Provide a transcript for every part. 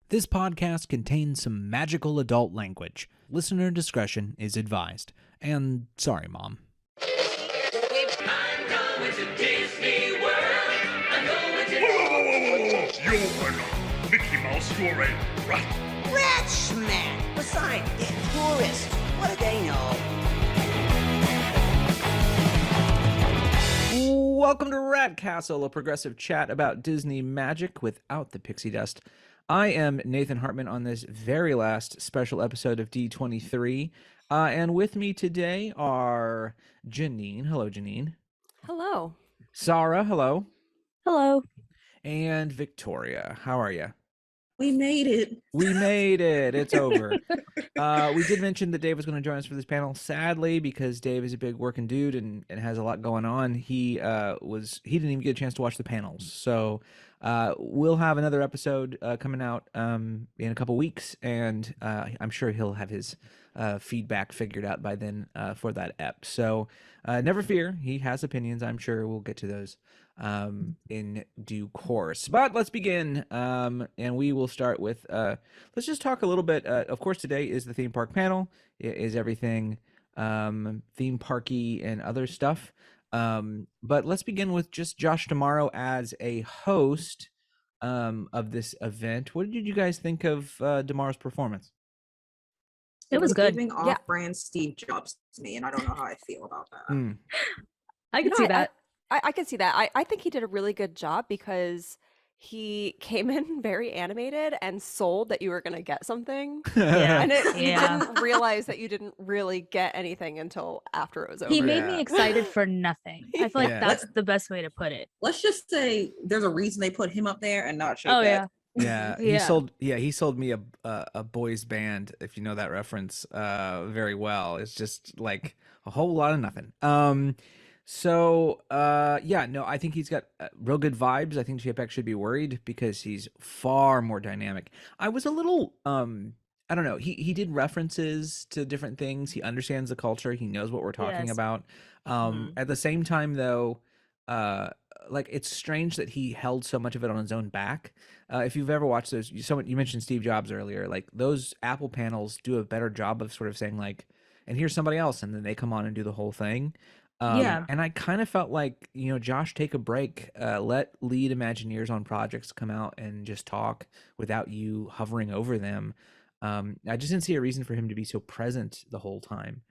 This podcast contains some magical adult language. Listener discretion is advised. And sorry, Mom. I'm going to Disney World. I'm going to... Whoa. You're not Mickey Mouse, you're a rat. Rat smack! Besides, they're tourists. What do they know? Welcome to Rat Castle, a progressive chat about Disney magic without the pixie dust. I am Nathan Hartman on this very last special episode of D23. And with me today are Janine. Hello, Janine. Hello. Sarah. Hello. Hello. And Victoria. How are you? We made it. We made it. It's over. We did mention that Dave was going to join us for this panel. Sadly, because Dave is a big working dude and has a lot going on, he didn't even get a chance to watch the panels. So we'll have another episode coming out in a couple weeks, and I'm sure he'll have his feedback figured out by then for that ep. So never fear. He has opinions. I'm sure we'll get to those in due course. But let's begin, and we will start with let's just talk a little bit. Of course, today is the theme park panel. It is everything theme parky and other stuff. But let's begin with just Josh D'Amaro as a host of this event. What did you guys think of D'Amaro's performance? It was good. Giving off-brand Steve Jobs to me, and I don't know how I feel about that. I could see that. I could see that. I think he did a really good job because he came in very animated and sold that you were going to get something. Yeah. And you didn't realize that you didn't really get anything until after it was over. He made me excited for nothing. I feel like Yeah. that's the best way to put it. Let's just say there's a reason they put him up there and not Shake Oh, That. yeah. Yeah, he sold me a boys band, if you know that reference, very well. It's just like a whole lot of nothing. I think he's got real good vibes. I think JPEG should be worried because he's far more dynamic. I was a little I don't know. He did references to different things. He understands the culture. He knows what we're talking Yes. about. At the same time, though, like it's strange that he held so much of it on his own back. If you've ever watched those, you mentioned Steve Jobs earlier. Like those Apple panels do a better job of sort of saying like, and here's somebody else, and then they come on and do the whole thing. Yeah. And I kind of felt like, Josh, take a break. Let lead Imagineers on projects come out and just talk without you hovering over them. I just didn't see a reason for him to be so present the whole time.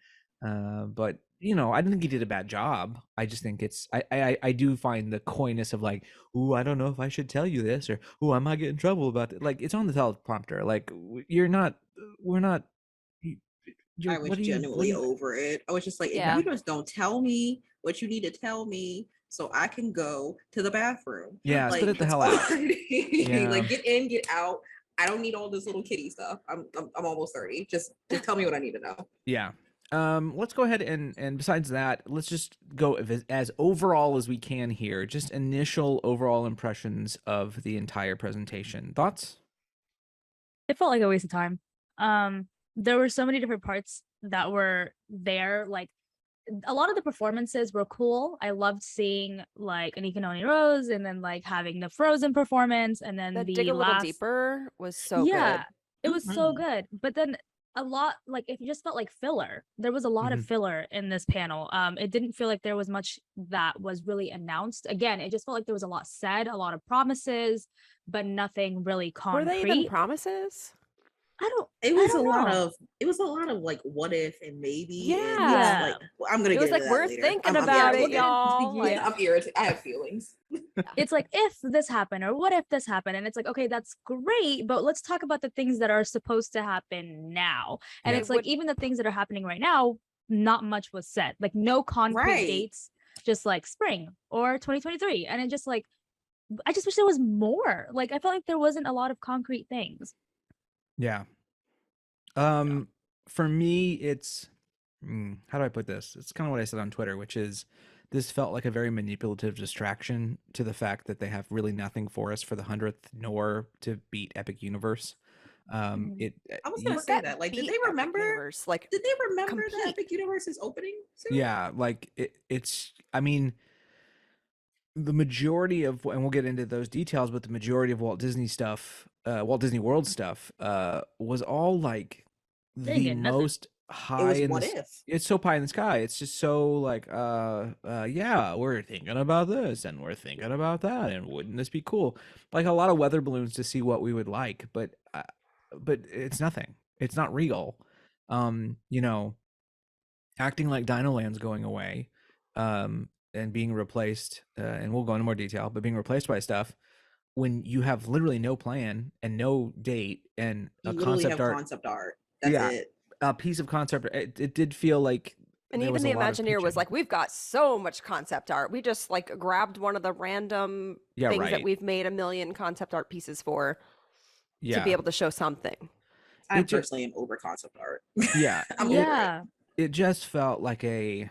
But I didn't think he did a bad job. I just think I do find the coyness of like, ooh, I don't know if I should tell you this, or ooh, I might get in trouble about it. Like it's on the teleprompter. Like we're not. I was genuinely over it. I was just like, Yeah. if you just don't tell me what you need to tell me so I can go to the bathroom. Yeah, like, spit it the it's hell out. already- Like get in, get out. I don't need all this little kitty stuff. I'm almost 30. Just tell me what I need to know. Yeah. Let's go ahead and besides that, let's just go as overall as we can here. Just initial overall impressions of the entire presentation. Thoughts? It felt like a waste of time. There were so many different parts that were there. Like a lot of the performances were cool. I loved seeing like Anika Noni Rose and then like having the Frozen performance and then The the Dig a Little last... Deeper was so yeah, good. it was so good. But then a lot, like it just felt like filler. There was a lot of filler in this panel. It didn't feel like there was much that was really announced. Again, it just felt like there was a lot said, a lot of promises, but nothing really concrete. Were they even promises? It was a know. lot of like what if and maybe. Yeah. And it's like, well, I'm gonna It get was like, into that we're later. thinking I'm about it, irritated. y'all. Like, Yeah. I'm irritated. I have feelings. It's like if this happened or what if this happened, and it's like, okay, that's great, but let's talk about the things that are supposed to happen now. And Yeah. it's like even the things that are happening right now, not much was said, like no concrete Right. dates, just like spring or 2023. And it just like, I just wish there was more. Like I felt like there wasn't a lot of concrete things. Yeah. For me, it's how do I put this? It's kind of what I said on Twitter, which is this felt like a very manipulative distraction to the fact that they have really nothing for us for the 100th, nor to beat Epic Universe. I was gonna you- say that. Like, did Beat they Epic remember? Universe, like, Did they remember compete. that Epic Universe is opening soon? Yeah, like it's. I mean, the majority of, and we'll get into those details, but the majority of Walt Disney stuff Walt Disney World stuff was all like They didn't the get nothing. most It high was in what the if. it's so pie in the sky. It's just so like yeah, we're thinking about this and we're thinking about that and wouldn't this be cool? Like a lot of weather balloons to see what we would like, but it's nothing. It's not real. You know, acting like Dino Land's going away, and being replaced, and we'll go into more detail, but being replaced by stuff when you have literally no plan and no date and You a literally concept have art. concept art. That's Yeah, it. a piece of concept. It did feel like And there even was the a lot of Imagineer was pitching. like, we've got so much concept art. We just like grabbed one of the random Yeah, things that right. we've made a million concept art pieces for to Yeah, be able to show something. I It ju- personally am over concept art. yeah. I'm over it. Yeah. It just felt like a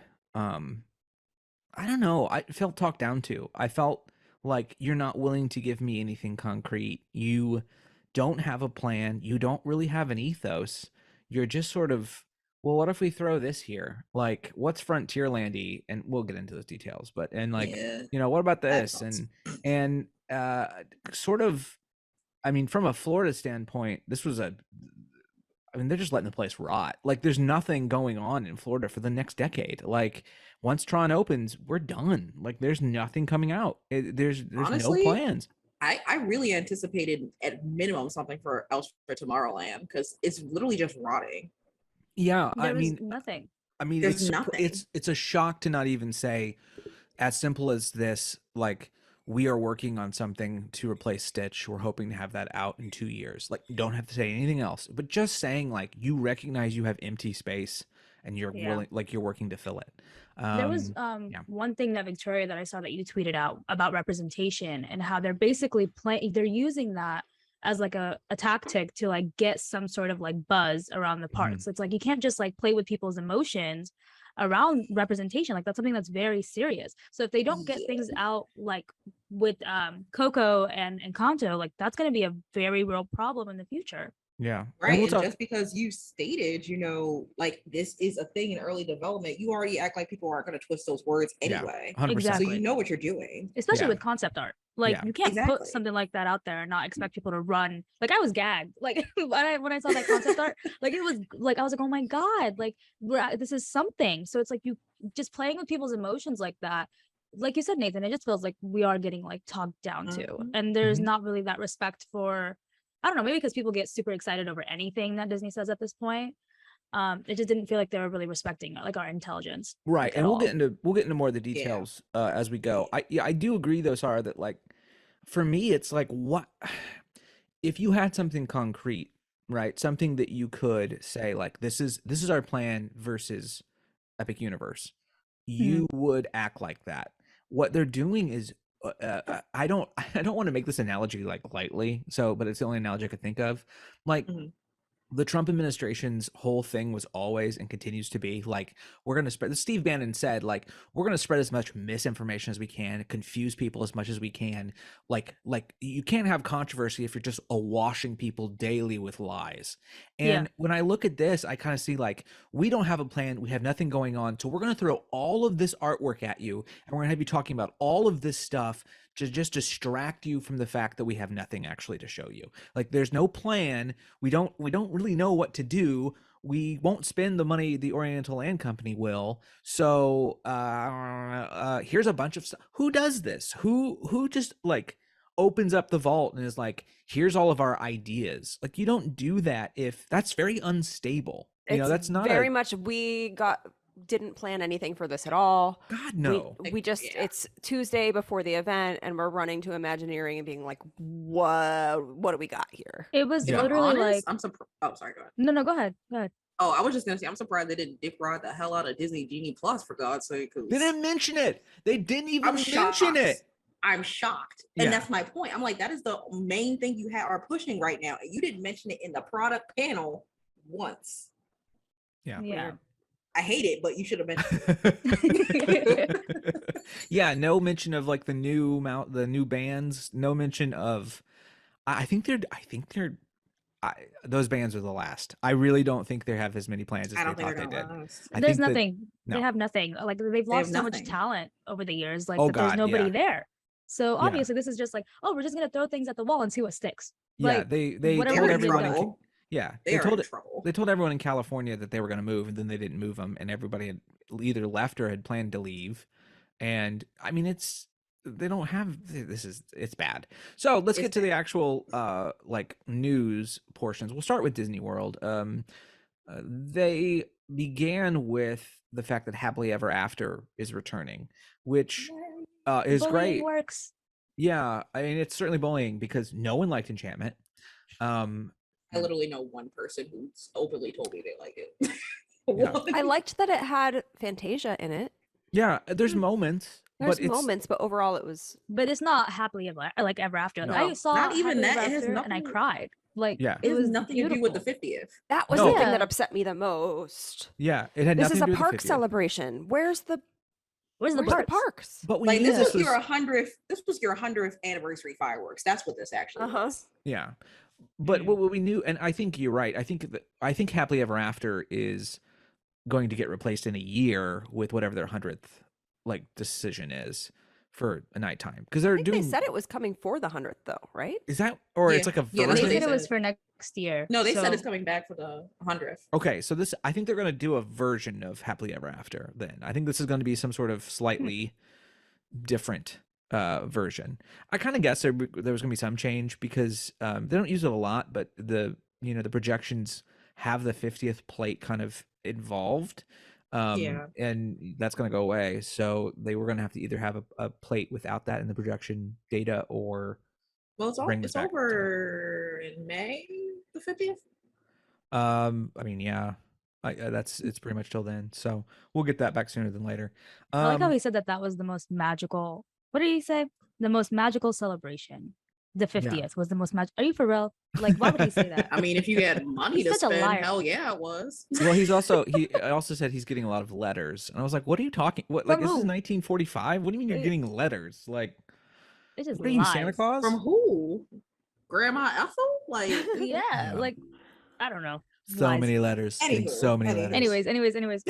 I don't know. I felt talked down to. I felt like you're not willing to give me anything concrete. You don't have a plan. You don't really have an ethos. You're just sort of, well, what if we throw this here? Like, what's Frontierlandy? And we'll get into those details. But and like, Yeah. what about That this? thoughts. And sort of, I mean, from a Florida standpoint, this was I mean, they're just letting the place rot. Like, there's nothing going on in Florida for the next decade. Like, once Tron opens, we're done. Like, there's nothing coming out. There's Honestly, no plans. I really anticipated at minimum something for else for Tomorrowland because it's literally just rotting. Yeah, There was nothing. There's nothing. it's a shock to not even say as simple as this. Like, we are working on something to replace Stitch. We're hoping to have that out in 2 years. Like, you don't have to say anything else, but just saying like you recognize you have empty space and you're Yeah. willing, like you're working to fill it. There was yeah. one thing that Victoria that I saw that you tweeted out about representation and how they're basically they're using that as like a tactic to like get some sort of like buzz around the parks. It's like you can't just like play with people's emotions around representation. Like that's something that's very serious. So if they don't get things out like with Coco and Kanto, like that's going to be a very real problem in the future. Yeah. Right. we'll And talk- just because you stated, like this is a thing in early development, you already act like people aren't going to twist those words Yeah, anyway. 100%. Exactly. So you know what you're doing. Especially Yeah. with concept art. Like Yeah. you can't Exactly. put something like that out there and not expect people to run. Like I was gagged. Like when I saw that concept art, like it was like I was like, oh my God, like this is something. So it's like you just playing with people's emotions like that. Like you said, Nathan, it just feels like we are getting like talked down to. Mhm. And there's Mhm. not really that respect for, I don't know, maybe because people get super excited over anything that Disney says at this point. It just didn't feel like they were really respecting like our intelligence. Right, like, at and we'll all. get into more of the details as we go. I do agree though, Sarah, that like for me it's like what if you had something concrete, right? Something that you could say like this is our plan versus Epic Universe. You would act like that. What they're doing is I don't want to make this analogy like lightly, but it's the only analogy I could think of. Like Mhm. the Trump administration's whole thing was always and continues to be like, we're going to spread, Steve Bannon said, like, we're going to spread as much misinformation as we can, confuse people as much as we can. Like you can't have controversy if you're just awashing people daily with lies. And when I look at this, I kind of see like, we don't have a plan. We have nothing going on. So we're going to throw all of this artwork at you. And we're going to have you talking about all of this stuff to just distract you from the fact that we have nothing actually to show you. Like there's no plan. We don't really know what to do. We won't spend the money the Oriental Land Company will. So here's a bunch of stuff. Who does this? Who just like opens up the vault and is like, here's all of our ideas. Like you don't do that if that's very unstable. That's not very much didn't plan anything for this at all. God, no. We just it's Tuesday before the event and we're running to Imagineering and being like, what do we got here? It was Yeah. literally like I'm surprised. Oh, sorry, go ahead. no, go ahead. Oh, I was just gonna say I'm surprised they didn't dick ride the hell out of Disney Genie Plus for God's sake. They didn't mention it. They didn't even I'm mention shocked. it. I'm shocked. Yeah. And that's my point. I'm like, that is the main thing you are pushing right now. And you didn't mention it in the product panel once. Yeah. I hate it, but you should have mentioned it. Yeah, no mention of like the new bands. No mention of. I think those bands are the last. I really don't think they have as many plans as I don't they think thought they're they gonna did. last. I There's think that- nothing. no. They have nothing. Like they've have lost so much nothing. talent over the years. Like Oh, that there's God, nobody yeah. there. So obviously this is just like, oh, we're just gonna throw things at the wall and see what sticks. Yeah, Like, they whatever told They're in everyone. trouble. Yeah, They they are told in trouble. they told everyone in California that they were going to move, and then they didn't move them, and everybody had either left or had planned to leave. And I mean, they don't have it's bad. So let's It's get to the bad. actual like news portions. We'll start with Disney World. They began with the fact that Happily Ever After is returning, which is bullying great. works. Yeah, I mean it's certainly bullying because no one liked Enchantment. I literally know one person who's openly told me they like it. Yeah. One. I liked that it had Fantasia in it. Yeah, there's moments, There's but it's moments, but overall it was. But it's not happily ever after. Like, No. I saw Not even Happily that, Ever it has After and I nothing- cried. Like, Yeah. It it has was nothing to do with the beautiful. 50th. That was No. the thing that Yeah. upset me the most. yeah, it had This nothing is to a do with the park 50th. celebration. Where's the Where's the where's the parks? parks? But we Like knew this was was your 100th. This was your 100th anniversary fireworks. That's what this actually Uh-huh. was. yeah. But what we knew, and I think you're right. I think Happily Ever After is going to get replaced in a year with whatever their 100th like decision is for a nighttime because they're I think doing. they said it was coming for the 100th though, right? Is that or it's Yeah. like a Yeah, They that's what version? said it was said. for next year. No, they said so- it's coming back for the 100th. Okay, so this I think they're going to do a version of Happily Ever After. Then I think this is going to be some sort of slightly different version. I kind of guess there was going to be some change because they don't use it a lot, but the projections have the 50th plate kind of involved. Yeah. And that's going to go away. So they were going to have to either have a plate without that in the projection data or Well, bring it's this back. over in May, the 50th. I mean, yeah, it's pretty much till then. So we'll get that back sooner than later. I like how he said that was the most magical. What did he say? The most magical celebration. The 50th was the most magic. Are you for real? Like, why would he say that? I mean, if you had money He's to such a spend, liar. hell yeah, it was. Well, he also said he's getting a lot of letters, and I was like, "What are you talking? What like From this is who? 1945? What do you mean you're Wait. getting letters? Like, It's just what are you, Santa lies. Claus?" From who? Grandma Ethel? Like, Yeah, Yeah. like, I don't know. So Lies. many letters. Getting Anywho, so many anywho. letters. Anyways. Anyways.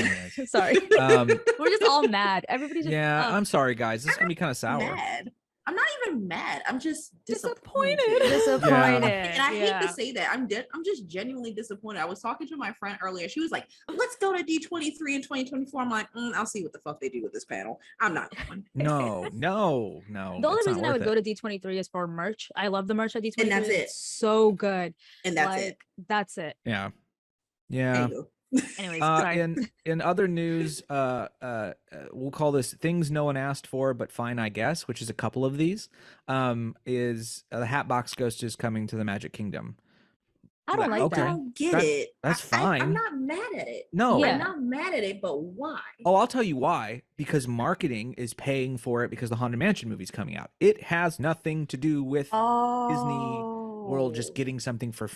Sorry. Um, We're just all mad. Everybody's just yeah, I'm sorry, guys. This is gonna be kind of sour. mad. I'm not even mad. I'm just Disappointed. disappointed. And I hate yeah. to say that. I'm just genuinely disappointed. I was talking to my friend earlier. She was like, "Let's go to D23 in 2024." I'm like, I'll see what the fuck they do with this panel. I'm not going. No. The only it's not reason I would worth go it. to D23 is for merch. I love the merch at D23. And that's it. It's so good. And that's Like, it. That's it. Yeah. Yeah. Anywho. Anyways, sorry. In other news, we'll call this things no one asked for, but fine, I guess, which is a couple of these. Is the Hatbox Ghost is coming to the Magic Kingdom. I don't like okay. I that. don't get That- it. that's I'm fine. not mad at it. No. Yeah. I'm not mad at it, but why? Oh, I'll tell you why. Because marketing is paying for it because the Haunted Mansion movie's coming out. It has nothing to do with World just getting something for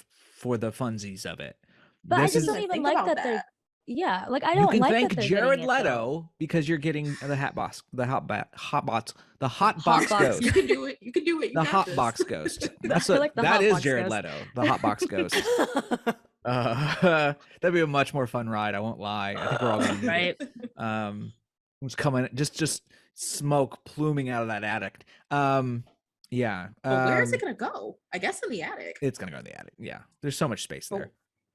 the funsies of it. But I This just is- don't even Think like about that they're. that. Yeah, like I you don't can like thank that they're Jared getting it, though. Leto because you're getting the Hot Box Hot Box box. Ghost. You can do it. You can do it. You The got Hot this. Box Ghost. That's I what like the that Hot is Box Jared Ghost. Leto. The Hot Box Ghost. That'd be a much more fun ride. I won't lie. I think we're all gonna need Right. it. Just coming, just smoke pluming out of that attic. Yeah. But where is it gonna go? I guess in the attic. It's gonna go in the attic. Yeah. There's so much space Oh, there.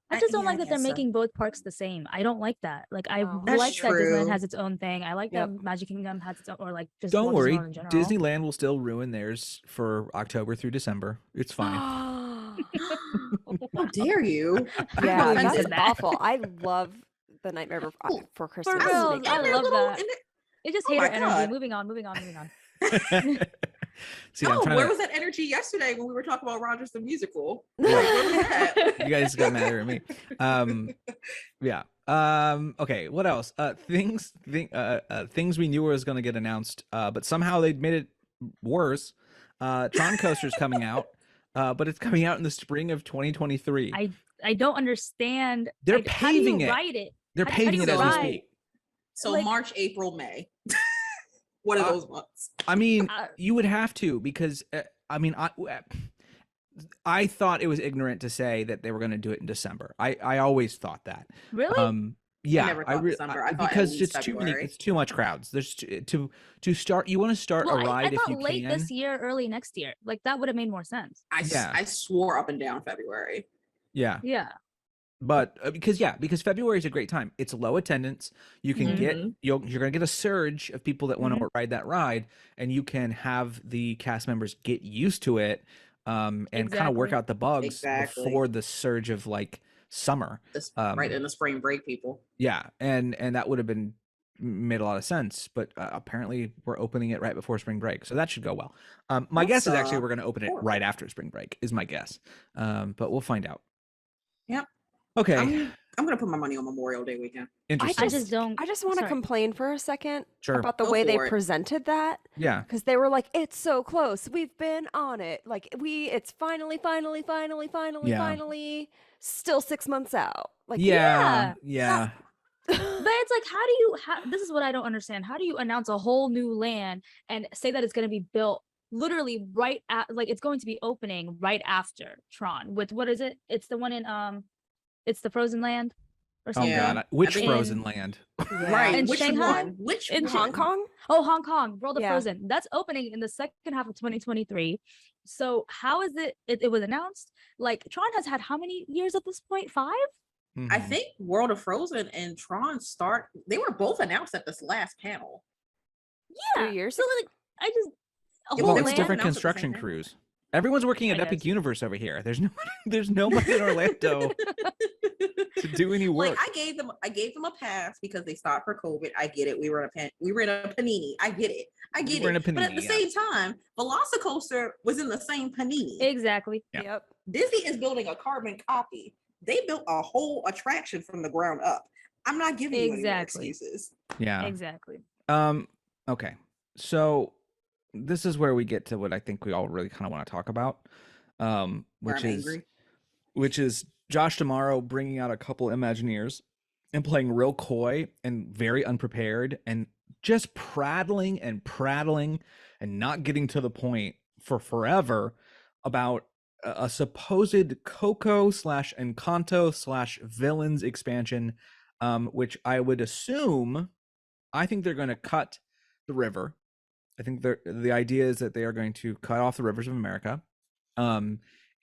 I just don't yeah, I like that they're guess so. making both parks the same. I don't like that. Like I Oh. That's like that Disneyland true. has its own thing. I like Yep. that Magic Kingdom has its own, or like just Don't Walt Disney worry. World in general. Disneyland will still ruin theirs for October through December. It's fine. How dare you? Yeah, Offensive that's that. awful. I love the Nightmare Before Christmas. real, And I their love little- that. and their- It's just Oh hater my energy. God. Moving on. See, No, I'm trying where to. was that energy yesterday when we were talking about Rogers the musical? Yeah. Where was that? You guys got mad at me. Yeah. Okay. What else? Things we knew was going to get announced, but somehow they made it worse. Tron Coaster's coming out, but it's coming out in the spring of 2023. I don't understand. They're like, how do you paving it. write it? They're how do paving you it as we write- speak. So Like- March, April, May. What are Uh, those months? I mean, Uh, you would have to because I mean, I thought it was ignorant to say that they were going to do it in December. I always thought that. Really? Yeah, never thought December. I thought at because least it's too many. February. It's too much crowds. There's to start. You want to start Well, a I ride if thought you late can. this year, early next year. Like that would have made more sense. Yeah. I swore up and down February. Yeah, Yeah. but because February is a great time. It's low attendance. You can get Mhm. you're gonna get a surge of people that want Mhm. to ride that ride, and you can have the cast members get used to it, and kind of work Exactly. out the bugs Exactly. before the surge of like summer. Right in the spring break, people. Yeah, and that would have been made a lot of sense, but apparently we're opening it right before spring break, so that should go well. My guess is actually we're going to open it right after spring break, is my guess, but we'll find out. Yep. Okay. I'm gonna put my money on Memorial Day weekend. Interesting. I just don't. I just want to sorry. complain for a second Sure. about the Go way they for it. presented that. Yeah. Because they were like, it's so close. We've been on it. Like it's finally, still 6 months out. Like, Yeah. But it's like, how do you? This is what I don't understand. How do you announce a whole new land and say that it's going to be built literally right at, like it's going to be opening right after Tron with what is it? It's the one in it's the Frozen Land or Oh something. Yeah. god, which I think- frozen land? Right. In Which Shanghai? one? Which in one? Hong Kong? Oh, Hong Kong, World of Yeah. Frozen. That's opening in the second half of 2023. So how is it was announced? Like Tron has had how many years at this point? 5? I Mhm. think World of Frozen and Tron they were both announced at this last panel. 2 years? So like I just a Yeah, whole Well, they it's were different announced at the same construction time. crews. Everyone's working at I Epic guess. Universe over here. There's nobody in Orlando to do any work. Like I gave them a pass because they stopped for COVID. I get it. We were in a panini. I get it. We were in a But at panini, the yeah. same time, Velocicoaster was in the same panini. Exactly. Yeah. Yep. Disney is building a carbon copy. They built a whole attraction from the ground up. I'm not giving you any more Exactly. excuses. Yeah. Exactly. Okay. So this is where we get to what I think we all really kind of want to talk about, Where which I'm is angry. which is Josh Tomorrow bringing out a couple Imagineers and playing real coy and very unprepared and just prattling and not getting to the point for forever about a supposed Coco / Encanto / Villains expansion, which I would assume, I think they're going to cut the river. I think the idea is that they are going to cut off the rivers of America,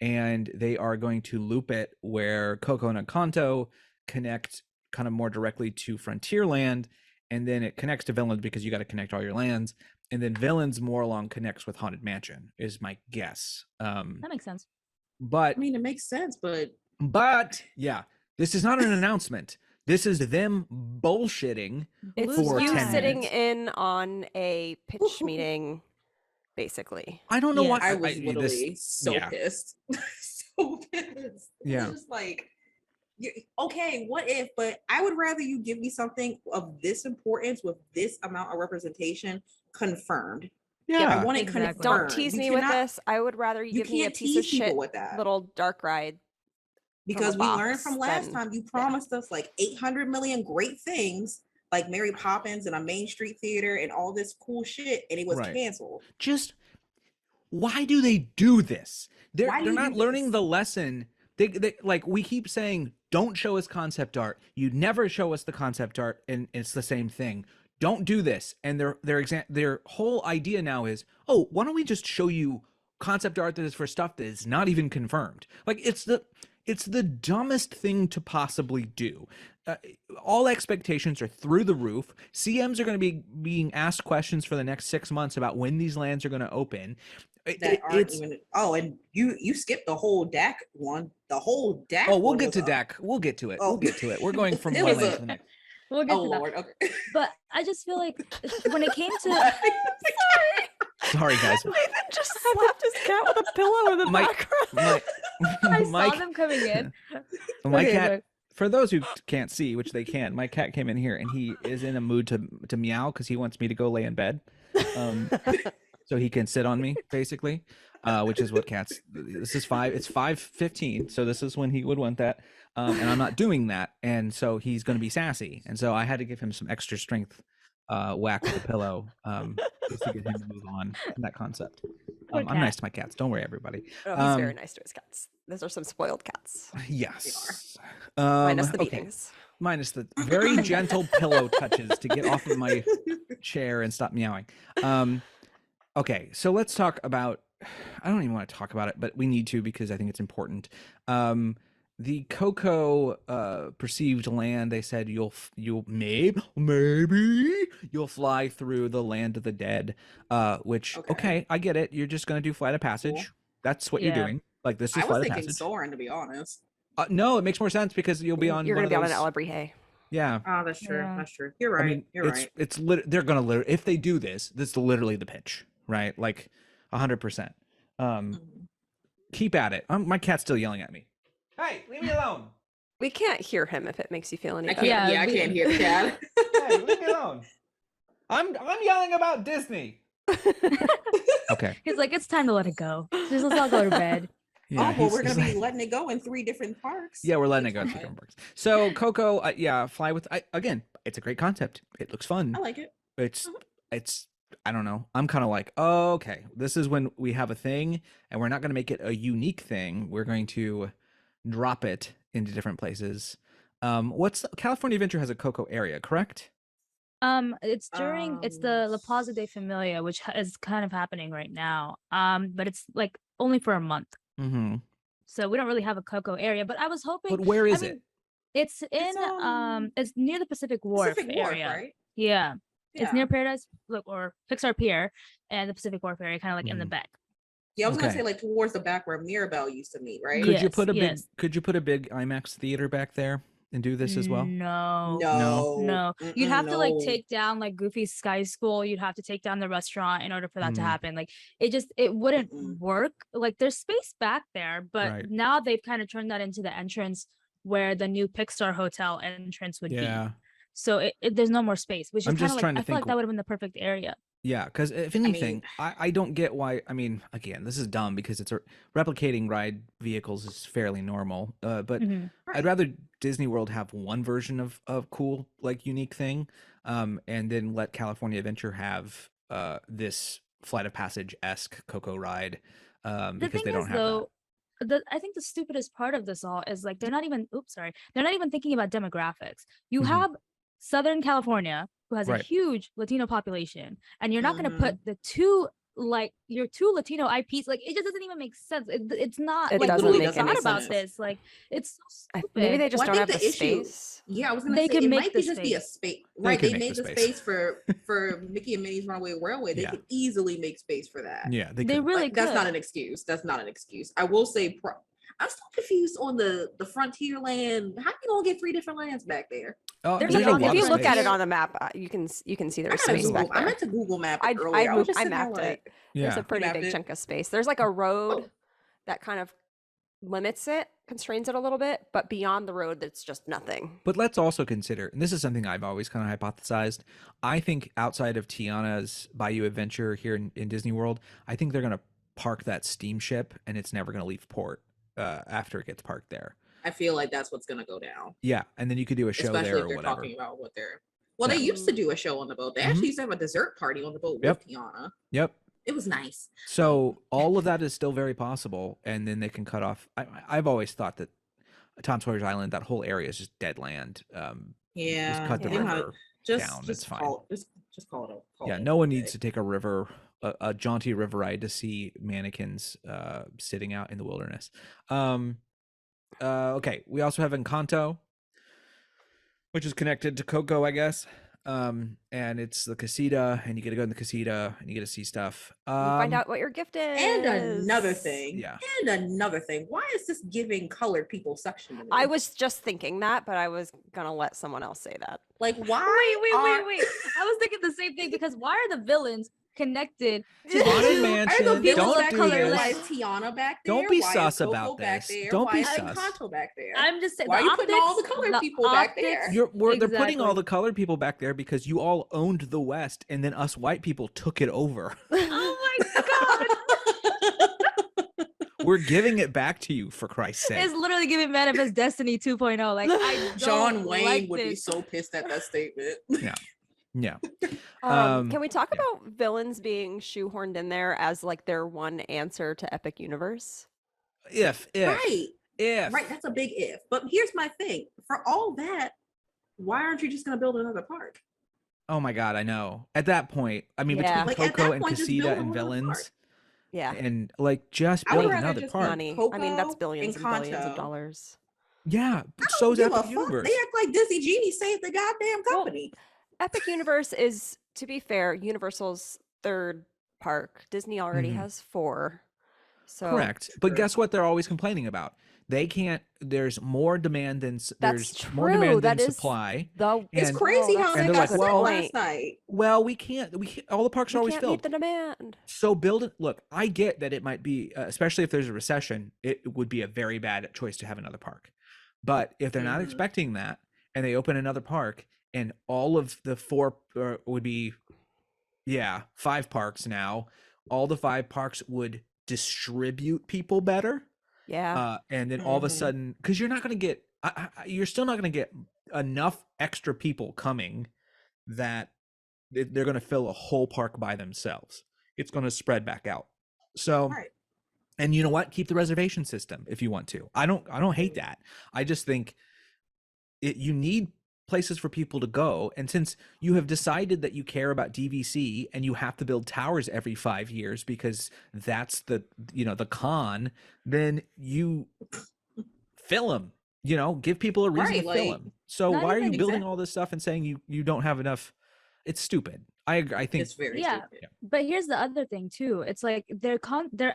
and they are going to loop it where Coco and Encanto connect kind of more directly to Frontierland, and then it connects to Villains because you got to connect all your lands, and then Villains more along connects with Haunted Mansion is my guess. That makes sense. But I mean, it makes sense, but yeah, this is not an announcement. This is them bullshitting. It's For you 10 sitting minutes. in on a pitch meeting, basically. I don't know Yeah. why I was this- literally so yeah. pissed. So pissed. Yeah. It's just like, okay, what if? But I would rather you give me something of this importance with this amount of representation confirmed. Yeah. I want it Exactly. confirmed. Don't tease You me with cannot- this. I would rather you You give me a can't piece of tease people shit with that. little dark ride. Because a we learned box from last than- time, you promised us like 800 million great things, like Mary Poppins and a Main Street Theater and all this cool shit, and it was Right. canceled. Just why do they do this? They're Why do you not do learning this? the lesson. They like we keep saying, don't show us concept art. You never show us the concept art, and it's the same thing. Don't do this. And their whole idea now is, oh, why don't we just show you concept art that is for stuff that is not even confirmed? Like it's the dumbest thing to possibly do. All expectations are through the roof. CMs are going to be being asked questions for the next 6 months about when these lands are going to open. That aren't even. Oh, and you skipped the whole DAC one. The whole DAC. Oh, we'll one get was to up. DAC. We'll get to it. Oh. We'll get to it. We're going from It one was land a- to the next. We'll get Oh to that. Lord. Okay. But I just feel like when it came to Sorry, guys. Nathan just slapped his cat with a pillow in the My- background. I my saw them coming in. my Okay, cat. sorry. For those who can't see, which they can, my cat came in here and he is in a mood to meow because he wants me to go lay in bed, so he can sit on me basically, which is what cats. This is it's 5:15, so this is when he would want that, and I'm not doing that, and so he's going to be sassy, and so I had to give him some extra strength whack with the pillow just to get him to move on from that concept. Poor I'm cat. nice to my cats. Don't worry, everybody. Oh, he's very nice to his cats. Those are some spoiled cats. Yes. Minus the Okay. beatings. minus the very gentle pillow touches to get off of my chair and stop meowing. Okay, so let's talk about. I don't even want to talk about it, but we need to because I think it's important. The Coco perceived land. They said you'll maybe you'll fly through the land of the dead. Which okay, I get it. You're just gonna do flight of passage. Cool. That's what you're doing. Like this is I flight was of thinking passage. Soarin', to be honest. No, it makes more sense because you'll be on. You're one going to be of on those, an Alebrije. Yeah. Oh, that's true. Yeah. That's true. You're right. I mean, You're right. they're gonna literally, if they do this, that's literally the pitch, right? Like 100%. Keep at it. My cat's still yelling at me. Hey, leave me alone. We can't hear him if it makes you feel any I better. can't. Yeah, I we- can't hear the cat. Hey, leave me alone. I'm yelling about Disney. Okay. He's like, it's time to let it go. Just let's all go to bed. Yeah, well, he's- we're gonna he's be like- letting it go in 3 different parks. Yeah, we're letting it go It's to fine. different parks. So Coco, yeah, fly with. Again, it's a great concept. It looks fun. I like it. It's I don't know. I'm kind of like, oh, okay, this is when we have a thing, and we're not going to make it a unique thing. We're going to drop it into different places. California Adventure has a Coco area, correct? It's the La Plaza de Familia, which is kind of happening right now. But it's like only for a month, Mm-hmm. so we don't really have a Coco area. But I was hoping. But where is I mean, it? It's in it's near the Pacific Wharf Pacific Wharf, area. right? Yeah. Yeah. It's near Paradise or Pixar Pier and the Pacific Wharf area, kind of like in the Mhm. back. Yeah, I was gonna Okay. say like towards the back where Mirabelle used to meet, right? Could you Yes, put a yes. Could you put a big IMAX theater back there and do this as well? No. No, You'd have to like no. take down like Goofy's Sky School. You'd have to take down the restaurant in order for that to Mm. happen. Like it wouldn't Mm-mm. work. Like there's space back there, but Right. now they've kind of turned that into the entrance where the new Pixar hotel entrance would be. Yeah, So there's no more space, which is I'm kind just of trying like to I feel like think that would have been the perfect area. yeah. Because if mean- anything, I don't get why. I mean, again, this is dumb because replicating ride vehicles is fairly normal. But Mhm. I'd rather Disney World have one version of cool, like unique thing, and then let California Adventure have this Flight of Passage esque Coco ride, The because thing they don't is, have though, I think the stupidest part of this all is like they're not even. Oops, sorry. They're not even thinking about demographics. You Mhm. have Southern California, who has Right. a huge Latino population, and you're not going to Mhm. put your two Latino IPs. Like it just doesn't even make sense. It's not. It like, doesn't who make thought any about sense. this? Like it's so Maybe they stupid. just Well, I don't have think the the issue- space. Yeah, I was gonna They say can it make might the be just be a space. space. Right, they can make made the the space. space for Mickey and Minnie's Runaway Railway. They Yeah. could easily make space for that. Yeah, They could. really Like, that's not could. an excuse. That's not an excuse. I will say, I'm still confused on the Frontier land. How you gonna get 3 different lands back there? Oh, There's there's a a lot lot If you of look at space. it on the map, you can see I there's gotta space Google. back I there. meant to Google map it I earlier. was just I sitting there mapped like, it. There's Yeah, a pretty mapped big it? chunk of space. There's like a road that kind of limits it, constrains it a little bit, but beyond the road, that's just nothing. but let's also consider, and this is something I've always kind of hypothesized. I think outside of Tiana's Bayou Adventure here in Disney World, I think they're going to park that steamship, and it's never going to leave port after it gets parked there. I feel like that's what's gonna go down. Yeah, and then you could do a show Especially there if or they're whatever. talking about what they're. Well, Yeah. they used to do a show on the boat. They Mhm. actually used to have a dessert party on the boat Yep. with Tiana. Yep. It was nice. So all of that is still very possible, and then they can cut off. I've always thought that Tom Sawyer's Island, that whole area is just dead land. Yeah. Just cut the they might- river just, down. Just It's fine. Just call it a. Call Yeah, it no one a needs day. to take a jaunty river ride to see mannequins sitting out in the wilderness. Okay, we also have Encanto, which is connected to Coco, I guess. And it's the casita, and you get to go in the casita, and you get to see stuff. You find out what your gift is. And another thing. Yeah. And another thing. Why is this giving colored people section to me? I was just thinking that, but I was gonna let someone else say that. like, why? Wait. I was thinking the same thing because why are the villains connected Haunted to Are the Mansion. villains Don't back do there? this. Why is Tiana back there? Don't be Why is sus Coco about back this. there? Don't Why be is sus. Encanto back there? I'm just saying. Why the are you putting all the optics- colored the people back there? optics- They're putting all Exactly. the colored people back there because you all owned the West, and then us white people took it over. Oh my god! We're giving it back to you, for Christ's sake. It's literally giving Manifest Destiny 2.0. Like I John don't Wayne like would be this. so pissed at that statement. Yeah. Can we talk yeah. about villains being shoehorned in there as like their one answer to Epic Universe? If Right. if Right. That's a big if. But here's my thing. For all that, why aren't you just going to build another park? Oh my God, I know. At that point, I mean, Yeah. between Like, at Coco that and point, just Casita build and another Villains, park. Yeah. and like just I would build rather another just park. Money. I mean, that's Coco billions and billions of Encanto. dollars. Yeah, I so's don't give a Epic fuck. Universe. They act like Disney Genie saved the goddamn Well, company. Epic Universe is, to be fair, Universal's third park. Disney already Mhm. has 4. So Correct. But True. guess what they're always complaining about? They can't, there's more demand than, that's there's true. more demand than That is supply. the It's And- crazy how that's and they they're got like, sick well- last night. Well, we can't, all the parks are we always can't filled. meet the demand. So build it. Look, I get that it might be, especially if there's a recession, it would be a very bad choice to have another park. But if they're not Mhm. expecting that and they open another park and all of the 4 would be, 5 parks now, all the 5 parks would distribute people better. Yeah. And then all of a Mhm. sudden, because you're not going to get, you're still not going to get enough extra people coming that they're going to fill a whole park by themselves. It's going to spread back out. So, Right. and you know what? Keep the reservation system if you want to. I don't hate that. I just think you need places for people to go. And since you have decided that you care about DVC and you have to build towers every 5 years because that's the con, then you fill them. Give people a reason Right, to fill like, them. So not why are you even building all this stuff and saying you don't have enough? It's stupid. I think It's very Yeah. stupid. But here's the other thing too. It's like they're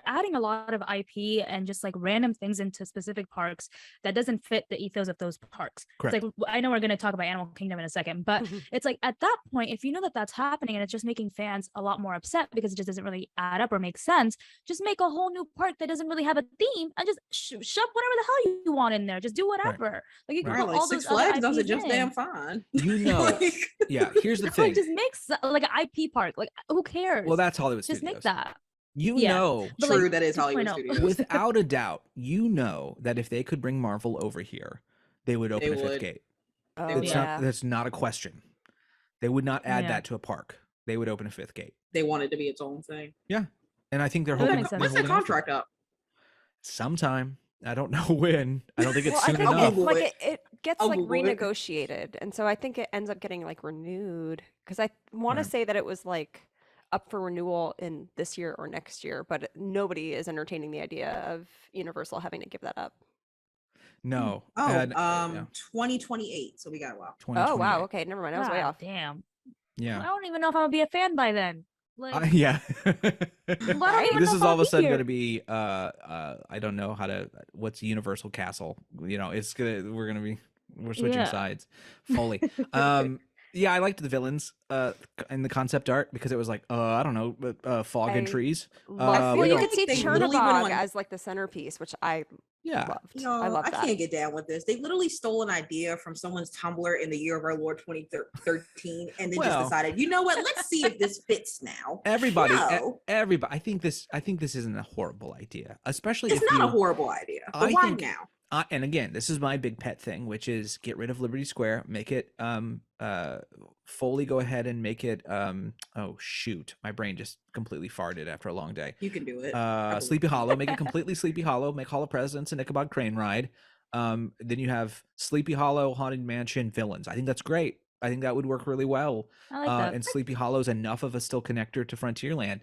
adding a lot of IP and just like random things into specific parks that doesn't fit the ethos of those parks. Correct. It's like I know we're going to talk about Animal Kingdom in a second, but it's like at that point, if you know that that's happening and it's just making fans a lot more upset because it just doesn't really add up or make sense, just make a whole new park that doesn't really have a theme and just shove whatever the hell you want in there. Just do whatever. Like you can Right, put like all Six those other Flags does it IPs just in. damn fine. Like, yeah. Here's the Like thing. just make like an IP park. Like who cares? Well, that's Hollywood just Studios. make that. Yeah. But, True, like, that is Hollywood 2.0. Studios. Without a doubt, that if they could bring Marvel over here, they would open a 5th would. gate. Oh, It's yeah. not. That's not a question. They would not add Yeah. that to a park. They would open a 5th gate. They want it to be its own thing. And I think they're That hoping. makes sense. When's they're the holding out for it. contract up? Sometime. I don't know when. I don't think it's Well, I soon think enough. Google like it. it gets I'll like Google it. renegotiated, and so I think it ends up getting like renewed because I want Right. to say that it was like up for renewal in this year or next year, but nobody is entertaining the idea of Universal having to give that up. No. Oh, and, 2028. So we got a while. Oh wow, 2028. okay, never mind, I was way God off. Damn. I Yeah. don't even know if I'm gonna be a fan by then. Like, Yeah. I don't even This know is if all I'll of a be sudden here. going to be I don't know what's Universal Castle. We're switching Yeah. sides fully. Yeah, I liked the villains and the concept art because it was like I don't know, fog and I trees. Well, we you don't- could see They literally went Chernobog on- as like the centerpiece, which I Yeah. loved. No, I love that. can't get down with this. They literally stole an idea from someone's Tumblr in the year of our Lord 2013 and then Well- just decided, you know what? Let's see if this fits now. Everybody, No. everybody. I think this isn't a horrible idea, especially It's if not you, a horrible idea. But I why think- now? and again, this is my big pet thing, which is get rid of Liberty Square, make it fully go ahead and make it oh shoot, my brain just completely farted after a long day. You can do it. I believe Sleepy you. Hollow, make it completely Sleepy Hollow, make Hall of Presidents and Ichabod Crane ride. Then you have Sleepy Hollow, Haunted Mansion, Villains. I think that's great. I think that would work really well. I like that. And Sleepy Hollow's enough of a still connector to Frontierland.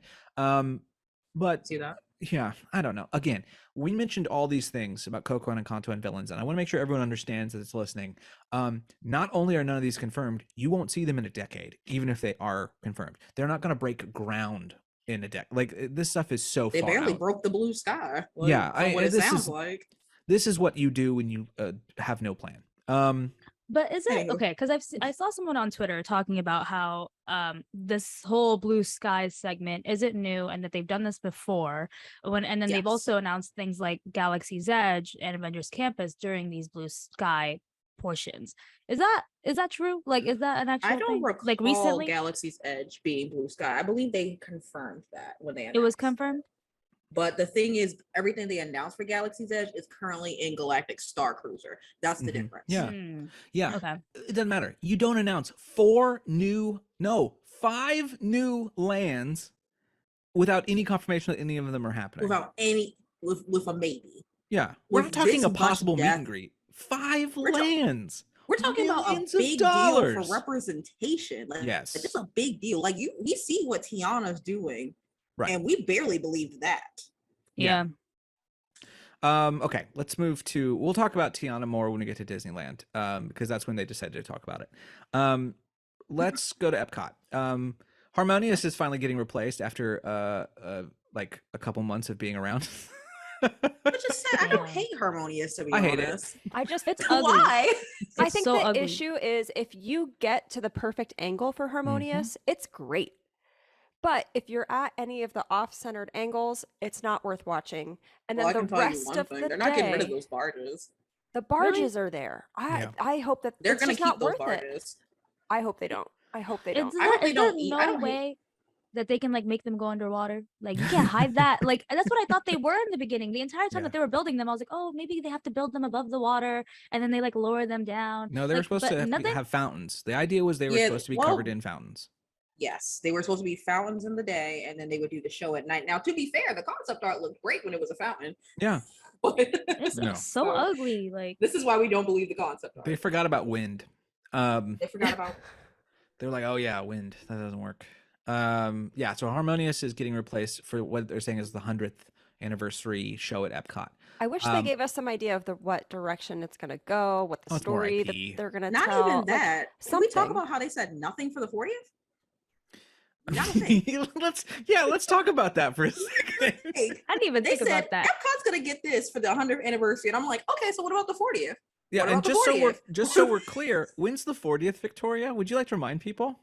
But See that? yeah, I don't know. Again, we mentioned all these things about Coco and Encanto and Villains, and I want to make sure everyone understands that it's listening. Not only are none of these confirmed, you won't see them in a decade, even if they are confirmed. They're not going to break ground in a decade. Like this stuff is so They far barely out. broke the blue sky. Yeah, from what it this sounds is- like. This is what you do when you have no plan. But is it Anywho. okay? Because I saw someone on Twitter talking about how this whole blue sky segment isn't new and that they've done this before. And then they've Yes. also announced things like Galaxy's Edge and Avengers Campus during these blue sky portions. Is that true? Like, is that an actual I don't thing? recall Like recently, Galaxy's Edge being blue sky. I believe they confirmed that when they announced. it was confirmed. But the thing is, everything they announced for Galaxy's Edge is currently in Galactic Star Cruiser. That's the Mhm. difference. Yeah. Hmm, Yeah. Okay. It doesn't matter. You don't announce 5 new lands without any confirmation that any of them are happening. Without any, with a maybe. Yeah. We're with not talking this a much possible meet depth- and greet. 5 We're ta- lands. We're talking about a Millions of big deal dollars. for representation. Like, Yes. it's a big deal. Like we see what Tiana's doing, Right. and we barely believed that. Yeah. Okay, let's move to. We'll talk about Tiana more when we get to Disneyland, because that's when they decided to talk about it. Let's go to Epcot. Harmonious is finally getting replaced after like a couple months of being around. Which is sad. I don't Yeah. hate Harmonious, to be I hate it. honest. I just It's ugly. Why? I It's think so the ugly. issue is if you get to the perfect angle for Mm-hmm. Harmonious, it's great. But if you're at any of the off-centered angles, it's not worth watching. And then Well, I the can tell you rest one of thing: the they're not getting rid of day, those barges. the barges are there. Yeah. I hope that They're it's gonna just keep not those worth it. barges. I hope they don't. I hope they don't. Is I there, hope they is there don't eat- I no don't hate- way that they can like make them go underwater? Like you can't hide that. Like that's what I thought they were in the beginning. The entire time Yeah. that they were building them, I was like, oh, maybe they have to build them above the water, and then they like lower them down. No, they were Like, supposed but to nothing. have fountains. The idea was they were Yeah, supposed to be well- covered in fountains. Yes, they were supposed to be fountains in the day, and then they would do the show at night. Now, to be fair, the concept art looked great when it was a fountain. Yeah, But It's No. so So- ugly. Like this is why we don't believe the concept art. they forgot about wind. They forgot about. They're like, oh yeah, wind. That doesn't work. Yeah, so Harmonious is getting replaced for what they're saying is the 100th anniversary show at Epcot. I wish they Um, gave us some idea of what direction it's going to go, what the Oh, it's more story IP. that they're going to Not tell. even like, that. Can we talk something. about how they said nothing for the 40th? Not a thing. let's talk about that for a second. Like, I didn't even they think said about that. Epcot's gonna get this for the 100th anniversary, and I'm like, okay, so what about the 40th? Yeah, What and about the just so 40th? we're clear, when's the 40th, Victoria? Would you like to remind people?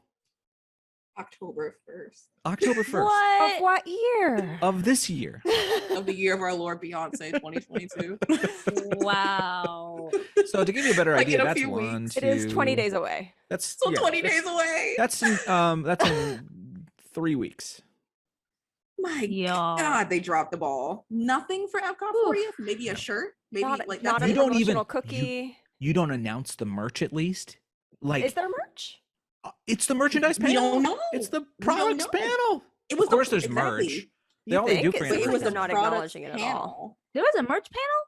October 1st October 1st Of what year? of this year. of the year of our Lord Beyonce 2022. Wow. So to give you a better Like idea, in a that's few one, weeks. It is 20 two- days away. That's So yeah, 20 that's- days away. That's in 3 weeks. My Yeah. God, they dropped the ball. Nothing for Epcot 40th. Maybe a shirt. Maybe Not, like not that's a You it. don't even- promotional cookie. You don't announce the merch at least. Like Is there merch? it's the merchandise We panel. don't know. It's the We don't products know. panel. It was Of course, the, there's exactly. merch. They You always do think? for It But seems it like was they're the not products acknowledging it at all. panel. There was a merch panel?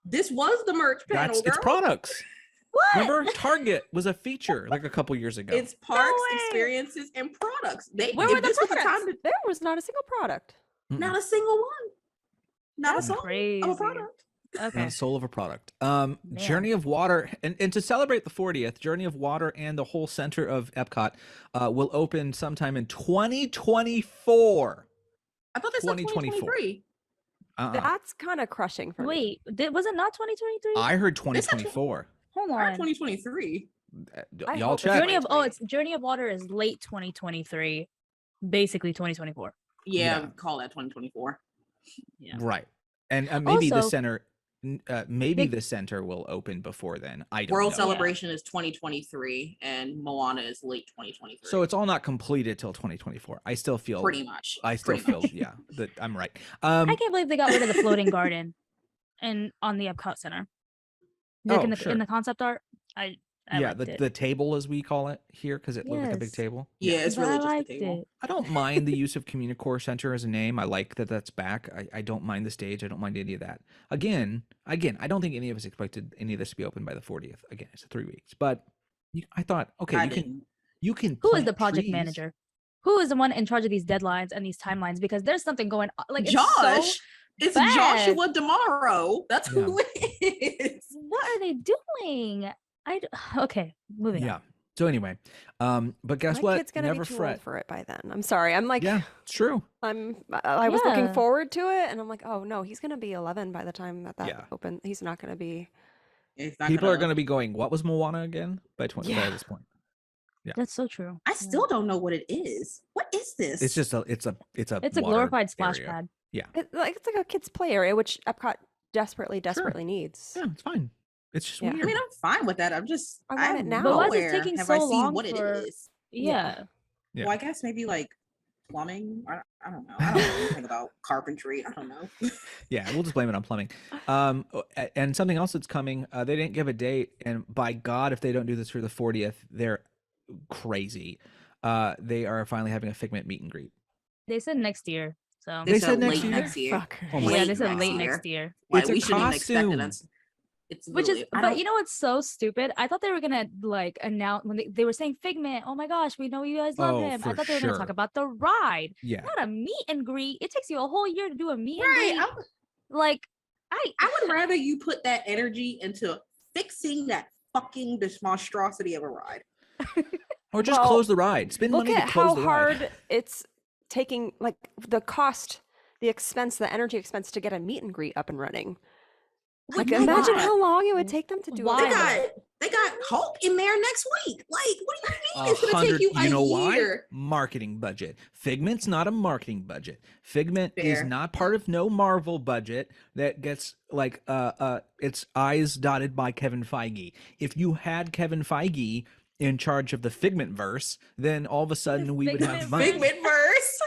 This was the merch panel. That's it's girl. products. What? Remember, Target was a feature like a couple years ago. It's parks, way. experiences, and products. They Where if were the this was the time products? to There was not a single product. not a single one. Not a That's soul crazy. of a product. Not Okay. a soul of a product. Journey of Water, and to celebrate the 40th, Journey of Water and the whole center of Epcot will open sometime in 2024. I thought they said 2024. 2023. That's kind of crushing for me. Wait, was it not 2023? I heard said 2024. Hold I heard on. 2023. I Y'all hope it's check. It's Journey of Water is late 2023, basically 2024. Yeah, Yeah. call that 2024. Yeah. Right. And maybe the Also- center, maybe They- the center will open before then. I don't World know. Celebration is 2023, and Moana is late 2023. So it's all not completed till 2024. I still feel pretty much. I still pretty feel much. yeah that I'm right. I can't believe they got rid of the floating garden and on the Epcot Center. Like Oh, in the sure. in the concept art. I yeah, liked the it. the table as we call it here because it looked like a big Yes. table. Yeah, it's But really I just a liked table. it. I don't mind the use of Communicore Center as a name. I like that's back. I don't mind the stage. I don't mind any of that. Again, I don't think any of us expected any of this to be open by the 40th. Again, it's 3 weeks, but I thought, okay, I you didn't. can. Who is plant the project trees. manager? Who is the one in charge of these deadlines and these timelines? Because there's something going on. Like it's Josh. so It's bad. Joshua Demaro. That's who it is. what are they doing? Okay, moving Yeah. on. So anyway, but guess My what? kid's gonna Never be too fret. old for it by then. I'm sorry. I'm like, Yeah, it's true. I was looking Yeah. forward to it, and I'm like, oh no, he's gonna be 11 by the time that Yeah. open. He's not gonna be. It's not People are going to be going, "What was Moana again?" By Yeah. this point. Yeah. That's so true. I Yeah. still don't know what it is. What is this? It's just it's a It's a water glorified splash area. pad. It's like a kids' play area, which Epcot desperately needs. Yeah, it's fine. It's just Yeah. weird. I mean, I'm fine with that. I'm just. I want it I'm now. But why is it nowhere taking have so I seen long what for- it is. Yeah. Yeah. Well, I guess maybe like plumbing. I don't know. I don't know anything about carpentry. I don't know. Yeah, we'll just blame it on plumbing. And something else that's coming. They didn't give a date, and by God, if they don't do this for the 40th, they're crazy. They are finally having a Figment meet and greet. They said next year. So They said next late year? next year. Fuckers. Oh my yeah, late they said next late year. next year. Like, It's a we shouldn't have expected costume. us. It's Which is, literally, I but don't, you know what's so stupid? I thought they were gonna like announce when they were saying Figment. Oh my gosh, we know you guys love Oh, him. I for thought they were gonna talk sure. about the ride, Yeah. not a meet and greet. It takes you a whole year to do a meet and right. greet. Like, I would rather you put that energy into fixing that fucking this monstrosity of a ride. Or just Well, close the ride. Spend Look money at to close how the ride. hard it's taking, like the cost, the expense, the energy expense to get a meet and greet up and running. Like, my imagine God. how long it would take them to do Why? They got Hulk in there next week. Like, what do you mean? It's gonna 100. take you a know why? year. Marketing budget. Figment's not a marketing budget. Figment is Fair. not part of no Marvel budget that gets like its I's dotted by Kevin Feige. If you had Kevin Feige in charge of the Figment verse, then all of a sudden we would have Figment money. Figment verse.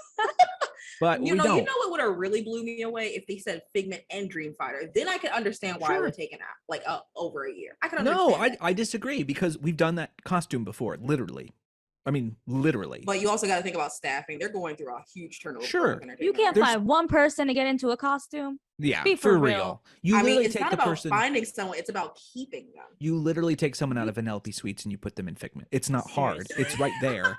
But we You don't. know what would have really blew me away if they said Figment and Dream Fighter. Then I could understand why it Sure. would take like over a year. I could No, understand. I disagree because we've done that costume before, literally. I mean, literally. But you also got to think about staffing. They're going through a huge turnover. Sure. You can't There's- find one person to get into a costume. Yeah, Be for for real. real. You I mean, literally it's take not the about person. finding someone. It's about keeping them. You literally take someone out of Vanellope Suites and you put them in Figment. It's not hard. Seriously. It's right there.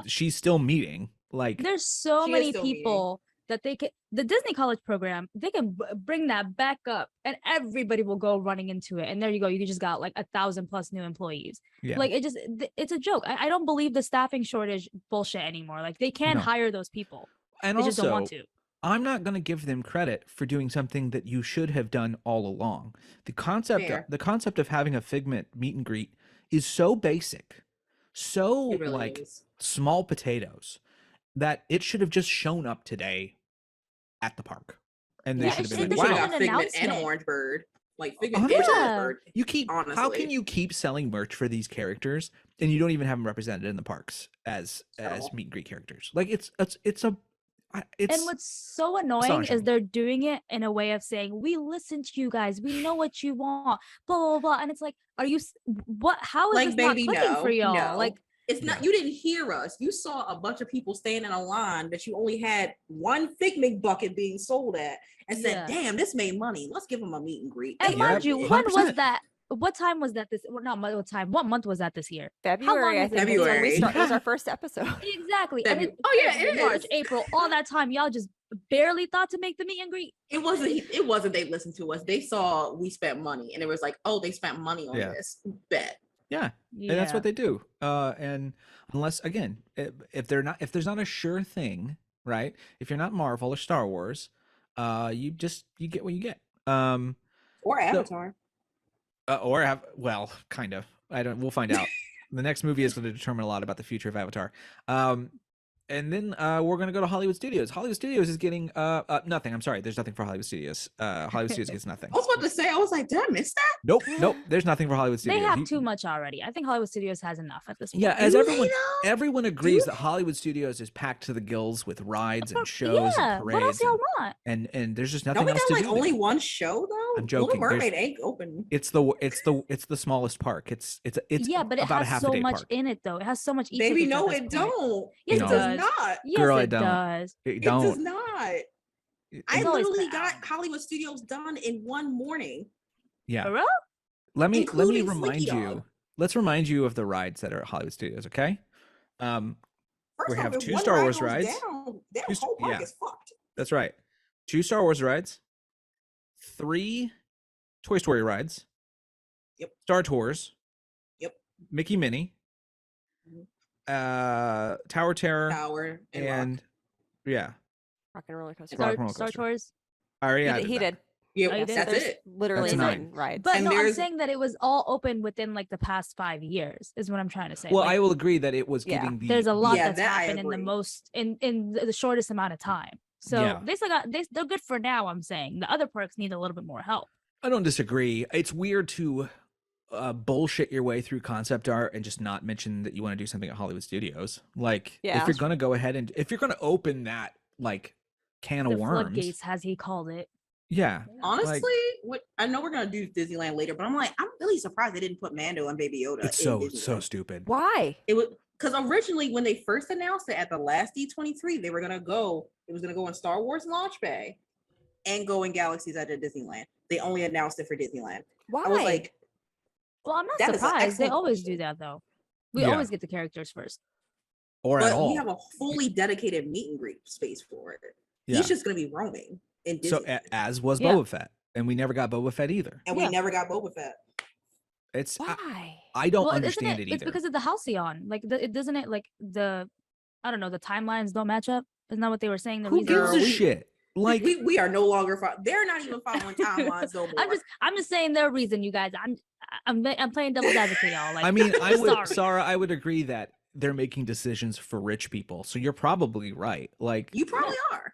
She's still meeting. Like, There's so She is many still meeting. people that they can. The Disney College program, they can bring that back up, and everybody will go running into it. And there you go. You just got like 1,000+ new employees. yeah. Like it's a joke. I don't believe the staffing shortage bullshit anymore. Like they can No. hire those people. And They just don't also, want to. I'm not going to give them credit for doing something that you should have done all along. The Fair. concept of having a Figment meet and greet is so basic, so It really like is. small potatoes that it should have just shown up today at the park. And they Yeah, should it have should- been they like, should wow. have got an Figment and announcement. Orange Bird. Like Figment and 100%. Orange Yeah. Bird. You keep how Honestly. can you keep selling merch for these characters and you don't even have them represented in the parks as So- meet and greet characters? Like it's And what's so annoying is astonishing. they're doing it in a way of saying, "We listen to you guys. We know what you want." Blah blah blah. And it's like, are you? What? How is Like, this baby, not clicking no, for y'all? no. Like, It's not, you didn't hear us. You saw a bunch of people standing in a line that you only had one Figment bucket being sold at and said, Yeah. damn, this made money. Let's give them a meet and greet. and They mind did. you, when 100%. was that? What time was that? Well, not what time. What month was that this year? February, I has it think, been? is when we February. it was our first episode. Exactly. And February. it, Oh, yeah, it March, is. April, all that time, y'all just barely thought to make the meet and greet. It wasn't they listened to us. They saw we spent money and it was like, oh, they spent money on Yeah. this. Bet. Yeah, and that's what they do. And unless again, if there's not a sure thing, right? If you're not Marvel or Star Wars, you get what you get. Or Avatar. Or have kind of. We'll find out. The next movie is going to determine a lot about the future of Avatar. And then we're going to go to Hollywood Studios. Hollywood Studios is getting nothing. I'm sorry. There's nothing for Hollywood Studios. Hollywood Studios gets nothing. I was about to say, I was like, did I miss that? Nope. There's nothing for Hollywood Studios. They have You- too much already. I think Hollywood Studios has enough at this point. Yeah, as Do everyone they, though? everyone agrees they? that Hollywood Studios is packed to the gills with rides and But- shows yeah, and what else parades. y'all want? And there's just Don't nothing we else got to like do. only there. one show though? I'm joking. Little There's- Mermaid ain't open. It's the smallest park. It's Yeah, but it about a has half so a day much park. in it though. It has so much. Baby, ecosystem no, at it this point. don't. Yes, It No. does does. not. Yes, Girl, I it don't. does. It It does don't. not. It- I It's always literally bad. got Hollywood Studios done in one morning. Yeah. For real? Let me including remind Slinky you. Dog. Let's remind you of the rides that are at Hollywood Studios. Okay. First We off, have if 2 one Star ride Wars goes rides. Down, that Two- whole park yeah. is fucked. That's right. 2 Star Wars rides. 3 Toy Story rides. Yep. Star Tours. Yep. Mickey Minnie. Mhm. Tower Terror. Tower and, And yeah, Rock and roller coaster. Rock Star, roller Star coaster. Tours. I already He added did. He that. did. Yeah, Oh, you did? that's There's it. literally That's 9 rides. But And no, I'm there's- saying that it was all open within like the past 5 years, is what I'm trying to say. Well, Like, I will agree that it was Yeah. giving the there's a lot Yeah, that's that I happened in the agree. most in the shortest amount of time. So Yeah. they still got they're good for now. I'm saying the other parks need a little bit more help. I don't disagree. It's weird to bullshit your way through concept art and just not mention that you want to do something at Hollywood Studios. Like, if Yeah. you're gonna go ahead and if you're gonna open that like can The of worms, floodgates, as he called it. yeah, Honestly, what I know we're gonna do Disneyland later, but I'm really surprised they didn't put Mando and Baby Yoda. it's in so Disneyland. stupid. Why? It would because originally when they first announced it at the last D23, they were gonna go. It was gonna go in Star Wars Launch Bay and go in Galaxy's Edge at Disneyland. They only announced it for Disneyland. Why? I was like, Well, I'm not That is an surprised. They excellent always do question. that though. We Yeah. always get the characters first. Or at but all. we have a fully dedicated meet and greet space for it. Yeah. He's just going to be roaming in Disney. So as was Yeah. Boba Fett, and we never got Boba Fett either. and Yeah. we never got Boba Fett. It's Why? I don't Well, understand it either. It's because of the Halcyon. Like, it doesn't it like I don't know, the timelines don't match up. Isn't that what they were saying? The Who reason. gives a we- shit? Like, we are no longer they're not even following timelines no more. I'm just saying their reason, you guys. I'm playing devil's advocate, y'all. Like, I mean, I would, sorry. Sarah, I would agree that they're making decisions for rich people. So you're probably right. Like, You probably are.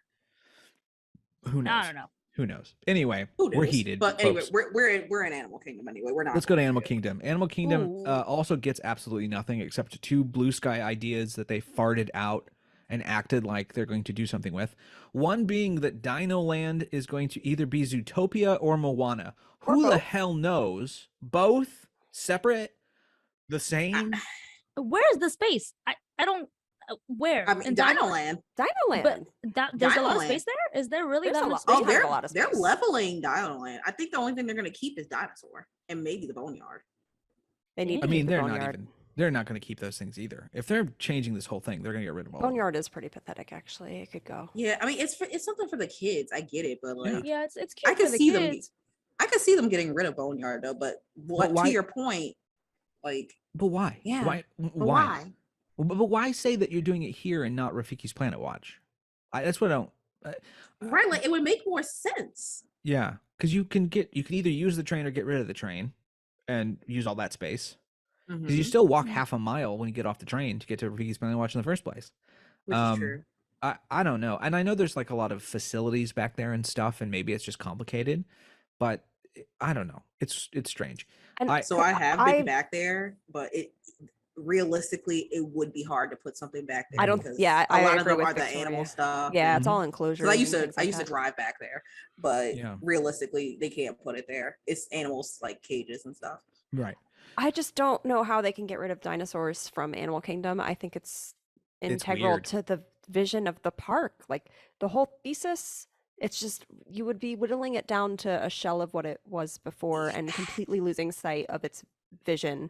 who knows? I don't know. Who knows? Anyway, Who we're knows? heated. But anyway, folks. we're in Animal Kingdom anyway. We're not. Let's go to going Animal to. Kingdom. Animal Kingdom Ooh. also gets absolutely nothing except 2 blue sky ideas that they farted out and acted like they're going to do something with. One being that Dino Land is going to either be Zootopia or Moana. Or Who the both. hell knows? Both? Separate? The same? Where's the space? I don't. Where? I mean, In Dino Land. Dino But Land. there's a lot of Dinoland. space there. Is there really There's that a much lot- space? they Oh, have a lot of they're space. leveling Dino Land. I think the only thing they're going to keep is Dinosaur and maybe the Boneyard. They need I to mean, keep the they're not Boneyard. even. They're not going to keep those things either. If they're changing this whole thing, they're going to get rid of all of them. Boneyard is pretty pathetic, actually. It could go. Yeah, I mean, it's something for the kids. I get it, but like, Yeah, it's cute I could for the see kids. I could see them getting rid of Boneyard though. But what why- to your point, like, But why? Yeah, Why? but Why? why? But why say that you're doing it here and not Rafiki's Planet Watch? That's what I don't. Right, like it would make more sense. Yeah, because you can either use the train or get rid of the train, and use all that space. Because you Mhm, still walk Mhm. half a mile when you get off the train to get to Rafiki's Planet Watch in the first place. which is true. I don't know, and I know there's like a lot of facilities back there and stuff, and maybe it's just complicated, but I don't know. It's strange. And So I have been I- back there, but realistically, it would be hard to put something back there. I don't- because yeah, a I lot of agree them with are the animal Victoria. stuff. Yeah, and- it's all enclosures. 'cause I and used to things like to that. drive back there, but Yeah. realistically, they can't put it there. It's animals like cages and stuff. Right. I just don't know how they can get rid of dinosaurs from Animal Kingdom. I think it's integral weird. to the vision of the park. Like the whole thesis, it's just you would be whittling it down to a shell of what it was before and completely losing sight of its vision.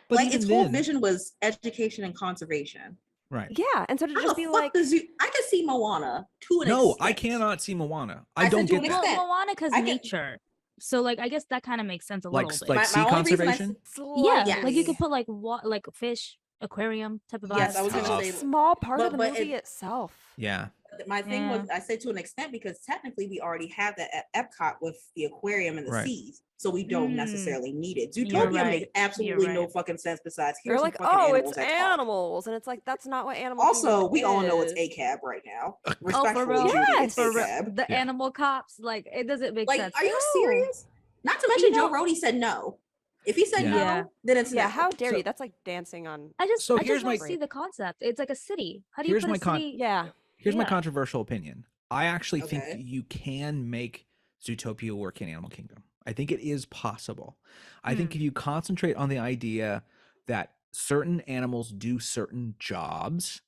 But Like even its whole then- vision was education and conservation. Right. Yeah, and so to How just the be fuck like, does I could see Moana to an No, extent. I cannot see Moana. I I don't said to get an that. extent. Well, Moana 'cause I can- nature. So like I guess that kind of makes sense a Like little bit. like My sea only reason I conservation. Yeah, Yes. like you could put like like fish aquarium type of vibe. Yes, I was such gonna a say- small part of the but movie it- itself. Yeah. My thing was, Yeah. I said to an extent because technically we already have that at Epcot with the aquarium and the Right. seas, so we don't Mm. necessarily need it. You're Zootopia right. makes absolutely no right. fucking sense. Besides, They're here's some like, fucking oh, animals it's that talk." animals, and it's like that's not what animal. Also, Kingdom we all know it's is. ACAB right now. Oh, for Respectfully, real? Judy, it's For real. ACAB. The Yeah. animal cops, like it doesn't make Like, sense. are you No. serious? Not to mention, You know- Joe Rody said no. If he said Yeah. no, Yeah. then it's Yeah, no. how dare So- you? That's like dancing on. I just So I here's just don't my- see the concept. It's like a city. How do you Here's put my a con- city? Yeah, Here's my Yeah. controversial opinion. I actually think Okay. that you can make Zootopia work in Animal Kingdom. I think it is possible. I think if you concentrate on the idea that certain animals do certain jobs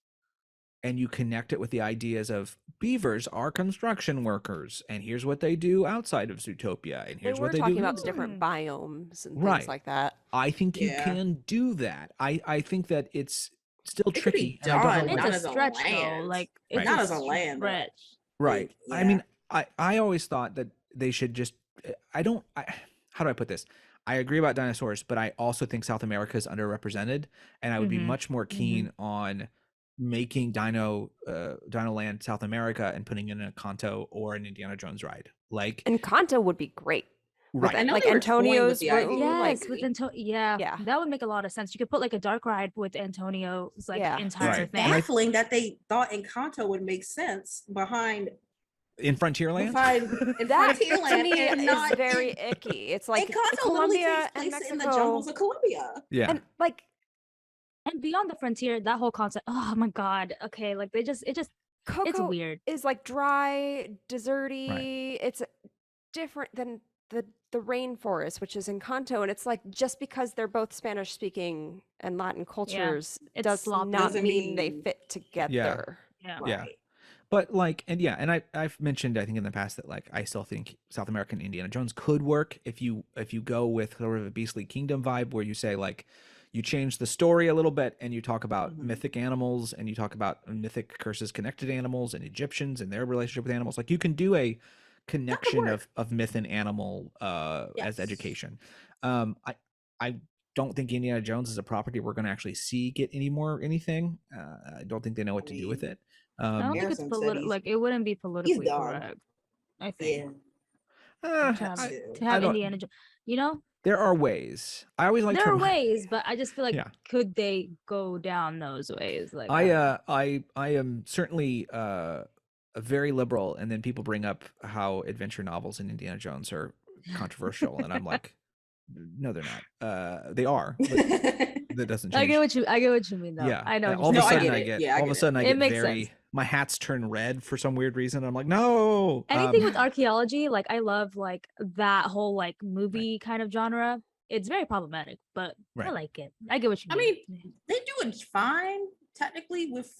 and you connect it with the ideas of beavers are construction workers and here's what they do outside of Zootopia and they here's were what they talking do about the inside. different biomes and Right. things like that. I think you Yeah. can do that. I think that it's still It could be tricky. and I don't done, know It's what- not a as a stretch though. land. Like Right. it's Not a as a land, though. stretch. Right. Like, I mean, I always thought that they should just how do I put this? I agree about dinosaurs, but I also think South America is underrepresented, and I would be Mhm. much more keen on making Dino Land South America and putting in a Kanto or an Indiana Jones ride. Like And Kanto would be great. right. I know Like they were toying with Antonio's the room, idea. like Yes, with Antonio. Yeah, Yeah. that would make a lot of sense. You could put like a dark ride with Antonio's like Yeah. entire Right. thing. And I- Baffling that they thought Encanto would make sense behind in Frontierland. in that to Frontierland me and is not very icky. It's like Encanto literally Colombia takes and place in the Mexico, jungles of Colombia. Yeah. and like And beyond the frontier, that whole concept. Oh my god. Okay, like it's Coco it's weird. is like dry, deserty. It's different than the rainforest, which is in Kanto, and it's like just because they're both Spanish speaking and Latin cultures It's does sloppy. not Doesn't mean they mean- fit together. Yeah. Yeah. Right. But like, and yeah, and I've mentioned I think in the past that like I still think South American Indiana Jones could work if you go with sort of a Beastly Kingdom vibe where you say like you change the story a little bit and you talk about mythic animals and you talk about mythic curses connected to animals and Egyptians and their relationship with animals. Like you can do a connection of myth and animal as Yes. education. I don't think Indiana Jones is a property we're going to actually see get any more anything. I don't think they know what to do with it. I don't think it's Harrison said political. Like it wouldn't be politically done. correct. I think Yeah. to have, I to have don't- Indiana Jones. You know, There are ways. I always like there to are ways, but I just feel like Yeah. could they go down those ways? Like I am certainly very liberal, and then people bring up how adventure novels in Indiana Jones are controversial, and I'm like, no, they're not. They are. But that doesn't change. I get what you mean though. Yeah, I know. and what all of you're a saying. sudden I I get get it. Yeah, I all of a get it. sudden I It get makes very sense. my hats turn red for some weird reason. I'm like, no. Anything with archaeology, like I love like that whole like movie kind of genre. It's very problematic, but I Right. like it. I get what you I mean. They do it fine technically with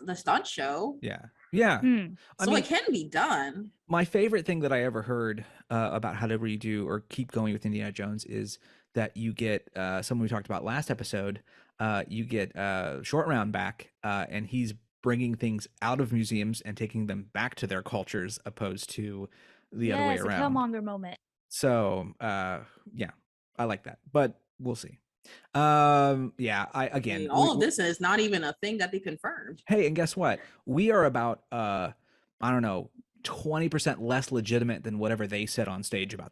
the stunt show, Yeah. I so mean, it can be done. my favorite thing that I ever heard about how to redo or keep going with Indiana Jones is that you get someone we talked about last episode. You get Short Round back, and he's bringing things out of museums and taking them back to their cultures, opposed to the other way Yes, a around. Killmonger moment. So yeah, I like that, but we'll see. Yeah, I mean, all of this is not even a thing that they confirmed. Hey, and guess what? We are about I don't know, 20% less legitimate than whatever they said on stage about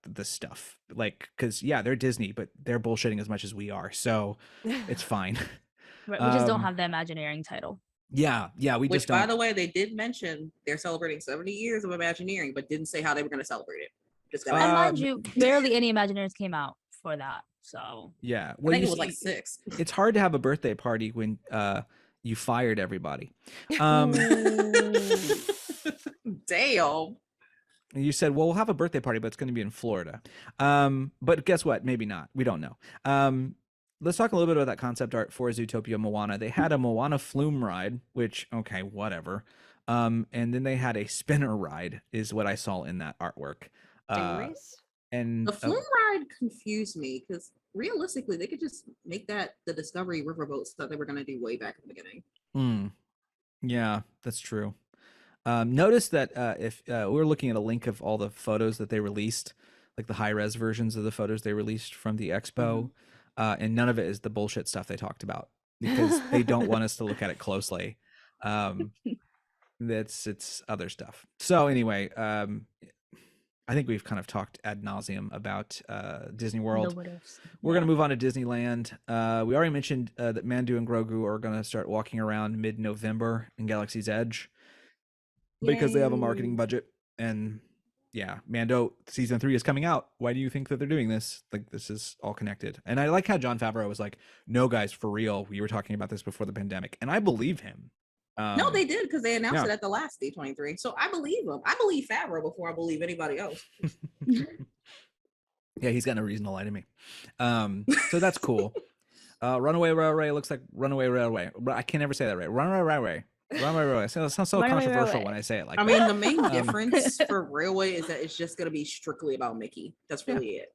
this stuff. Like, because yeah, they're Disney, but they're bullshitting as much as we are, so it's fine. Right, we just don't have the Imagineering title. Yeah, we Which, just don't. by the way, they did mention they're celebrating 70 years of Imagineering, but didn't say how they were going to celebrate it. Just And mind you, barely any Imagineers came out for that. So Yeah, I think it was like 6. It's hard to have a birthday party when you fired everybody. Damn. You said, well, we'll have a birthday party, but it's going to be in Florida. But guess what? Maybe not. We don't know. Let's talk a little bit about that concept art for Zootopia Moana. They had a Moana flume ride, which, okay, whatever. And then they had a spinner ride, is what I saw in that artwork. And The flume ride confused me because realistically, they could just make that the Discovery riverboats that they were going to do way back in the beginning. Yeah, that's true. Notice that if we're looking at a link of all the photos that they released, like the high-res versions of the photos they released from the expo, and none of it is the bullshit stuff they talked about because they don't want us to look at it closely. It's other stuff. So anyway, I think we've kind of talked ad nauseum about Disney World. We're going to move on to Disneyland. We already mentioned that Mandu and Grogu are going to start walking around mid-November in Galaxy's Edge because they have a marketing budget. And yeah, Mando season 3 is coming out. Why do you think that they're doing this? Like, this is all connected. And I like how Jon Favreau was like, no, guys, for real. We were talking about this before the pandemic. And I believe him. No, they did because they announced it at the last D23. So I believe them. I believe Favreau before I believe anybody else. Yeah, he's got no reason to lie to me. So that's cool. Runaway Railway looks like Runaway Railway. I can never say that right. Runaway Railway. Runaway Railway. It sounds so Runaway controversial Railway. when I say it like I that. mean, the main difference for Railway is that it's just going to be strictly about Mickey. That's really it.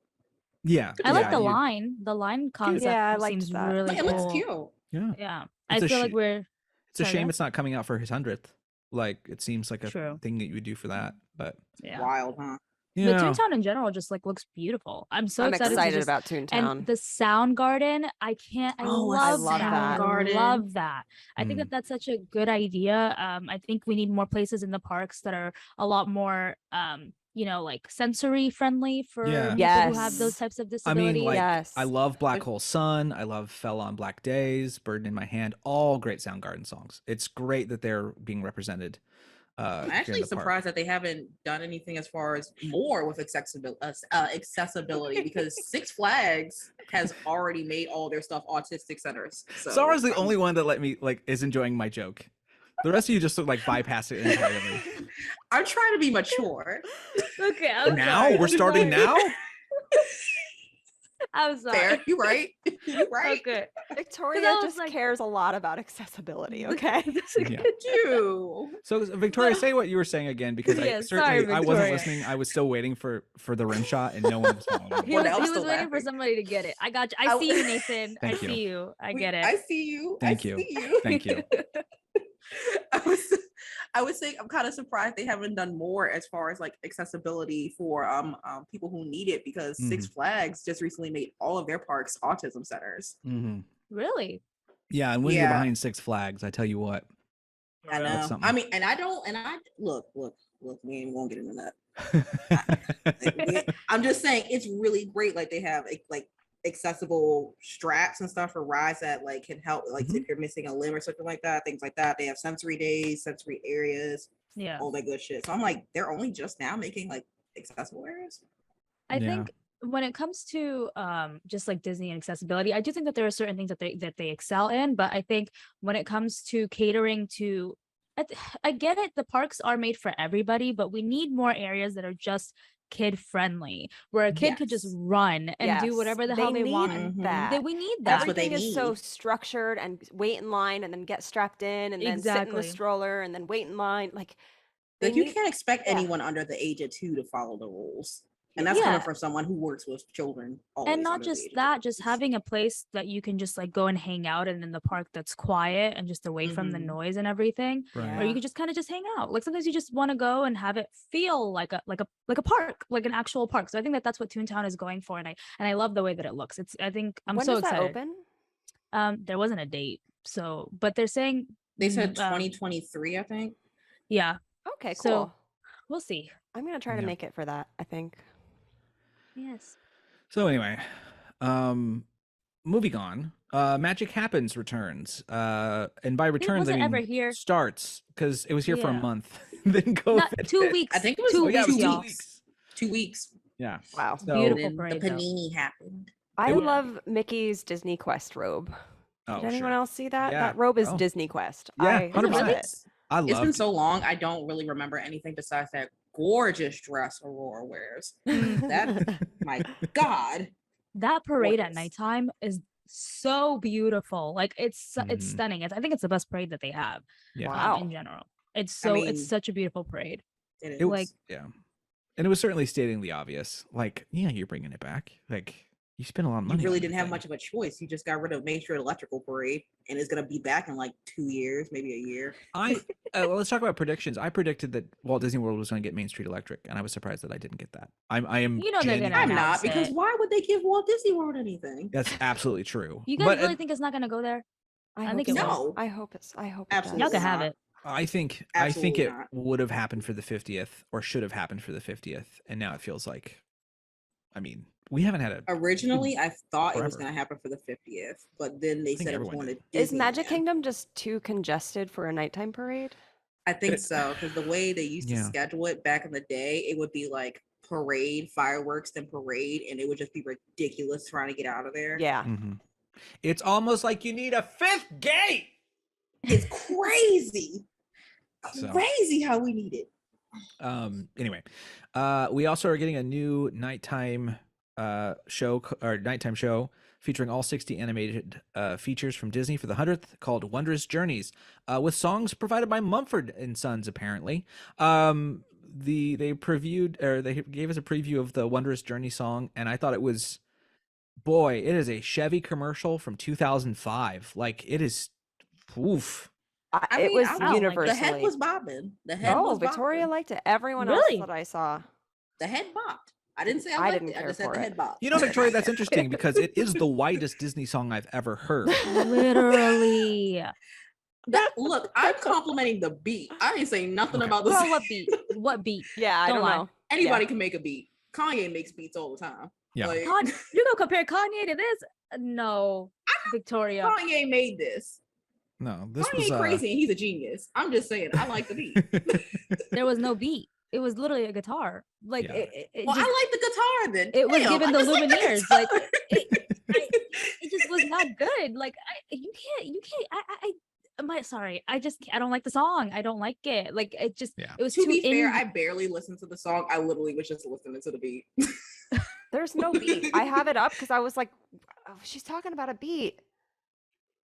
Yeah. I like the you- line. The line concept I liked seems that. really It cool. looks cute. Yeah. Yeah, It's I a feel like sh- we're. It's a Sorry, shame yeah? it's not coming out for his 100th. Like, it seems like a True. thing that you would do for that. But Yeah. Wild, huh? The yeah. Toontown in general just like looks beautiful. I'm so I'm excited, excited to just, about Toontown. and the sound garden. I can't. I Oh, love, love that. that. Garden. Love that. I think Mm. that that's such a good idea. I think we need more places in the parks that are a lot more, like sensory friendly for Yeah. people who have those Yes. types of I disabilities. mean, like, Yes. I love Black Hole Sun. I love Fell on Black Days, Burden in My Hand. All great Soundgarden songs. It's great that they're being represented. I'm here in actually the park. surprised that they haven't done anything as far as more with accessibility because Six Flags has already made all their stuff autistic centers. So Sarah's the only one that is enjoying my joke. The rest of you just bypass it entirely. I'm trying to be mature. Okay. I'm Now sorry, we're I'm starting sorry. now. I'm sorry. Fair. You right. You right. Okay. Victoria was just like- cares a lot about accessibility. Okay. Yeah. You. So Victoria, say what you were saying again, because I Yeah, certainly sorry, I wasn't Victoria. listening. I was still waiting for the rim shot, and no one was following. He What was, else he still was waiting for laughing? somebody to get it. I got you. I I see you, Nathan. I Thank you. see you. I We- get it. I see you. Thank I you. See you. Thank you. I would say I'm kind of surprised they haven't done more as far as like accessibility for people who need it, because Six Flags just recently made all of their parks autism centers. Mm-hmm. Really? Yeah, and when you're Yeah. behind Six Flags, I tell you what. I That's know. something. I mean, and I look. We ain't gonna get into that. I'm just saying it's really great. Like they have like accessible straps and stuff for rides that like can help, like if you're missing a limb or something like that, things like that. They have sensory days, sensory areas, Yeah. all that good shit. So I'm like, they're only just now making like accessible areas. I Yeah. think when it comes to just like Disney and accessibility, I do think that there are certain things that they excel in, but I think when it comes to catering to I get it, the parks are made for everybody, but we need more areas that are just kid friendly, where a kid could just Yes. run and do Yes, whatever the hell they need want. that. We need That's that. what they Everything is so need. structured, and wait in line and then get strapped in and then sit in the Exactly. stroller and then wait in line. Like they Like you need- can't expect yeah. anyone under the age of 2 to follow the rules. And that's Yeah. coming from someone who works with children. Always And not under the just age of that, 2. just having a place that you can just like go and hang out in the park that's quiet and just away from the Mhm. noise and everything. Right. Or you could just kind of just hang out. Like sometimes you just want to go and have it feel like a park, like an actual park. So I think that that's what Toontown is going for, and I love the way that it looks. I think I'm when so does that excited. open? There wasn't a date, so but they're saying They said 2023. 2023, I think. Yeah, Okay, so- cool. we'll see. I'm gonna try to Yeah. make it for that. I think. Yes. So anyway, moving on. Magic Happens returns. And by returns I wasn't mean ever here. starts, because it was here for a Yeah. month. Then COVID. Not 2 hit. weeks. I think it was 2 Oh, yeah, it was weeks, 2 y'all. weeks. 2 weeks. Yeah. Wow. So, Beautiful And then parade, the though. panini happened. I It- love Mickey's Disney Quest robe. Oh, Did anyone sure. else see that? Yeah. That robe is Oh. Disney Quest. Yeah, I 100%. love it. I It's been love so long, I don't really remember anything besides that gorgeous dress Aurora wears. Mm. That, my God. That parade at Gorgeous. nighttime is so beautiful. Like it's Mhm. stunning. I think it's the best parade that they have Yeah. Wow. in general. It's I so mean, it's such a beautiful parade. It It is. like- yeah. And it was certainly stating the obvious. Like, yeah, you're bringing it back. Like, you spent a lot of you money. really on didn't that have thing. much of a choice. You just got rid of Main Street Electrical Parade, and it's gonna be back in like 2 years, maybe a year. Well, let's talk about predictions. I predicted that Walt Disney World was going to get Main Street Electric, and I was surprised that I didn't get that. I am. You know they're gonna genuinely- I'm not, announce because it. why would they give Walt Disney World anything? That's absolutely true. You guys But really think it's not gonna go there? I I hope think it it will. will. I hope it's. I hope Absolutely. Y'all it can does. have not. it. I think Absolutely it not. would have happened for the 50th, or should have happened for the 50th, and now it feels like, I mean, we haven't had a. Originally, I thought it was Forever. gonna happen for the 50th, but then they think said it was everyone going to did. Is Magic Disneyland. Kingdom just too congested for a nighttime parade? I think so, because the way they used to Yeah. schedule it back in the day, it would be like parade, fireworks, then parade, and it would just be ridiculous trying to get out of there. Yeah. Mhm. It's almost like you need a fifth gate. It's crazy. So- Crazy how we need it. Anyway, we also are getting a new nighttime nighttime show featuring all 60 animated features from Disney for the 100th, called Wondrous Journeys, with songs provided by Mumford and Sons. Apparently, they previewed, or they gave us a preview of the Wondrous Journey song, and I thought it was, boy, it is a Chevy commercial from 2005. Like, it is, oof. I It mean, was I don't know, universally. The head was bobbing. The head Oh, was Victoria bopping. liked it. Everyone Really? else that I saw. The head bopped. I didn't say I I liked didn't it. I care just said for the it. head bopped. You know, Victoria, that's interesting because it is the widest Disney song I've ever heard. Literally. Look, I'm complimenting the beat. I ain't saying nothing Okay. about the Girl, what beat? What beat? Yeah, I Don't don't lie. know. Anybody can make a beat. Kanye makes beats all the time. Yeah. Like, You gonna compare Kanye to this? No, Victoria. Kanye made this. No, this Kanye was crazy and he's a genius. I'm just saying, I like the beat. There was no beat. It was literally a guitar. Like Yeah. it Well, just, I like the guitar then. it was Damn, given I the just like Lumineers. Like guitar. it just was not good. Like you can't. Sorry. I don't like the song. I don't like it. Like it just. Yeah. It was To too be fair, in- I barely listened to the song. I literally was just listening to the beat. There's no beat. I have it up because I was like, oh, she's talking about a beat.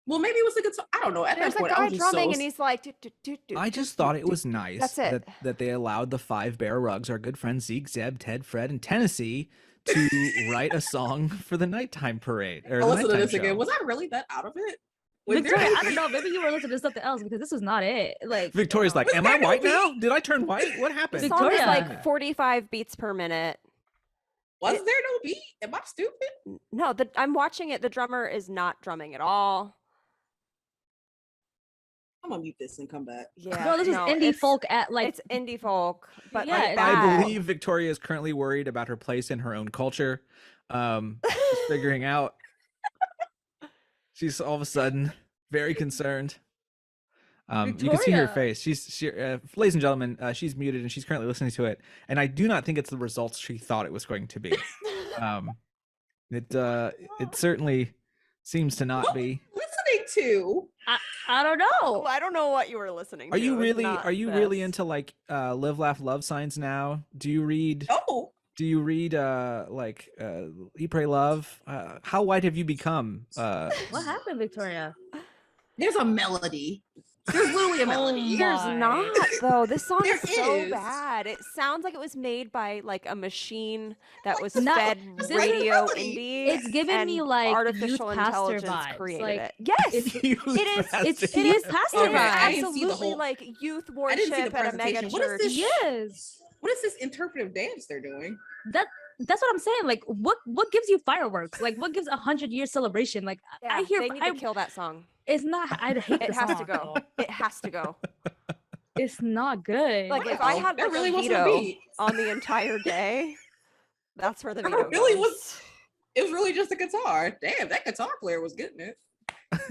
Well, maybe it was a guitar. I don't know. At There's that a point, I guy was just drumming so and he's like, "Do, do, do, do, I do, just do, thought it do." was nice That's it. that they allowed the 5 Bear Rugs, our good friends Zeke, Zeb, Ted, Fred, and Tennessee, to write a song for the nighttime parade. Or I'll the listen to nighttime this again. show. Was I really that out of it? Was there Victoria, I anything- don't know. Maybe you were listening to something else because this was not it. Like Victoria's like, Was am I there no white now? beat? Did I turn white? What happened? The song is Victoria. like 45 beats per minute. Was there no beat? Am I stupid? No, I'm watching it. The drummer is not drumming at all. I'm gonna mute this and come back. Yeah, no, this is indie it's- folk at like It's indie folk, but Yeah, like it's- I bad. believe Victoria is currently worried about her place in her own culture. She's figuring out. She's all of a sudden very concerned. You can see her Victoria. face. Ladies and gentlemen, she's muted and she's currently listening to it. And I do not think it's the results she thought it was going to be. It certainly seems to not What be. listening to? I don't know. Well, I don't know what you were listening to. Are you It's really not really this. into like live laugh love signs now? Do you read Oh, Eat Pray Love? How white have you become? What happened, Victoria? there's a melody. There's literally a melody. There's my. not though. This song There is so is. bad. It sounds like it was made by like a machine that was No, fed this is radio melody. indie. It's giving me, and like, youth artificial pastor intelligence vibes, created like, it. Yes, it's- it is. It's It youth is pastor Okay, I didn't see the absolutely whole- like youth I worship didn't see the at a mega presentation. What is church. this? Yes. What is this interpretive dance they're doing? That's what I'm saying. Like, what gives you fireworks? Like, what gives 100-year celebration? Like, I hear they need to kill that song. it's not. I hate It the has to song. go. It has to go. It's not good. Like if I Wow, had there like really a wasn't a veto beat. on the entire day, that's where the There veto really goes. was- It was really just a guitar. Damn, that guitar player was getting it.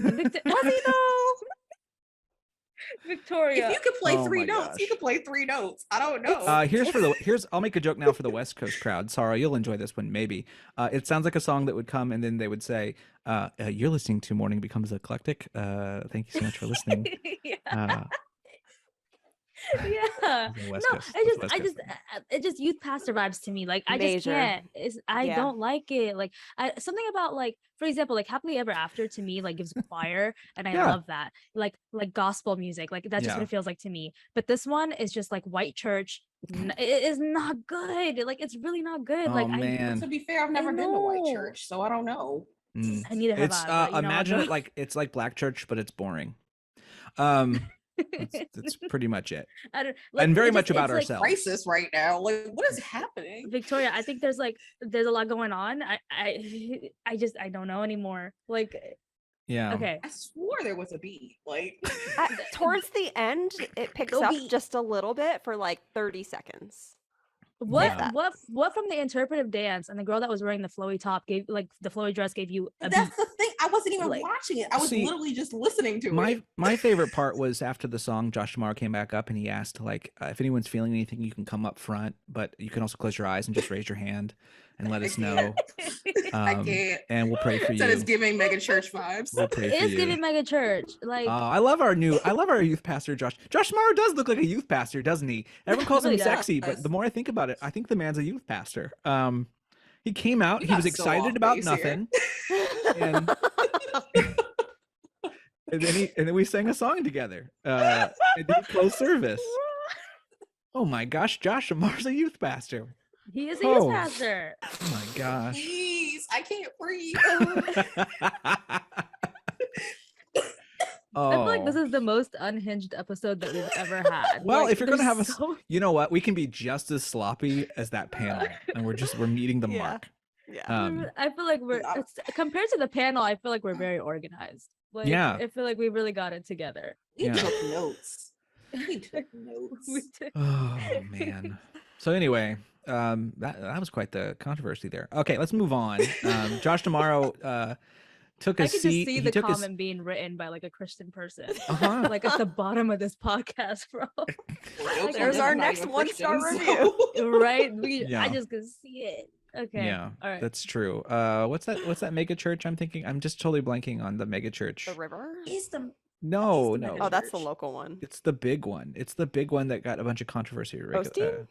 Was he though? Victoria. If you could play Oh three my notes, you gosh. could play 3 notes. I don't know. Here's I'll make a joke now for the West Coast crowd. Sorry, you'll enjoy this one maybe. It sounds like a song that would come and then they would say, "You're listening to Morning Becomes Eclectic. Thank you so much for listening." yeah. Uh, Yeah. the West No, Coast- that's the West I Coast just, it just youth pastor vibes to me. Like, I just Major. can't. I Yeah. don't like it. Like, something about like, for example, like Happily Ever After to me like gives choir, and I Yeah. love that. Like gospel music, like that's just what Yeah. it feels like to me. But this one is just like white church. It is not good. Like, it's really not good. Oh Like, man. To be fair, I've never been to white know. church, so I don't know. Mm. I neither have It's I. But, you know, imagine I'll it like it's like Black Church, but it's boring. That's pretty much it. I don't, And very it much just- about it's, like, ourselves. Crisis right now. Like, what is happening? Victoria, I think there's a lot going on. I don't know anymore. Like, Yeah. okay. I swore there was a beat. Like, Towards the end, it picks It'll up be- just a little bit for like 30 seconds. Yeah. What from the interpretive dance and the girl that was wearing the flowy top gave, like, the flowy dress gave you a that's beat? the thing. I wasn't even Like- watching it. I was See, literally just listening to it. My favorite part was after the song, Josh Tomorrow came back up and he asked like, if anyone's feeling anything, you can come up front, but you can also close your eyes and just raise your hand and let us know. I Um, can't. and we'll pray for you. That is giving mega church vibes. We'll pray It for is you. giving mega church. Like, I love our youth pastor, Josh. Josh Tomorrow does look like a youth pastor, doesn't he? Everyone calls him really does. sexy, but the more I think about it, I think the man's a youth pastor. He came out, You he was got so excited off about base here. nothing. And, and then we sang a song together. And then he closed service. Oh my gosh, Josh Amar's a youth pastor. he is a Oh. youth pastor. Oh my gosh. Please, I can't breathe. Oh. I feel like this is the most unhinged episode that we've ever had. Well, Like, if you're gonna there's have so- you know what? We can be just as sloppy as that panel, and we're meeting the Yeah. mark. Yeah. I feel like we're I- compared to the panel. I feel like we're very organized. Like, Yeah. I feel like we really got it together. We Yeah. took notes. We took notes. We did. Oh man. So anyway, that was quite the controversy there. Okay, let's move on. Josh Tomorrow took a I could just seat. see He the took his. comment being written by like a Christian person, Uh-huh. like at the bottom of this podcast, bro. Notes There's on our them, not next even 1-star Christians, so- Right? Yeah. I just could see it. Okay. Yeah, All right. that's true. What's that mega church? I'm thinking. I'm just totally blanking on the mega church. The river? Is the No, the no. mega Oh, that's the church. local one. It's the big one. It's the big one that got a bunch of controversy. Osteen?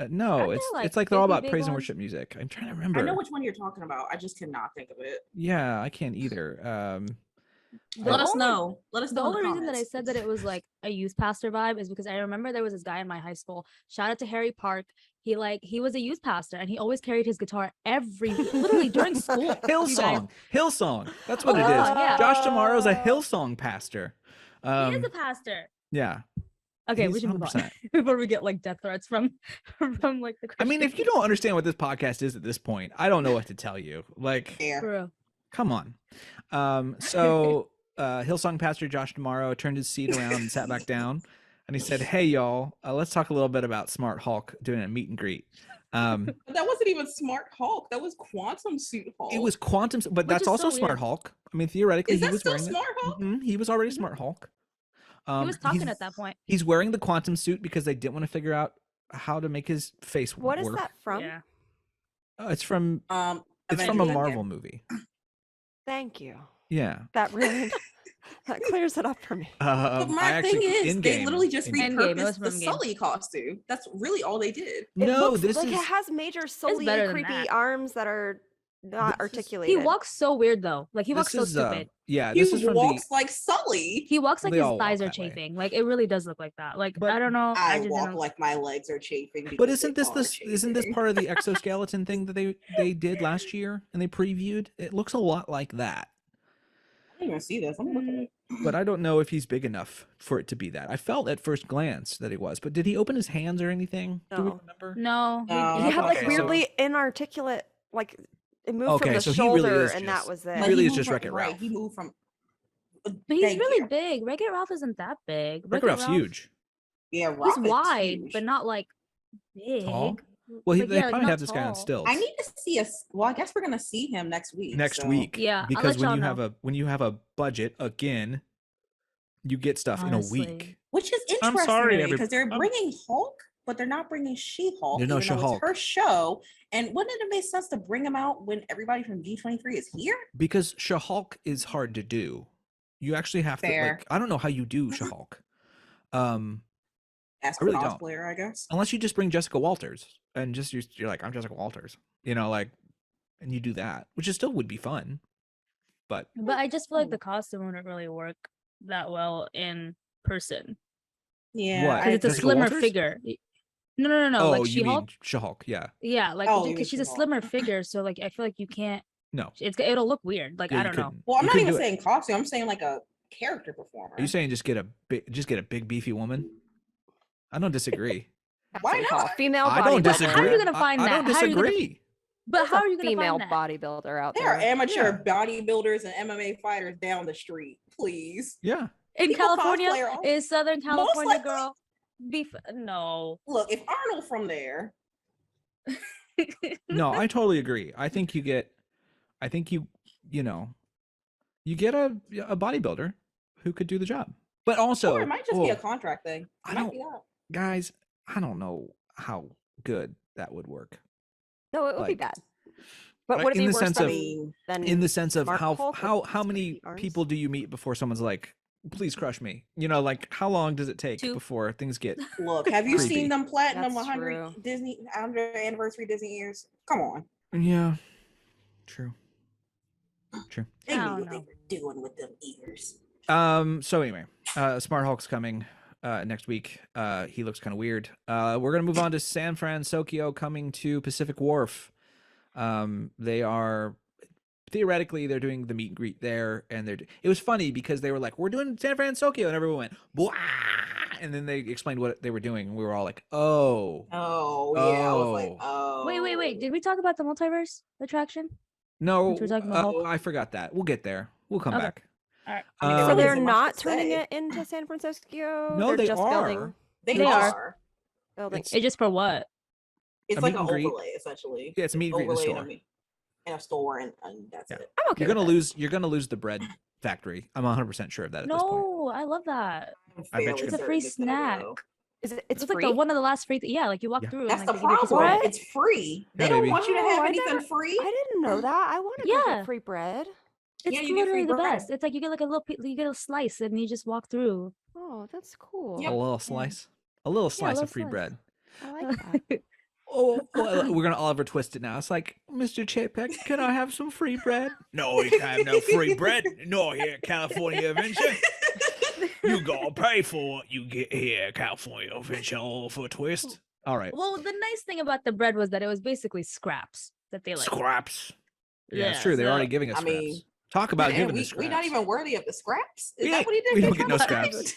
No, Aren't there, it's like, like they're all 50 about big praise and ones? worship music. I'm trying to I remember. know which one you're talking about. I just cannot think of it. Yeah, I can't either. The Let us only- know. Let us The know. in only reason that I comments. said that it was like a youth pastor vibe is because I remember there was this guy in my high school. Shout out to Harry Park. He was a youth pastor and he always carried his guitar literally during school. you guys. Hillsong. That's what it is. Hillsong, yeah. Josh Tomorrow's a Hillsong pastor. He is a pastor. Yeah. Okay, we He's should move on 100%. before we get like death threats from like the I mean, Christian if you don't understand what this podcast is at this point, I don't know what to tell you. Like, Yeah. For real. come on. So Hillsong pastor Josh Tomorrow turned his seat around and sat back down, and he said, "Hey, y'all, let's talk a little bit about Smart Hulk doing a meet and greet." But that wasn't even Smart Hulk. That was Quantum Suit Hulk. It was Quantum, but Which that's is also so Smart weird. Hulk. I mean, theoretically, Is he that was still wearing Smart Hulk? He was already Smart Hulk. He was talking he's- at that point. He's wearing the quantum suit because they didn't want to figure out how to make his face What work. is that from? Yeah. It's from Avengers from a Endgame. Marvel movie. Thank you. Yeah. That really that clears it up for me. But my I actually, thing is, they Endgame- literally just Endgame. Endgame, it was repurposed the from Endgame. Sully costume. That's really all they did. It No, looks this like is it has major solely better than creepy that. arms that are not This is- articulated. He walks so weird though. Like he walks this so is stupid. yeah. He This is from walks like Sully. He walks like They his all walk thighs are that way. chafing. Like it really does look like that. Like But I don't know. I just walk didn't- like my legs are chafing. But because isn't they this are isn't this chafing. part of the exoskeleton thing that they did last year and they previewed? It looks a lot like that. I didn't even see this. I'm gonna look at it. But I don't know if he's big enough for it to be that. I felt at first glance that he was, but did he open his hands or anything? Do we No. remember? No. No. He had like Okay, so- weirdly inarticulate, like it moved Okay, from the so he really shoulder, is and just- that was Like, it. he really is moved just from- Wreck-It right, Ralph. He moved from. But he's Thank really you. big. Wreck-It Ralph isn't that big. Wreck-It Ralph's huge. Yeah, He's Ralph is wide, huge. but not like big. Tall? Well, Like, they yeah, like, probably not have this guy on tall. stilts I need to see us. Well, I guess we're gonna see him next week. next so- week. Yeah, I'll because let when y'all you have a budget again, you get stuff in a Honestly. week. Which is I'm interesting sorry, to me because they're I'm- bringing Hulk, but they're not bringing She-Hulk. There's no even though She-Hulk. It's her show, and wouldn't it make sense to bring him out when everybody from D23 is here? Because She-Hulk is hard to do. You actually have to Fair. like I don't know how you do She-Hulk. As I really a don't. cosplayer, I guess. Unless you just bring Jessica Walters and just you're like, I'm Jessica Walters. You know, like and you do that, which is still would be fun. But But I just feel like the costume wouldn't really work that well in person Yeah, What? because it's a Jessica slimmer Walters? figure. No. oh, like you She-Hulk. mean She-Hulk, yeah. Yeah, like Oh, you because mean she's a She-Hulk. slimmer figure, so like I feel like you can't. No. It'll look weird. Like Yeah, I you don't know. couldn't- Well, I'm you not couldn't even do it. saying costume. I'm saying like a character performer. Are you saying just get a big beefy woman? I don't disagree. Why Absolutely. not? Female I don't bodybuilder. disagree. How are you gonna find I that? don't How are you gonna- disagree. But There's how a are you gonna female find that? bodybuilder out There are there? amateur Yeah. bodybuilders and MMA fighters down the street. Please. Yeah. In People California, cosplay all- is Southern California likely. girl beef? No. Look, if Arnold from there, No, I totally agree. I think you get you know, you get a bodybuilder who could do the job. But also, or it might just be a oh, contract thing. It I might don't- be that. guys, I don't know how good that would work. No, it would be like- bad. But like, would it in be the worse sense than, of- than In the sense of Smart how Hulk how with how his many creepy arms? people do you meet before someone's like, please crush me? You know, like how long does it take Two. before things get Look, have you Creepy. seen them platinum That's 100 true. Disney 100 anniversary Disney years? Come on. Yeah. True. True. They I knew don't what they know. were doing with them ears. So anyway, Smart Hulk's coming next week. He looks kind of weird. We're gonna move on to San Francisco coming to Pacific Wharf. They are theoretically they're doing the meet and greet there, and it was funny because they were like, we're doing San Francisco, and everyone went Bwah! And then they explained what they were doing, and we were all like, oh Oh, yeah. I was like, Oh. oh. Wait. Did we talk about the multiverse attraction? no, Since we're talking about Hulk. I forgot that. We'll get there. We'll come Okay. back. All right. I mean, there So really they're isn't much not to turning say. it into San Francisco. No, they're they just are. building. They They are. are. building. It's- It's just for what? It's A like meet an and greet. overlay, essentially. Yeah, it's a meet and greet in a Overlay store. in a store, and that's Yeah. it. I'm okay. You're gonna with it. lose. You're gonna lose the bread factory. I'm 100% sure of that at this point. No, I love that. I'm I bet fairly you're It's a gonna- free certain gonna snack. go. Is it? It's It's like free. the one of the last free. Yeah, like you walk Yeah. through. That's and the like, they give you a piece of problem. bread. It's free. They Yeah, don't baby. want you to Oh, have I anything never- free. I didn't know that. I want to Yeah. get free bread. It's Yeah, you get free literally the bread. best. It's like you get like a little, you get a slice, and you just walk through. Oh, that's cool. Yep. A little slice. A little slice little of free slice. bread. I like that. we're gonna Oliver Twist it now. It's like, Mr. Chapek, can I have some free bread? No, you can't have no free bread. No, here, California Adventure. You gotta pay for what you get here, California Adventure, Oliver Twist. All right, Well, the nice thing about the bread was that it was basically scraps that they like. scraps. Yeah, it's Yeah, true. They're already so- giving us I scraps. mean, Talk about and giving we us scraps. we not even worthy of the scraps. Is We that ain't- what he did? we don't They get no come scraps. back?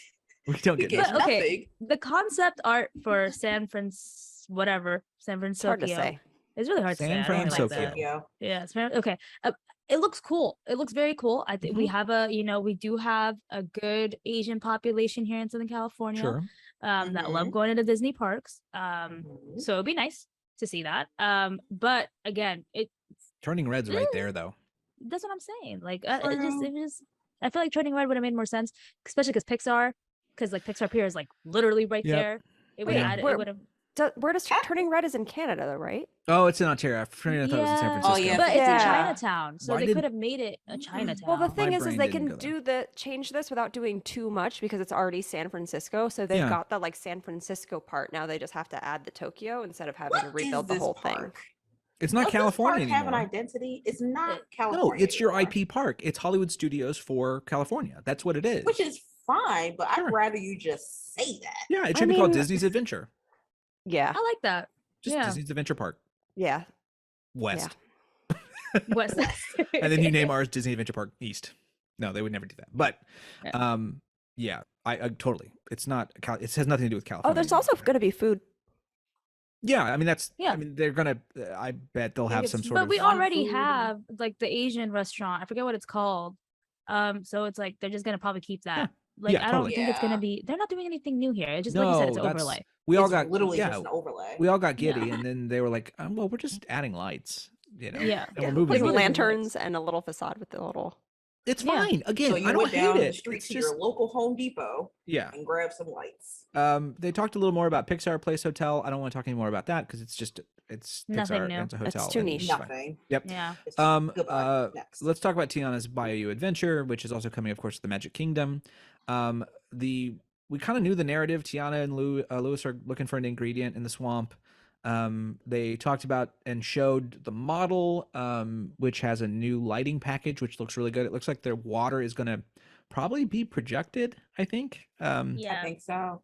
We don't We get get no But, okay, nothing. the concept art for San Francisco, It's hard to say. It's really hard to say. San I don't like Francisco. that. Tokyo. Yeah, it's very okay. It looks cool. It looks very cool. I think we have we do have a good Asian population here in Southern California. Sure. That love Mhm. going into Disney parks. Mhm. So it'd be nice to see that. But again, Turning Red's right there, though. that's what I'm saying. Like, True. it just, I feel like Turning Red would have made more sense, especially because Pixar Pier is like literally right Yep. there. It would Wait, add. where- It would have. Where does Turning Red is in Canada though, right? Oh, it's in Ontario. I thought it was in San Yeah. Francisco. Oh, yeah. But it's Yeah. in Chinatown, so Why they did- could have made it a Chinatown. Well, the thing My is brain they didn't can go there. change this without doing too much because it's already San Francisco. So they've Yeah. got the like San Francisco part. Now they just have to add the Tokyo instead of having to What is rebuild the this whole thing. park? It's not Does this California park have an anymore. identity? It's not No, California. it's your anymore, IP park. It's Hollywood Studios for California. That's what it is. which is fine, but Sure. I'd rather you just say that. Yeah, it I should be called mean- Disney's Adventure. Yeah. I like that. Just Yeah. Disney's Adventure Park Yeah. West. West. And then you name ours Disney Adventure Park East. No, they would never do that. But Yeah. yeah, I totally. It's not it has nothing to do with California. Oh, there's also anymore. going to be food. Yeah, I mean that's Yeah. I mean they're going to I bet they'll have some sort But of we on already food. have like the Asian restaurant. I forget what it's called. So it's like they're just gonna probably keep that. Like Yeah, I don't totally. think it's gonna Yeah. be. They're not doing anything new here. It's just like you said, it's an that's- overlay. We all It's got literally yeah, just an overlay. we all got giddy Yeah. and then they were like, well, we're just adding lights, you know. Yeah. And we're Yeah. moving Like It's really on. lanterns and a little facade with the little. It's Yeah. fine. Again, So you I don't went down hate the it. street It's to just your local Home Depot yeah. and grab some lights. They talked a little more about Pixar Place Hotel. I don't want to talk any more about that because it's Nothing Pixar new. and it's a It's hotel. too and niche. fine. Nothing. Yep. Yeah. It's Goodbye. Next. Let's talk about Tiana's Bayou Adventure, which is also coming, of course, to the Magic Kingdom. We kind of knew the narrative. Tiana and Lewis are looking for an ingredient in the swamp. They talked about and showed the model, which has a new lighting package, which looks really good. It looks like their water is going to probably be projected, I think. I Yeah. think so.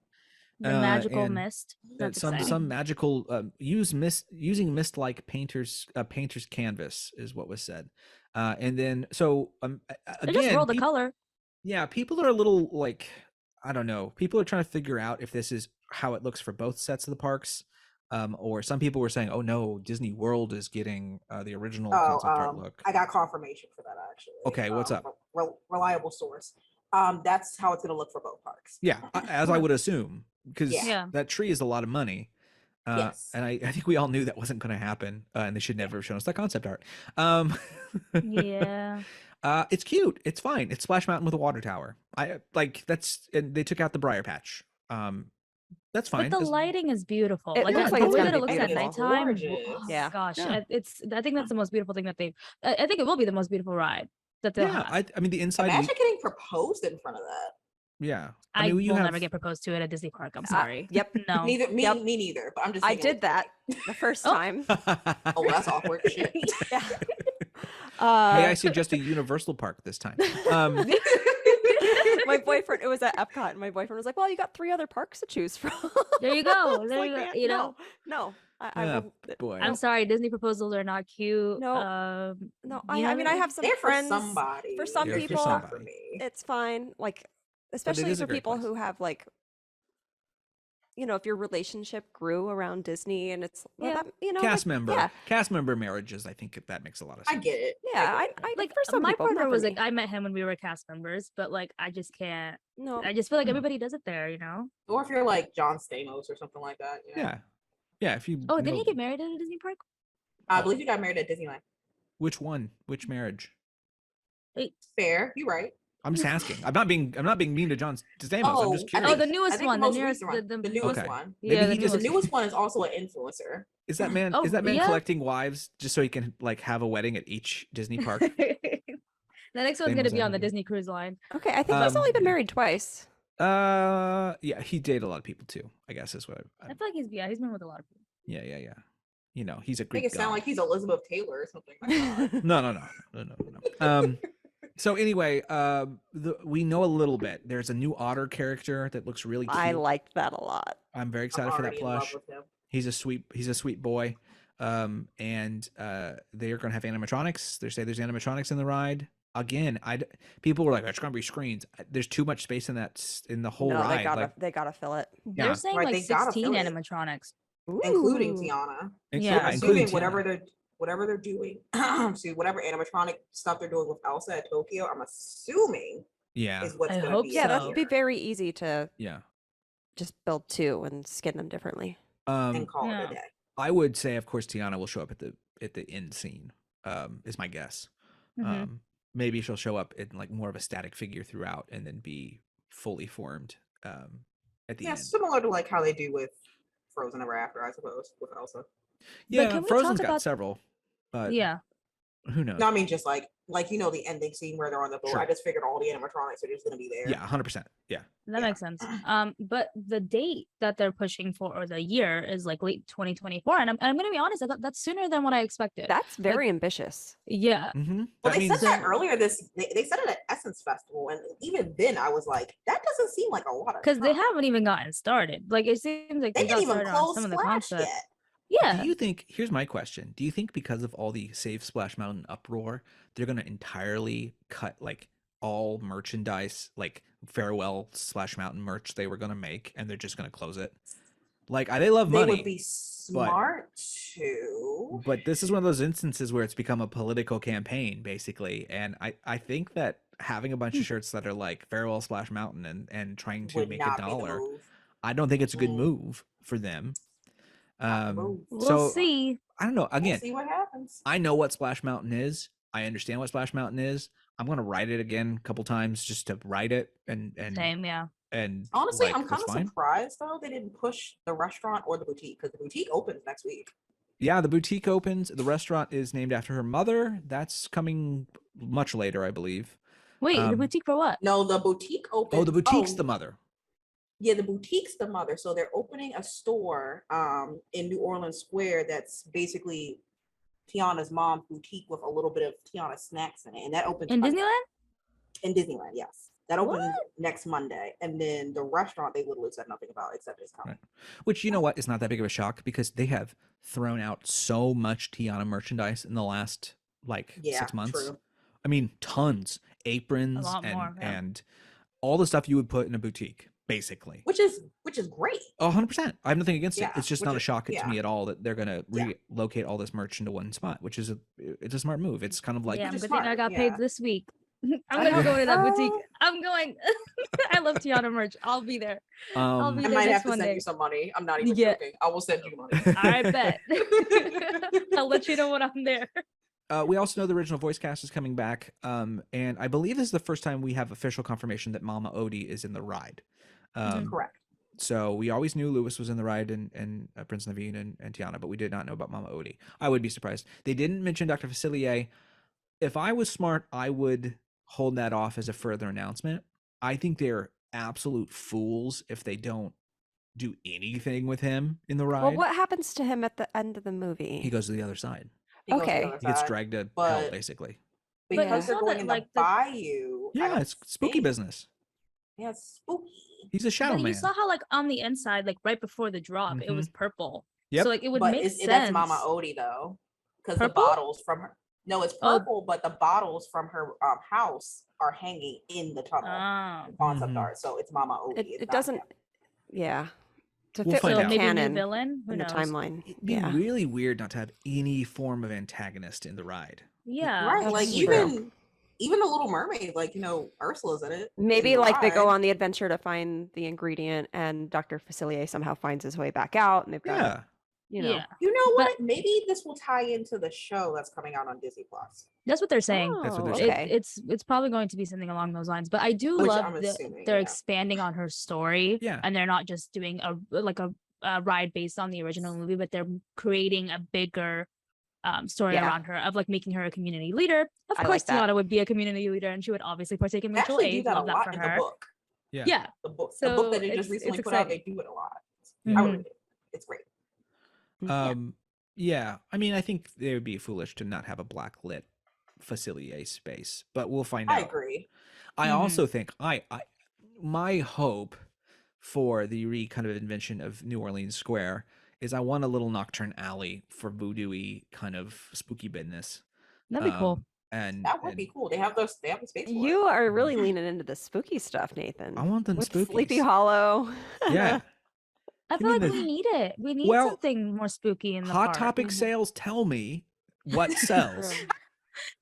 The magical and mist. that That's exciting. some magical using mist like painter's canvas is what was said. And then so They just again, roll the color. yeah, people are a little like, I don't know. People are trying to figure out if this is how it looks for both sets of the parks. Or some people were saying, oh no, Disney World is getting the original Oh, concept art look. I got confirmation for that actually. Okay, what's up? Reliable source. That's how it's gonna look for both parks. Yeah, as I would assume, because Yeah. that tree is a lot of money. Yes. And I think we all knew that wasn't going to happen, and they should never have shown us that concept art. Yeah. It's cute. It's fine. It's Splash Mountain with a water tower. I like that's. And they took out the Briar Patch. That's fine. But the This- lighting is beautiful. It Like looks the like it's way gonna that it be looks at beautiful. nighttime. Gorgeous. Oh, Yeah. Gosh, Yeah. I think that's the most beautiful thing that they've. I think it will be the most beautiful ride that they'll Yeah, have. I mean the inside. Imagine getting proposed in front of that. Yeah, I mean, you will have- never get proposed to at a Disney park. I'm sorry. Yep. No. Neither me, Yep. me neither. But I'm just. I thinking, did that the first Oh. time. Oh, that's awkward. Shit. Yeah. May I suggest a Universal Park this time? My boyfriend, it was at Epcot, and my boyfriend was like, "Well, you got 3 other parks to choose from." There you I go. was There like, you go. "Man, You know. no, I Ah, wouldn't- boy. I'm sorry, Disney proposals are not cute. No. No, you I mean, I know, have some They're friends. for somebody. for some They're people- not for somebody. me. It's fine, like especially is a for great people place. who have like, if your relationship grew around Disney, and it's well, Yeah. that, cast like, member, Yeah, cast member marriages. I think that makes a lot of I sense. get it. yeah. I get it. I like for some my people, not partner for was me. like, I met him when we were cast members, but like I just can't. No, I just feel like everybody does it there, you know. Or if you're like John Stamos or something like that. You know? Yeah, yeah. If you Oh, did know- he get married at a Disney park? I believe you got married at Disneyland. which one? Which marriage? Wait. Fair. You're right. I'm just asking. I'm not being mean to John Stamos. I'm just I curious. Oh, the think- newest I think one, The, the most nearest- recent one. the- The newest Okay. one. Maybe Yeah, he the just- The newest newest one is also an influencer. Is that man? Oh, is that man yeah? collecting wives just so he can like have a wedding at each Disney park? The next one's Same gonna as be on the I do. Disney Cruise Line. okay. I think he's only been yeah. married twice. Yeah, he dated a lot of people too. I guess is what. I feel like he's been with a lot of people. Yeah. you know, he's a Make Greek it sound god. like he's Elizabeth Taylor or something like that. No. So anyway, we know a little bit. There's a new otter character that looks really cute. I liked that a lot. I'm very I'm excited for that already in love plush. with him. He's a sweet boy. And they're gonna have animatronics. They say there's animatronics in the ride. Again, people were like, it's gonna be screens. There's too much space in the whole No, ride. they gotta fill it. They're saying Right, like they gotta 16 fill it. animatronics. Including Ooh. Tiana. Yeah, I'm including assuming Tiana. whatever they're doing, see whatever animatronic stuff they're doing with Elsa at Tokyo, I'm assuming Yeah, is what's I gonna hope be. Yeah, in that'd so. be here very easy to yeah. just build 2 and skin them differently. and call it Yeah. a day. I would say, of course, Tiana will show up at the end scene. Is my guess. Mhm. Maybe she'll show up in like more of a static figure throughout, and then be fully formed at the Yeah, end. similar to like how they do with Frozen Ever After, I suppose, with Elsa. Yeah, can we Frozen's talk got about- several, but Yeah. who knows? No, I mean just like the ending scene where they're on the boat. Sure. I just figured all the animatronics are just gonna be there. Yeah, 100%. Yeah. That Yeah. makes sense. But the date that they're pushing for, or the year, is like late 2024, and I'm gonna be honest, I thought that's sooner than what I expected. That's very ambitious. Yeah, Mm-hmm. Well, That they means said that earlier. They said it at Essence Festival, and even then, I was like, that doesn't seem like a lot of because they time. haven't even gotten started. Like it seems like They they got didn't even started on close some of the Splash concepts. yet. Yeah, Do you think, here's my question, do you think because of all the Save Splash Mountain uproar, they're going to entirely cut like all merchandise, like farewell Splash Mountain merch they were going to make, and they're just going to close it? Like, they love They money, would be smart to. but this is one of those instances where it's become a political campaign, basically. And I think that having a bunch of shirts that are like farewell Splash Mountain and trying to Would make not a be the dollar, move. I don't think it's a good Mm. move for them. Not the move. we'll So see. I don't know. We'll Again, see what happens. I know what Splash Mountain is. I understand what Splash Mountain is. I'm gonna write it again a couple times just to write it and Same, yeah. and Honestly, like, I'm kind that's of fine. surprised though they didn't push the restaurant or the boutique, because the boutique opens next week. Yeah, the boutique opens. The restaurant is named after her mother. That's coming much later, I believe. Wait, the Um, boutique for what? No, the boutique opens. Oh, the boutique's the mother. Yeah, the boutique's the mother. So they're opening a store in New Orleans Square that's basically Tiana's mom's boutique with a little bit of Tiana snacks in it. And that opens In Monday. Disneyland? In Disneyland, yes. That opens next Monday. And then the restaurant they literally said nothing about except it's coming. Right. Which, you know what, is not that big of a shock because they have thrown out so much Tiana merchandise in the last like Yeah, 6 months. true. I mean, tons, aprons lot more, yeah. and all the stuff you would put in a boutique, basically. Which is great. 100%. I have nothing against it. Yeah, It's just which not a is- shock to yeah. me at all that they're gonna Yeah. relocate all this merch into one spot, which is it's a smart move. It's kind of like Yeah, Which is good thing I smart, got paid yeah. this week. I'm gonna go to that boutique. I'm going. I love Tiana merch. I'll be there. I'll be I there might next have to send Monday. you some money. I'm not even Yeah. joking. I will send you money. I bet. I'll let you know when I'm there. we also know the original voice cast is coming back, and I believe this is the first time we have official confirmation that Mama Odie is in the ride. Correct. So we always knew Lewis was in the ride and Prince Naveen and Tiana, but we did not know about Mama Odie. I would be surprised. They didn't mention Dr. Facilier. If I was smart, I would hold that off as a further announcement. I think they're absolute fools if they don't do anything with him in the ride. Well, what happens to him at the end of the movie? He goes to the other side. He goes to the Okay. other He gets side. dragged to hell, but- basically. But Because you they're saw going that, in like, the the- bayou. I Yeah, don't it's spooky think- business. Yeah, it's spooky. He's a shadow But man. you saw how, like, on the inside, like right before the drop, it was purple. Yep. So like it would But make it's, sense. that's Mama Odie though, because the Purple? bottles from her. No, it's Oh. purple, but the bottles from her house are hanging in the tunnel. Ah. Concept Mhm. art, so it's Mama Odie. It, it's it not doesn't. him. Yeah. To We'll fit find with out. the Maybe a new canon villain. Who in the knows? timeline. It'd be Yeah. really weird not to have any form of antagonist in the ride. Yeah. Right, that's like true. even the Little Mermaid, like Ursula's in it. Maybe in the like they go ride. on the adventure to find the ingredient, and Dr. Facilier somehow finds his way back out, and they've got, Yeah. you know. Yeah. You know But- what? Maybe this will tie into the show that's coming out on Disney Plus. That's what they're saying. That's what they're Oh, saying. okay. It's probably going to be something along those lines. But I do Which love I'm that assuming, they're yeah. expanding on her story. Yeah. And they're not just doing a ride based on the original movie, but they're creating a bigger story Yeah. around her of like making her a community leader. Of I course, like that. Tiana would be a community leader, and she would obviously partake in They mutual actually do aid. that a Love that lot for in her. the book. Yeah. Yeah. The book So that they just it's recently put out, they exciting. do it a lot. Yeah. I would read it. It's great. Yeah. Yeah, I mean, I think they would be foolish to not have a black lit facilier space, but we'll find I out. agree. I Mhm. also think my hope for the kind of invention of New Orleans Square is I want a little nocturne alley for voodoo-y kind of spooky business. That'd be cool. And That would be cool. They have the space for You it. are really leaning into the spooky stuff, Nathan. I want them with Sleepy spookies. Hollow. Yeah. I Give feel me like the- we need it. We need Well, something more spooky in the Hot park. Topic sales tell me what sells.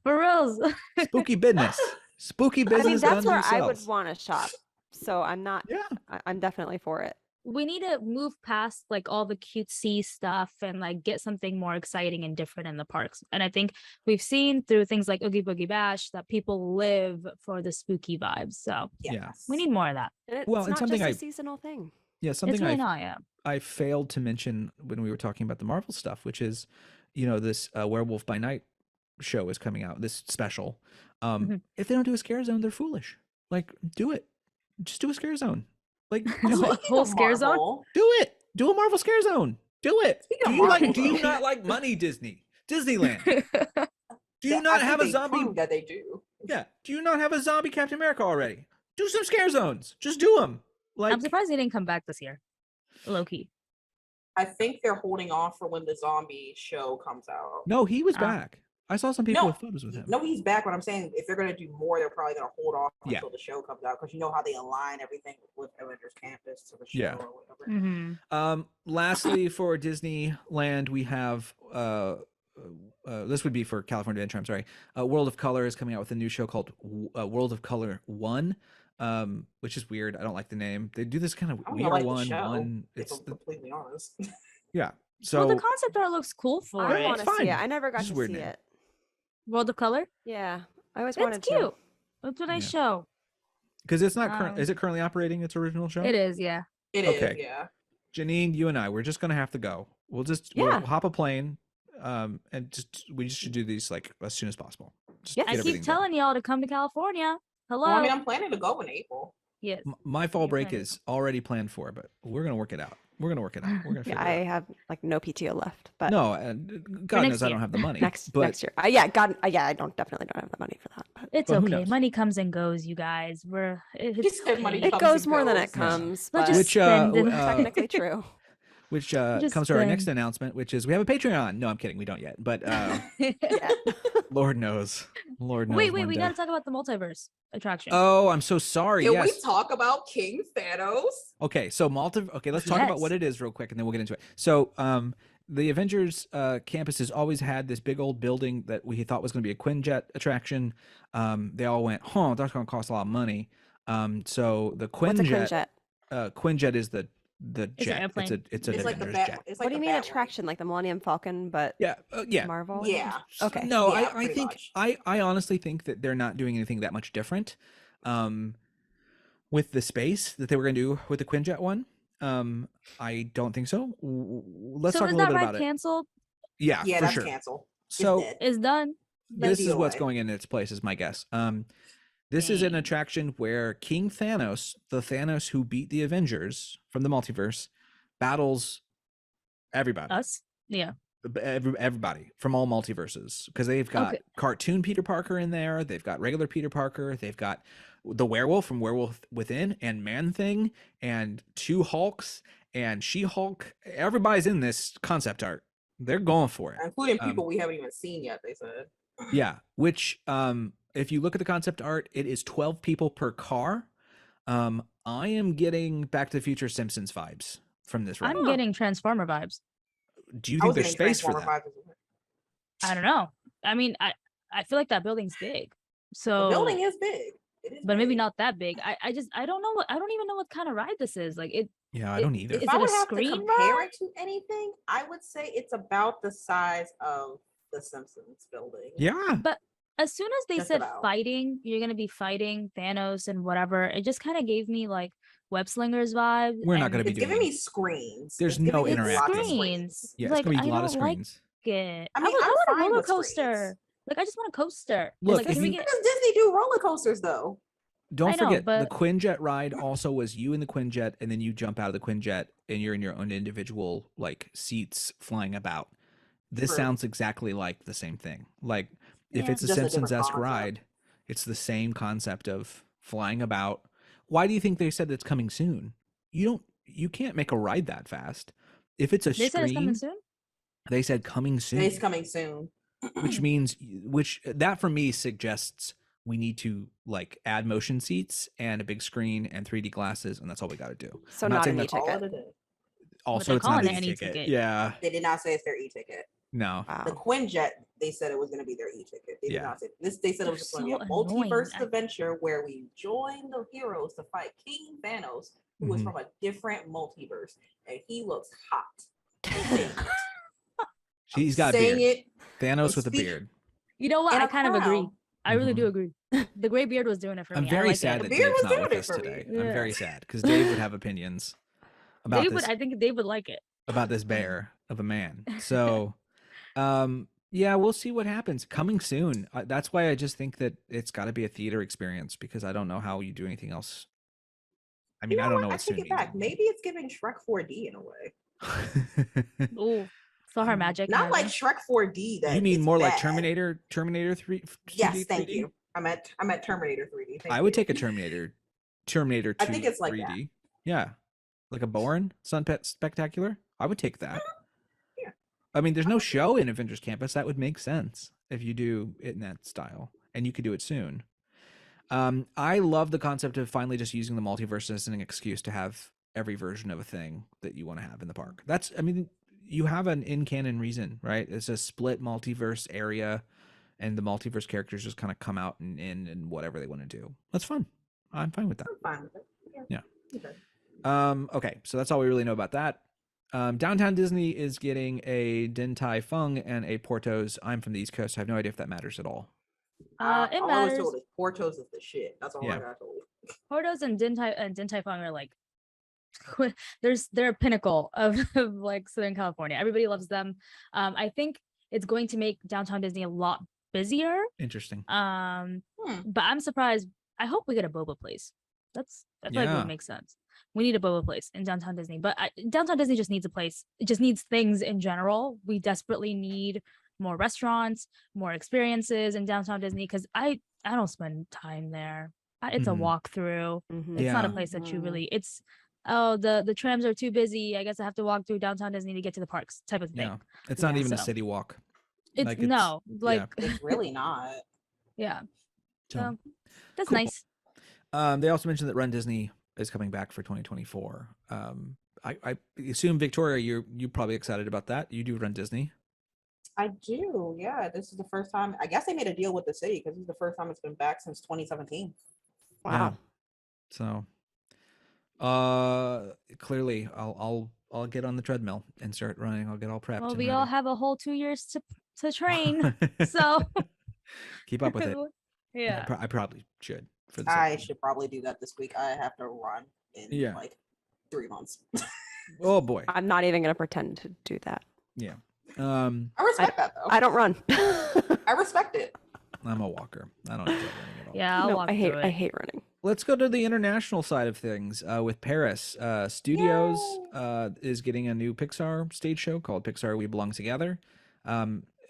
For reals. Spooky business. Spooky I business mean, that's done where I would sells. want to shop. So I'm not. Yeah. I'm definitely for it. We need to move past like all the cutesy stuff and like get something more exciting and different in the parks. And I think we've seen through things like Oogie Boogie Bash that people live for the spooky vibes. So Yeah. we need more of that. And it's Well, and not something just a I- seasonal thing. Yeah, It's something really not, yeah. I failed to mention when we were talking about the Marvel stuff, which is, you know, this Werewolf by Night show is coming out, this special. Mhm. If they don't do a scare zone, they're foolish. Like, do it. Just do a scare zone. Like, do Whole- it. whole scare zone? Marvel. Do it. Do a Marvel scare zone. Do it. Speaking Do of you Marvel, do you though. not like money, Disneyland? Do you I not think have a they zombie? proved that they do. Yeah. Do you not have a zombie Captain America already? Do some scare zones. Just do them. Like, I'm surprised he didn't come back this year. Low key. I think they're holding off for when the zombie show comes out. no, he was Ah. back. I saw some people No, with photos with him. No, he's back. But I'm saying if they're gonna do more, they're probably gonna hold off Yeah. until the show comes out because you know how they align everything with Avengers Campus to the show Yeah. or whatever. Mm-hmm. Lastly, for Disneyland, we have this would be for California Adventure. I'm sorry. World of Color is coming out with a new show called World of Color 1, which is weird. I don't like the name. They do this kind of I don't we even are like the one show, one. if It's I'm completely honest. yeah. Well, So the concept art looks cool for I it. want to fine. see it. I never got Just to weird see name. it. World of Color? Yeah, I always It's wanted cute. to. It's a nice Yeah. show. because it's not current. Um, Is it currently operating its original show? It is, yeah. It is, Okay. yeah. Janine, you and I, we're just gonna have to go. We'll Yeah. hop a plane, and we just should do these like as soon as possible. Just Yes. I get keep everything done. telling y'all to come to California. Hello. Well, I mean, I'm planning to go in April. yes. My fall You're break planning. is already planned for, but we're gonna work it out. We're gonna work it out. We're gonna figure Yeah, I it out. have like no PTO left, but No, and God next knows I year. don't have the money. next but year. Yeah, God, yeah, I definitely don't have the money for that. But It's But who okay. knows? Money comes and goes, you guys. It's said money okay. it comes goes and more than it goes. comes. Let's But just Which, spend it. technically true. which Just comes to our next spend. announcement, which is we have a Patreon. No, I'm kidding. We don't yet, but Yeah. Lord knows, Lord knows. wait, one we day. gotta talk about the multiverse attraction. Oh, I'm so sorry. Can yes. we talk about King Thanos? Okay, so okay, let's talk about what Yes. it is real quick, and then we'll get into it. So, the Avengers campus has always had this big old building that we thought was going to be a Quinjet attraction. They all went, that's going to cost a lot of money. So the What's a Quinjet, Quinjet? Quinjet is the It's an jet. airplane. It's an It's like the Avengers bat. jet. It's like What do you the mean Batwing. attraction? Like the Millennium Falcon, but Yeah, yeah. Marvel? Yeah. Okay. No, Yeah, I pretty think much. I honestly think that they're not doing anything that much different. With the space that they were going to do with the Quinjet one. I don't think so. Let's so talk a is little that bit ride about it. canceled? Yeah, Yeah, for that's sure. canceled. It's So dead. It's done. this is what's DOA. going in its place, is my guess. This is an Dang. attraction where King Thanos, the Thanos who beat the Avengers from the multiverse, battles everybody, Us? Yeah. everybody from all multiverses, because they've got Okay. cartoon Peter Parker in there, they've got regular Peter Parker, they've got the werewolf from Werewolf Within, and Man Thing, and two Hulks, and She-Hulk. Everybody's in this concept art. They're going for it. Including people we haven't even seen yet, they said. Yeah, which if you look at the concept art, it is 12 people per car. I am getting Back to the Future Simpsons vibes from this ride. I'm getting Transformer vibes. Do you I think was there's getting space for Transformer that? vibes as well. I don't know. I mean, I feel like that building's big. So The building is big. It is but maybe big. not that big. I don't know I don't even know what kind of ride this is. Like it Yeah, I don't either. Is If I it a would have to screen compare ride? it to anything, I would say it's about the size of the Simpsons building. Yeah, but as soon as they Just said about. fighting, you're gonna be fighting Thanos and whatever, it just kind of gave me like web slingers vibes. We're not and gonna be It's doing giving me screens. There's It's giving no me lots of interacting. screens. yeah, Like, it's gonna be I a lot of don't like screens. it. I mean, I I'm want a fine roller with screens. coaster. Like I just want a coaster. Look, like, if can we you- get Does Disney do roller coasters though? Don't I know, forget, the but- Quinjet ride also was you in the Quinjet, and then you jump out of the Quinjet, and you're in your own individual like seats flying about. This True. sounds exactly like the same thing. Like if Yeah. it's a Just a different Simpsons-esque concept. ride, it's the same concept of flying about. Why do you think they said it's coming soon? You can't make a ride that fast. If it's a They said it's coming screen, soon. they said coming soon, It's coming soon. which means that for me suggests we need to like add motion seats and a big screen and 3D glasses, and that's all we got to do. So I'm not not saying an that's All e-ticket. it is. also they're it's not calling an it an e-ticket. e-ticket. Yeah, They did not say it's their e-ticket. no. The Wow. Quinjet, they said it was going to be their e-ticket. They did Yeah. not say this. They said it was They're just going to be a so annoying. multiverse adventure where we join the heroes to fight King Thanos, who is Mhm. from a different multiverse, and he looks hot. He's got a saying beard. it. Thanos with a speak- beard. You know what? And I a kind of agree. crown. I really Mhm. do agree. The gray beard was doing it for I'm me. very I like sad it. that The beard Dave's was not with doing it us for me. today. I'm Yeah. very sad because Dave would have opinions about Dave this would, I think Dave would like it. about this bear of a man. So, yeah, we'll see what happens. Coming soon. That's why I just think that it's got to be a theater experience because I don't know how you do anything else. I mean, I don't know I what soon take it means. back. Maybe it's giving Shrek 4D in a way. Ooh, saw her magic. Not like imagine. Shrek 4D. That You mean it's more like bad. Terminator 3? Yes, 2D, thank 3D? you. I meant Terminator 3D. Thank I would you. take a Terminator 2 I think it's like 3D. Yeah. Like a Bourne Sunpet Spectacular. I would take that. Yeah. I mean, there's no show in Avengers Campus. That would make sense if you do it in that style. And you could do it soon. I love the concept of finally just using the multiverse as an excuse to have every version of a thing that you want to have in the park. I mean, you have an in-canon reason, right? It's a split multiverse area, and the multiverse characters just kind of come out and in and whatever they want to do. That's fun. I'm fine with that. I'm fine with it. Yeah. Okay. Okay, so that's all we really know about that. Downtown Disney is getting a Din Tai Fung and a Portos. I'm from the East Coast. I have no idea if that matters at all. It all I was matters. told is Portos is the shit. That's all Yeah. I got told. Portos and Din Tai Fung are like they're a pinnacle of like Southern California. Everybody loves them. I think it's going to make Downtown Disney a lot busier. Interesting. But I'm surprised. I hope we get a boba place. I feel like it Yeah. would make sense. We need a boba place in Downtown Disney, but Downtown Disney just needs a place. It just needs things in general. We desperately need more restaurants, more experiences in Downtown Disney because I don't spend time there. It's Mhm. a walkthrough. Mhm. It's not a Yeah. place that you Mhm. really. It's the trams are too busy. I guess I have to walk through Downtown Disney to get to the parks type of thing. Yeah. It's not Yeah, even a so- city walk. It's Like, no like It's really not. yeah. So, So that's cool. nice. They also mentioned that Run Disney is coming back for 2024. I assume Victoria, you're probably excited about that. You do Run Disney. I do. Yeah. This is the first time. I guess they made a deal with the city because this is the first time it's been back since 2017. Wow. So, clearly, I'll get on the treadmill and start running. I'll get all prepped. Well, and we all ready. have a whole 2 years to train. So keep up with it. yeah. I probably should. For the I sake of- should probably do that this week. I have to run in Yeah. like 3 months. Oh boy. I'm not even going to pretend to do that. Yeah. I respect that though. I don't run. I respect it. I'm a walker. I don't enjoy running at all. Yeah, I'll No, walk I hate through I it. hate running. Let's go to the international side of things with Paris. Studios is getting a new Pixar stage show called Pixar We Belong Together.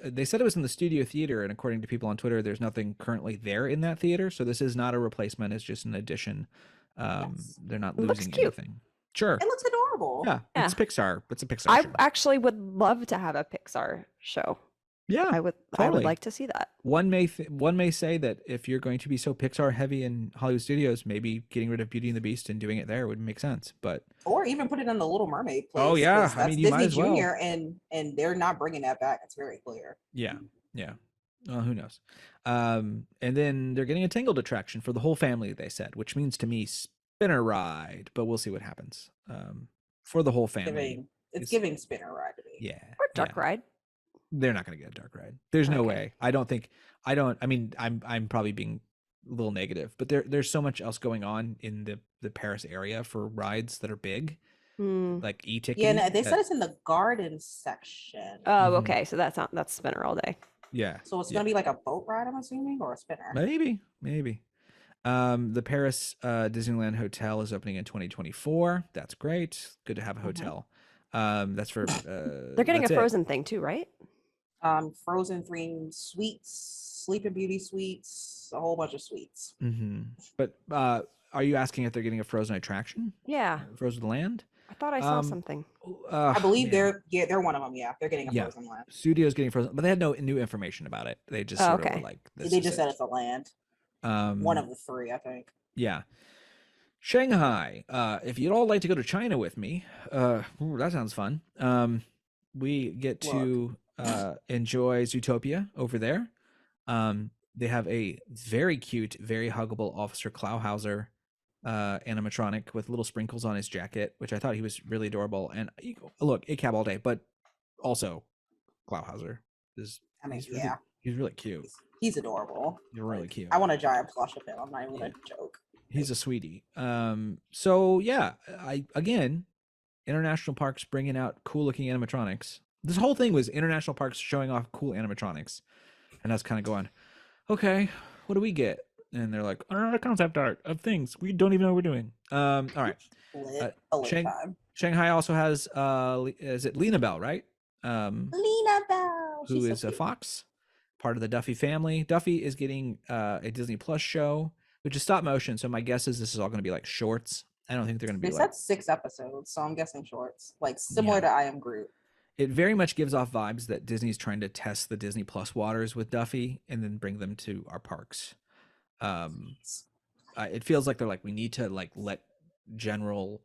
They said it was in the Studio Theater, and according to people on Twitter, there's nothing currently there in that theater. So this is not a replacement. It's just an addition. Yes. They're not It looks losing cute. anything. Sure. It looks adorable. Yeah, Yeah. it's Pixar. It's a Pixar I show. actually would love to have a Pixar show. Yeah. I would totally. like to see that. One may say that if you're going to be so Pixar heavy in Hollywood studios, maybe getting rid of Beauty and the Beast and doing it there would make sense. But Or even put it in the Little Mermaid place. Oh, yeah. 'cause I that's mean, you might Disney as well. Junior and they're not bringing that back. It's very clear. yeah. Well, who knows? And then they're getting a Tangled attraction for the whole family, they said, which means to me spinner ride, but we'll see what happens. For the whole family. It's It's- giving spinner ride to me. Yeah. Or Dark yeah. Ride. They're not going to get a dark ride. There's no Okay. way. I mean, I'm probably being a little negative, but there's so much else going on in the Paris area for rides that are big, Hmm. like e-ticket. Yeah, no, they said it's in the garden section. Oh, Mhm. okay. So that's spinner all day. Yeah. So it's yeah. gonna be like a boat ride, I'm assuming, or a spinner. Maybe. The Paris Disneyland Hotel is opening in 2024. That's great. Good to have a hotel. That's for They're getting a that's it. Frozen thing too, right? Frozen themed sweets, Sleeping Beauty sweets, a whole bunch of sweets. But are you asking if they're getting a Frozen attraction? Yeah, Frozen Land? I thought I saw something. I believe man. they're one of them. Yeah, they're getting a Yeah. Frozen land. Studio's getting Frozen, but they had no new information about it. They just sort of okay. were like, this They is just it. said it's a land. One of the three, I think. Yeah. Shanghai. If you'd all like to go to China with me, ooh, that sounds fun. We get to enjoy Zootopia over there. They have a very cute, very huggable Officer Klauhauser animatronic with little sprinkles on his jacket, which I thought he was really adorable. And look, a cab all day, but also Klauhauser is. I mean, he's really cute. He's adorable. He's really cute. I want a giant plush of him. I'm not even gonna joke. He's a sweetie. So yeah, again, international parks bringing out cool looking animatronics. This whole thing was international parks showing off cool animatronics, and that's kind of going, okay, what do we get? And they're like, concept art of things we don't even know what we're doing. All right. Shanghai also has is it Lena Bell, right? Lena Bell, who is a fox, part of the Duffy family. Duffy is getting a Disney Plus show, which is stop motion. So my guess is this is all going to be like shorts. I don't think they're going to be. They said 6 episodes, so I'm guessing shorts, like similar to I Am Groot. It very much gives off vibes that Disney's trying to test the Disney Plus waters with Duffy and then bring them to our parks. It feels like they're like, we need to like let general,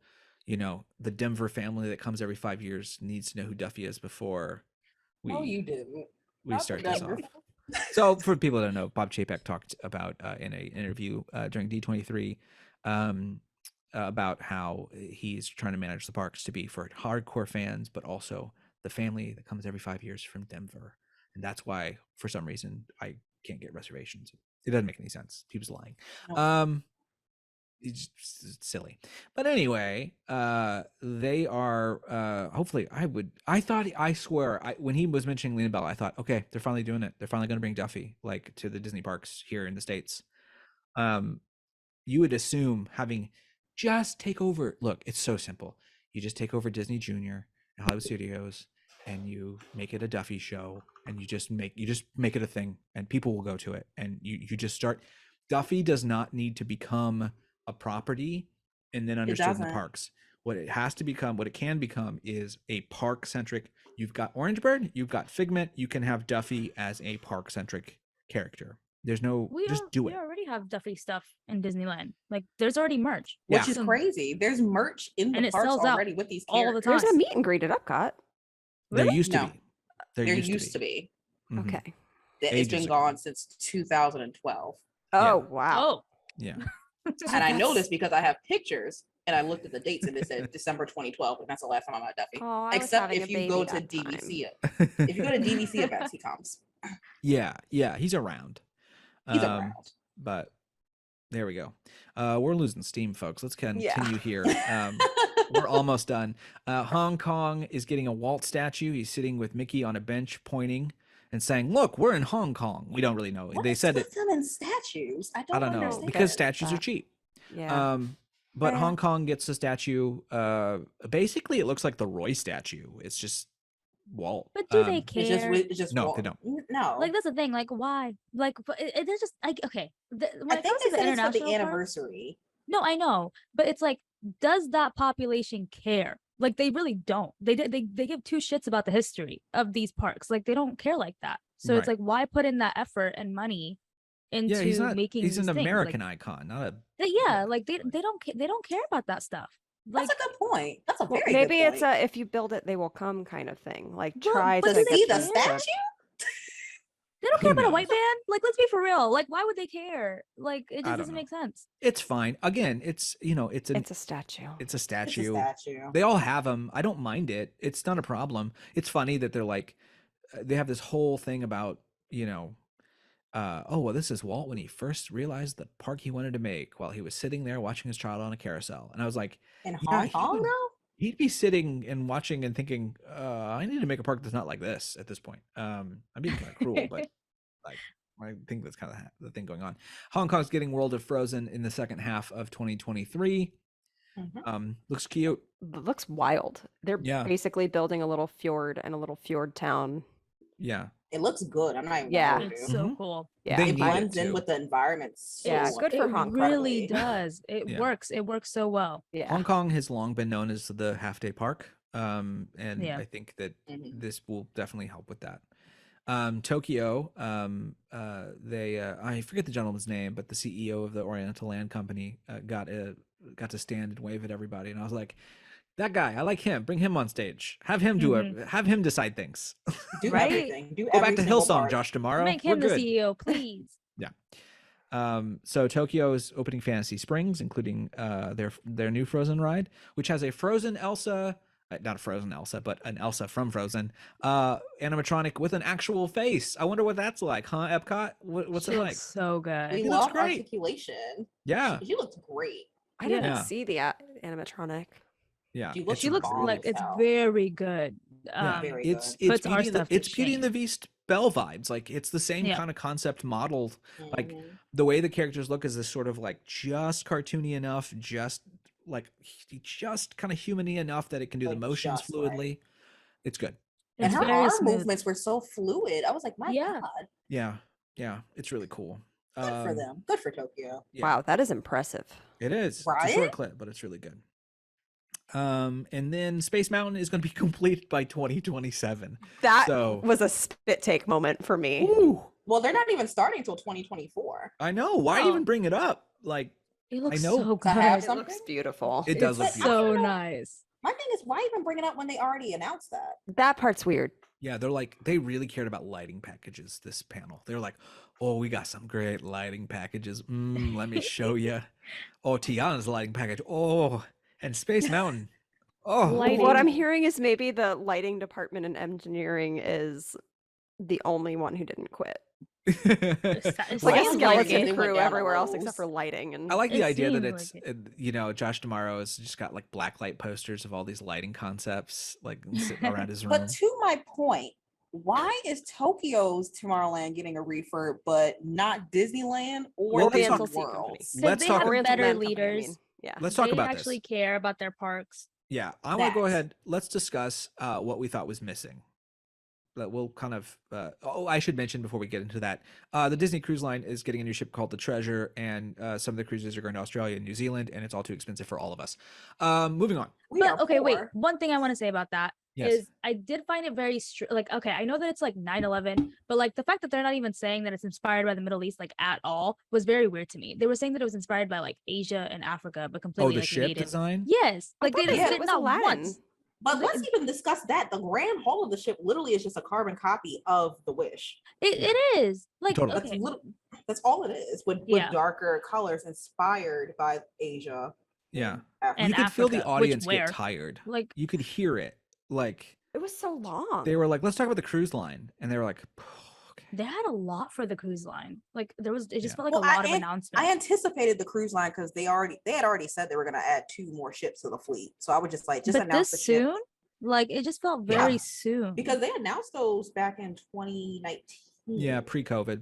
the Denver family that comes every 5 years needs to know who Duffy is before we. Oh, you didn't. We start this off. So for people that don't know, Bob Chapek talked about in an interview during D23 about how he's trying to manage the parks to be for hardcore fans, but also the family that comes every 5 years from Denver. And that's why, for some reason, I can't get reservations. It doesn't make any sense. People's lying. No. It's silly. But anyway, they are hopefully I swear when he was mentioning Lena Bell, I thought, okay, they're finally doing it. They're finally going to bring Duffy like to the Disney parks here in the States. You would assume having just take over. Look, it's so simple. You just take over Disney Junior and Hollywood Studios and you make it a Duffy show and you just make it a thing and people will go to it and you just start. Duffy does not need to become a property and then understood in the parks. What it has to become, what it can become, is a park centric. You've got Orange Bird, you've got Figment, you can have Duffy as a park centric character. There's no do it. We already have Duffy stuff in Disneyland. Like there's already merch, which is crazy. There's merch in the parks already with these characters. all the time. There's a meet and greet at Epcot. Really? There used to be. There used to be. Mm-hmm. Okay. It's been gone since 2012. Oh wow. Oh yeah. And I know this because I have pictures and I looked at the dates and it said December 2012, and that's the last time I'm at Duffy. Oh, except if you go to DVC. If you go to DVC events, he comes. Yeah, he's around. He's around. But there we go. We're losing steam, folks. Let's continue here. We're almost done. Hong Kong is getting a Walt statue. He's sitting with Mickey on a bench pointing and saying, look, we're in Hong Kong. We don't really know. They said it. In statues. I don't know understand. because statues are cheap. Yeah. But Hong Kong gets a statue. Basically, it looks like the Roy statue. It's just Walt. But do they care? It's just no, Walt. they don't. No. Like that's the thing. Like why? Like it's just like okay. I think they said it's for the anniversary. No, I know, but it's like, does that population care? Like they really don't. They give 2 shits about the history of these parks. Like they don't care like that. So it's like, why put in that effort and money into making? He's an things? American icon, not a. Like they don't care about that stuff. Like, that's a good point. That's a very good maybe point. It's a if you build it, they will come kind of thing. Like but to see the statue. They don't care about a white man. Like, let's be for real. Like, why would they care? Like, it just doesn't make sense. It's fine. Again, it's it's a statue. It's a statue. It's a statue. They all have them. I don't mind it. It's not a problem. It's funny that they're like, they have this whole thing about oh well, this is Walt when he first realized the park he wanted to make while he was sitting there watching his child on a carousel. And I was like, in Hong Kong though? He'd be sitting and watching and thinking, I need to make a park that's not like this at this point. I'm being kind of cruel, but like I think that's kind of the thing going on. Hong Kong's getting World of Frozen in the second half of 2023. Looks cute. It looks wild. They're basically building a little fjord and a little fjord town. Yeah. It looks good. I'm not even Yeah. gonna hold It's you. so Mhm. cool. Yeah. They It need blends it in too. with the environment. So Yeah, good for It Hong Kong. really incredibly. does. It Yeah. works. It works so well. Yeah. Hong Kong has long been known as the half-day park, and Yeah. I think that Mhm. this will definitely help with that. Tokyo, I forget the gentleman's name, but the CEO of the Oriental Land Company got to stand and wave at everybody, and I was like, that guy, I like him. Bring him on stage. Have him do it. Have him decide things. Do Right? everything. Do Go back every to single Hillsong, part. Josh tomorrow. Make We're him the good. CEO, please. So Tokyo is opening Fantasy Springs, including their new Frozen ride, which has a Frozen Elsa, not a Frozen Elsa, but an Elsa from Frozen, animatronic with an actual face. I wonder what that's like, huh? Epcot, what's She it looks like? so good. We He looks love great. articulation. Yeah, She looks great. I didn't Yeah. see the animatronic. yeah. She looks She looks bomb like as it's hell. very good. Yeah, Very it's good. Puts our Beauty stuff to it's Beauty and the shame. Beast Belle vibes. Like it's the same Yeah. kind of concept model. Like Mhm. the way the characters look is this sort of like just cartoony enough, just kind of humany enough that it can do the Like, motions just right. fluidly. It's good. And It's her very arm smooth. movements were so fluid. I was like, my Yeah. God, Yeah, it's really cool. good for them. Good for Tokyo. Yeah, Wow, that is impressive. it is. It's a Right? short clip, but it's really good. And then Space Mountain is going to be completed by 2027. That So- was a spit take moment for me. Ooh, Well, they're not even starting until 2024. I know. Why Oh. even bring it up? Like It looks know. so To have good. It looks something? beautiful. it does look It's beautiful. so know. nice. My thing is, why even bring it up when they already announced that? That part's weird. Yeah, they really cared about lighting packages this panel. They're like, oh, we got some great lighting packages. Let me show you. Oh, Tiana's lighting package. Oh, and Space Mountain. Oh, Lighting. What I'm hearing is maybe the lighting department and engineering is the only one who didn't quit. It It's like a sounds skeleton like it. They went crew down the everywhere else rows. except for lighting. And I like the It idea that seemed it's, like Josh Tomorrow has just got like blacklight posters of all these lighting concepts like sitting around his room. But to my point, why is Tokyo's Tomorrowland getting a refurb, but not Disneyland or Well, let's Disney talk- Sea Company. World? Because Let's they talk- have Oriental better Land Company, I leaders. mean. Yeah. Let's talk They about actually this. care about their parks. Yeah, I want to go That. ahead. Let's discuss what we thought was missing. But we'll kind of. I should mention before we get into that, the Disney Cruise Line is getting a new ship called the Treasure, and some of the cruises are going to Australia and New Zealand, and it's all too expensive for all of us. Moving on. We are But okay, wait. poor. One thing I want to say about that Yes. is I did find it very like, okay, I know that it's like 9/11, but like the fact that they're not even saying that it's inspired by the Middle East like at all was very weird to me. They were saying that it was inspired by like Asia and Africa, but Oh, completely the like ship made in. design. Yes, I like they thought didn't it did it was not Aladdin. once. But let's even discuss that. The grand hull of the ship literally is just a carbon copy of the Wish. It is like Totally. That's okay, that's all it is, with Yeah. darker colors inspired by Asia. Yeah. Africa. And You could feel the Africa, which audience where? get tired. like You could hear it. Like It was so long. they were like, "Let's talk about the cruise line," and they were like, okay. they had a lot for the cruise line. Like there was, it just Yeah. felt like Well, a lot of announcements. I anticipated the cruise line because they had already said they were going to add 2 more ships to the fleet. So I would just like but announce the this ship soon, like it just felt Yeah. very soon. because they announced those back in 2019. Yeah, pre-COVID.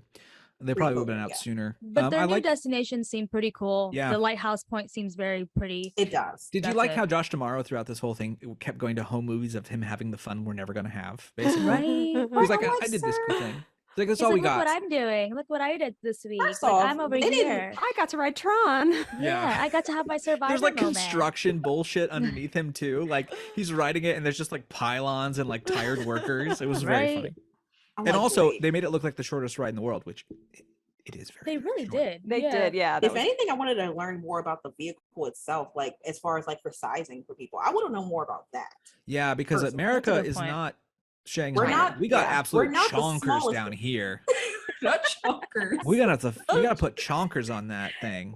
They probably would have been Pre-COVID, out yeah. sooner. But their I new like. destinations seem pretty cool. Yeah. The lighthouse point seems very pretty. It does. Did you That's like it. how Josh Tomorrow throughout this whole thing kept going to home movies of him having the fun we're never going to have? Basically, Right? he's like, I'm like, I did this cool "Sir." thing. He's like, that's He's all like, we look got. what I'm doing. Look what I did this week. First Like, off, I'm over they didn't- here. I got to ride Tron. Yeah, I got to have my survivor There's like moment. construction bullshit underneath him too. Like he's riding it, and there's just like pylons and like tired workers. It was very Right. funny. I'm And like, also, "Wait." they made it look like the shortest ride in the world, which it is very. They very really short. did. They yeah. did, yeah. That If was- anything, I wanted to learn more about the vehicle itself, like as far as like for sizing for people. I want to know more about that. Yeah, because Personally. America That's a good is point. not Shanghai. We're not- we got yeah, we're absolute not the chonkers smallest- down here. Not chonkers. We gotta put chonkers on that thing.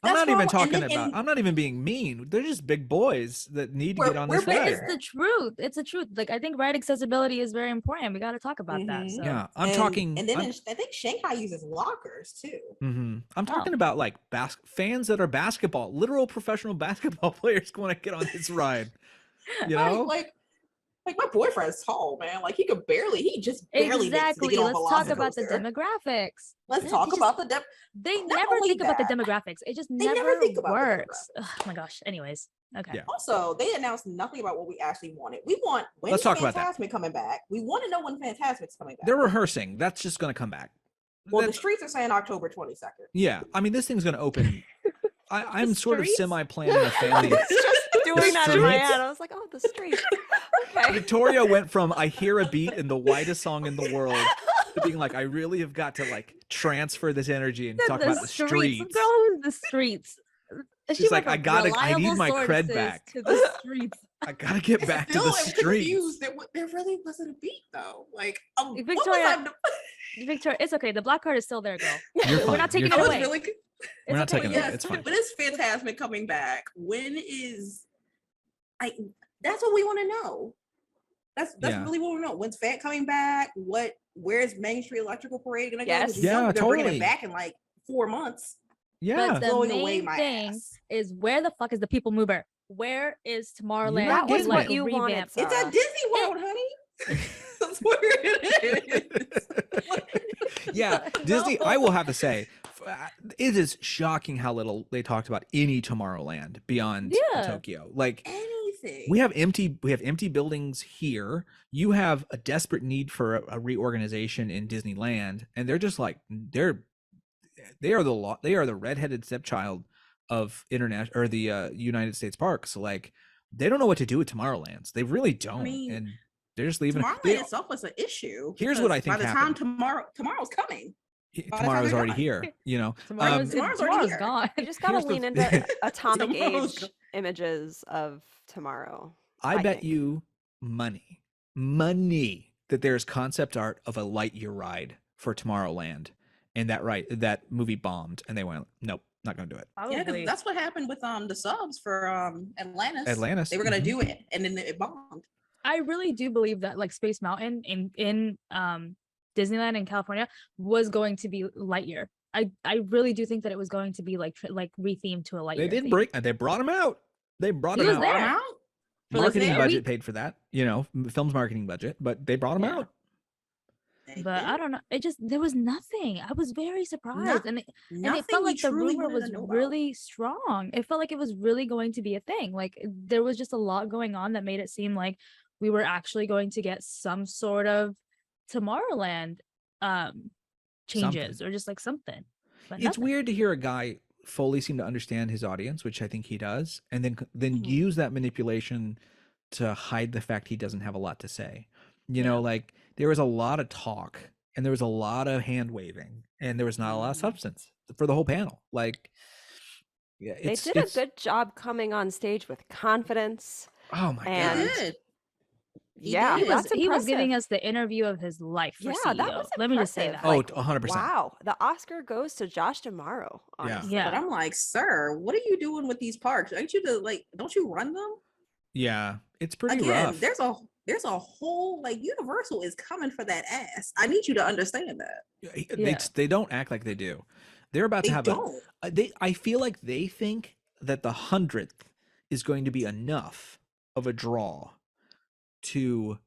I'm That's not even normal, and talking then- about. and- I'm not even being mean. They're just big boys that need to We're- get on we're this But ride. it's the truth. It's the truth. Like I think ride accessibility is very important. We got to talk about that. Mhm. So. Yeah, I'm And- talking. And then I'm, I think Shanghai uses lockers too. I'm talking about like fans that are literal professional basketball players want to get on this ride. You know, Like Like my boyfriend's tall, man. Like he just barely makes it to Exactly. get on Let's talk about the Velocicoaster. demographics. Let's They talk just- about the They Not never only think about the that, demographics. It just they never never think about the works. Oh my gosh. Anyways. Okay. Yeah. Also, they announced nothing about what we actually wanted. We want when Let's talk about that. Phantasmic coming back. We want to know when Phantasmic's coming back. They're rehearsing. That's just going to come back. Well, the That's- streets are saying October 22nd. yeah. I mean, this thing's going to open. I'm sort of streets? semi-planning a family. I was just doing that in my streets. head. I was like, oh, the streets. Okay. Victoria went from I hear a beat in the whitest song in the world to being like, I really have got to like transfer this energy and talk about the streets. Girl, the streets. She's like, I need my cred back. To the streets. I gotta get back to Still the am streets. confused. There really wasn't a beat though. Like what was Victoria, I- Victoria, it's okay. The black card is still there, girl. You're We're fine. not taking You're it I was fine. away. really We're not okay. taking it away. yes. It's fine. When is Phantasmic coming back? That's what we want to know. That's Yeah. really what we want to know. When's Fat coming back? Where's Main Street Electrical Parade gonna go? 'Cause Yes. we know Yeah, they're bringing totally. it back in like 4 months. Yeah. But the Blowing away main my thing ass. is where the fuck is the People Mover? Where is Tomorrowland? not That was getting what it. you wanted. Revamp? It's Sarah. at Disney World, honey. That's where it is. Yeah, Disney. No. I will have to say, it is shocking how little they talked about any Tomorrowland beyond Yeah. Tokyo. Like Anything. we have empty buildings here. You have a desperate need for a reorganization in Disneyland, and they're just like they are the redheaded stepchild of international or the United States parks. Like they don't know what to do with Tomorrowlands. They really don't, mean, and they're just leaving. Tomorrowland itself was an issue. Here's what I because think by the happened. time tomorrow's coming. by the time Tomorrow's they're already done. here. You know, Tomorrow's, Tomorrow's already tomorrow's here. gone. You just gotta Here's the lean th- into Atomic Tomorrow's Age go- images of tomorrow. I I bet think. you money that there's concept art of a Lightyear ride for Tomorrowland, and that movie bombed, and they went, nope, not gonna do it. Yeah, because Probably. that's what happened with the subs for Atlantis. Atlantis, They were gonna mhm. do it, and then it bombed. I really do believe that like Space Mountain in Disneyland in California was going to be Lightyear. I really do think that it was going to be like rethemed to a Lightyear. They didn't theme. break. They brought him out. They brought He him was out. there. Out? For, like, Marketing a budget week. paid for that. You know, film's marketing budget, but they brought him Yeah. out. They But did. I don't know. It just there was nothing. I was very surprised, and it Nothing felt we like the truly rumor wanted was to know about. really strong. It felt like it was really going to be a thing. Like there was just a lot going on that made it seem like we were actually going to get some sort of Tomorrowland changes or just like something. But It's nothing. weird to hear a guy fully seem to understand his audience, which I think he does, and then Mhm. use that manipulation to hide the fact he doesn't have a lot to say. You know, like there was a lot of talk and there was a lot of hand waving and there was not a lot of Mhm. substance for the whole panel. Like, yeah, They did a good job coming on stage with confidence. Oh my He and- god! did. He Yeah, did. He was, that's he was giving impressive. us the interview of his life for Yeah, CEO. that was Let me just say impressive. that. Oh, Like, 100%. Wow, the Oscar goes to Josh Tomorrow. Yeah. Honestly. Yeah. But I'm like, sir, what are you doing with these parks? Don't you run them? Yeah, it's pretty Again, rough. there's a whole like Universal is coming for that ass. I need you to understand that. Yeah. They don't act like they do. They're about They to have don't. I feel like they think that the 100th is going to be enough of a draw to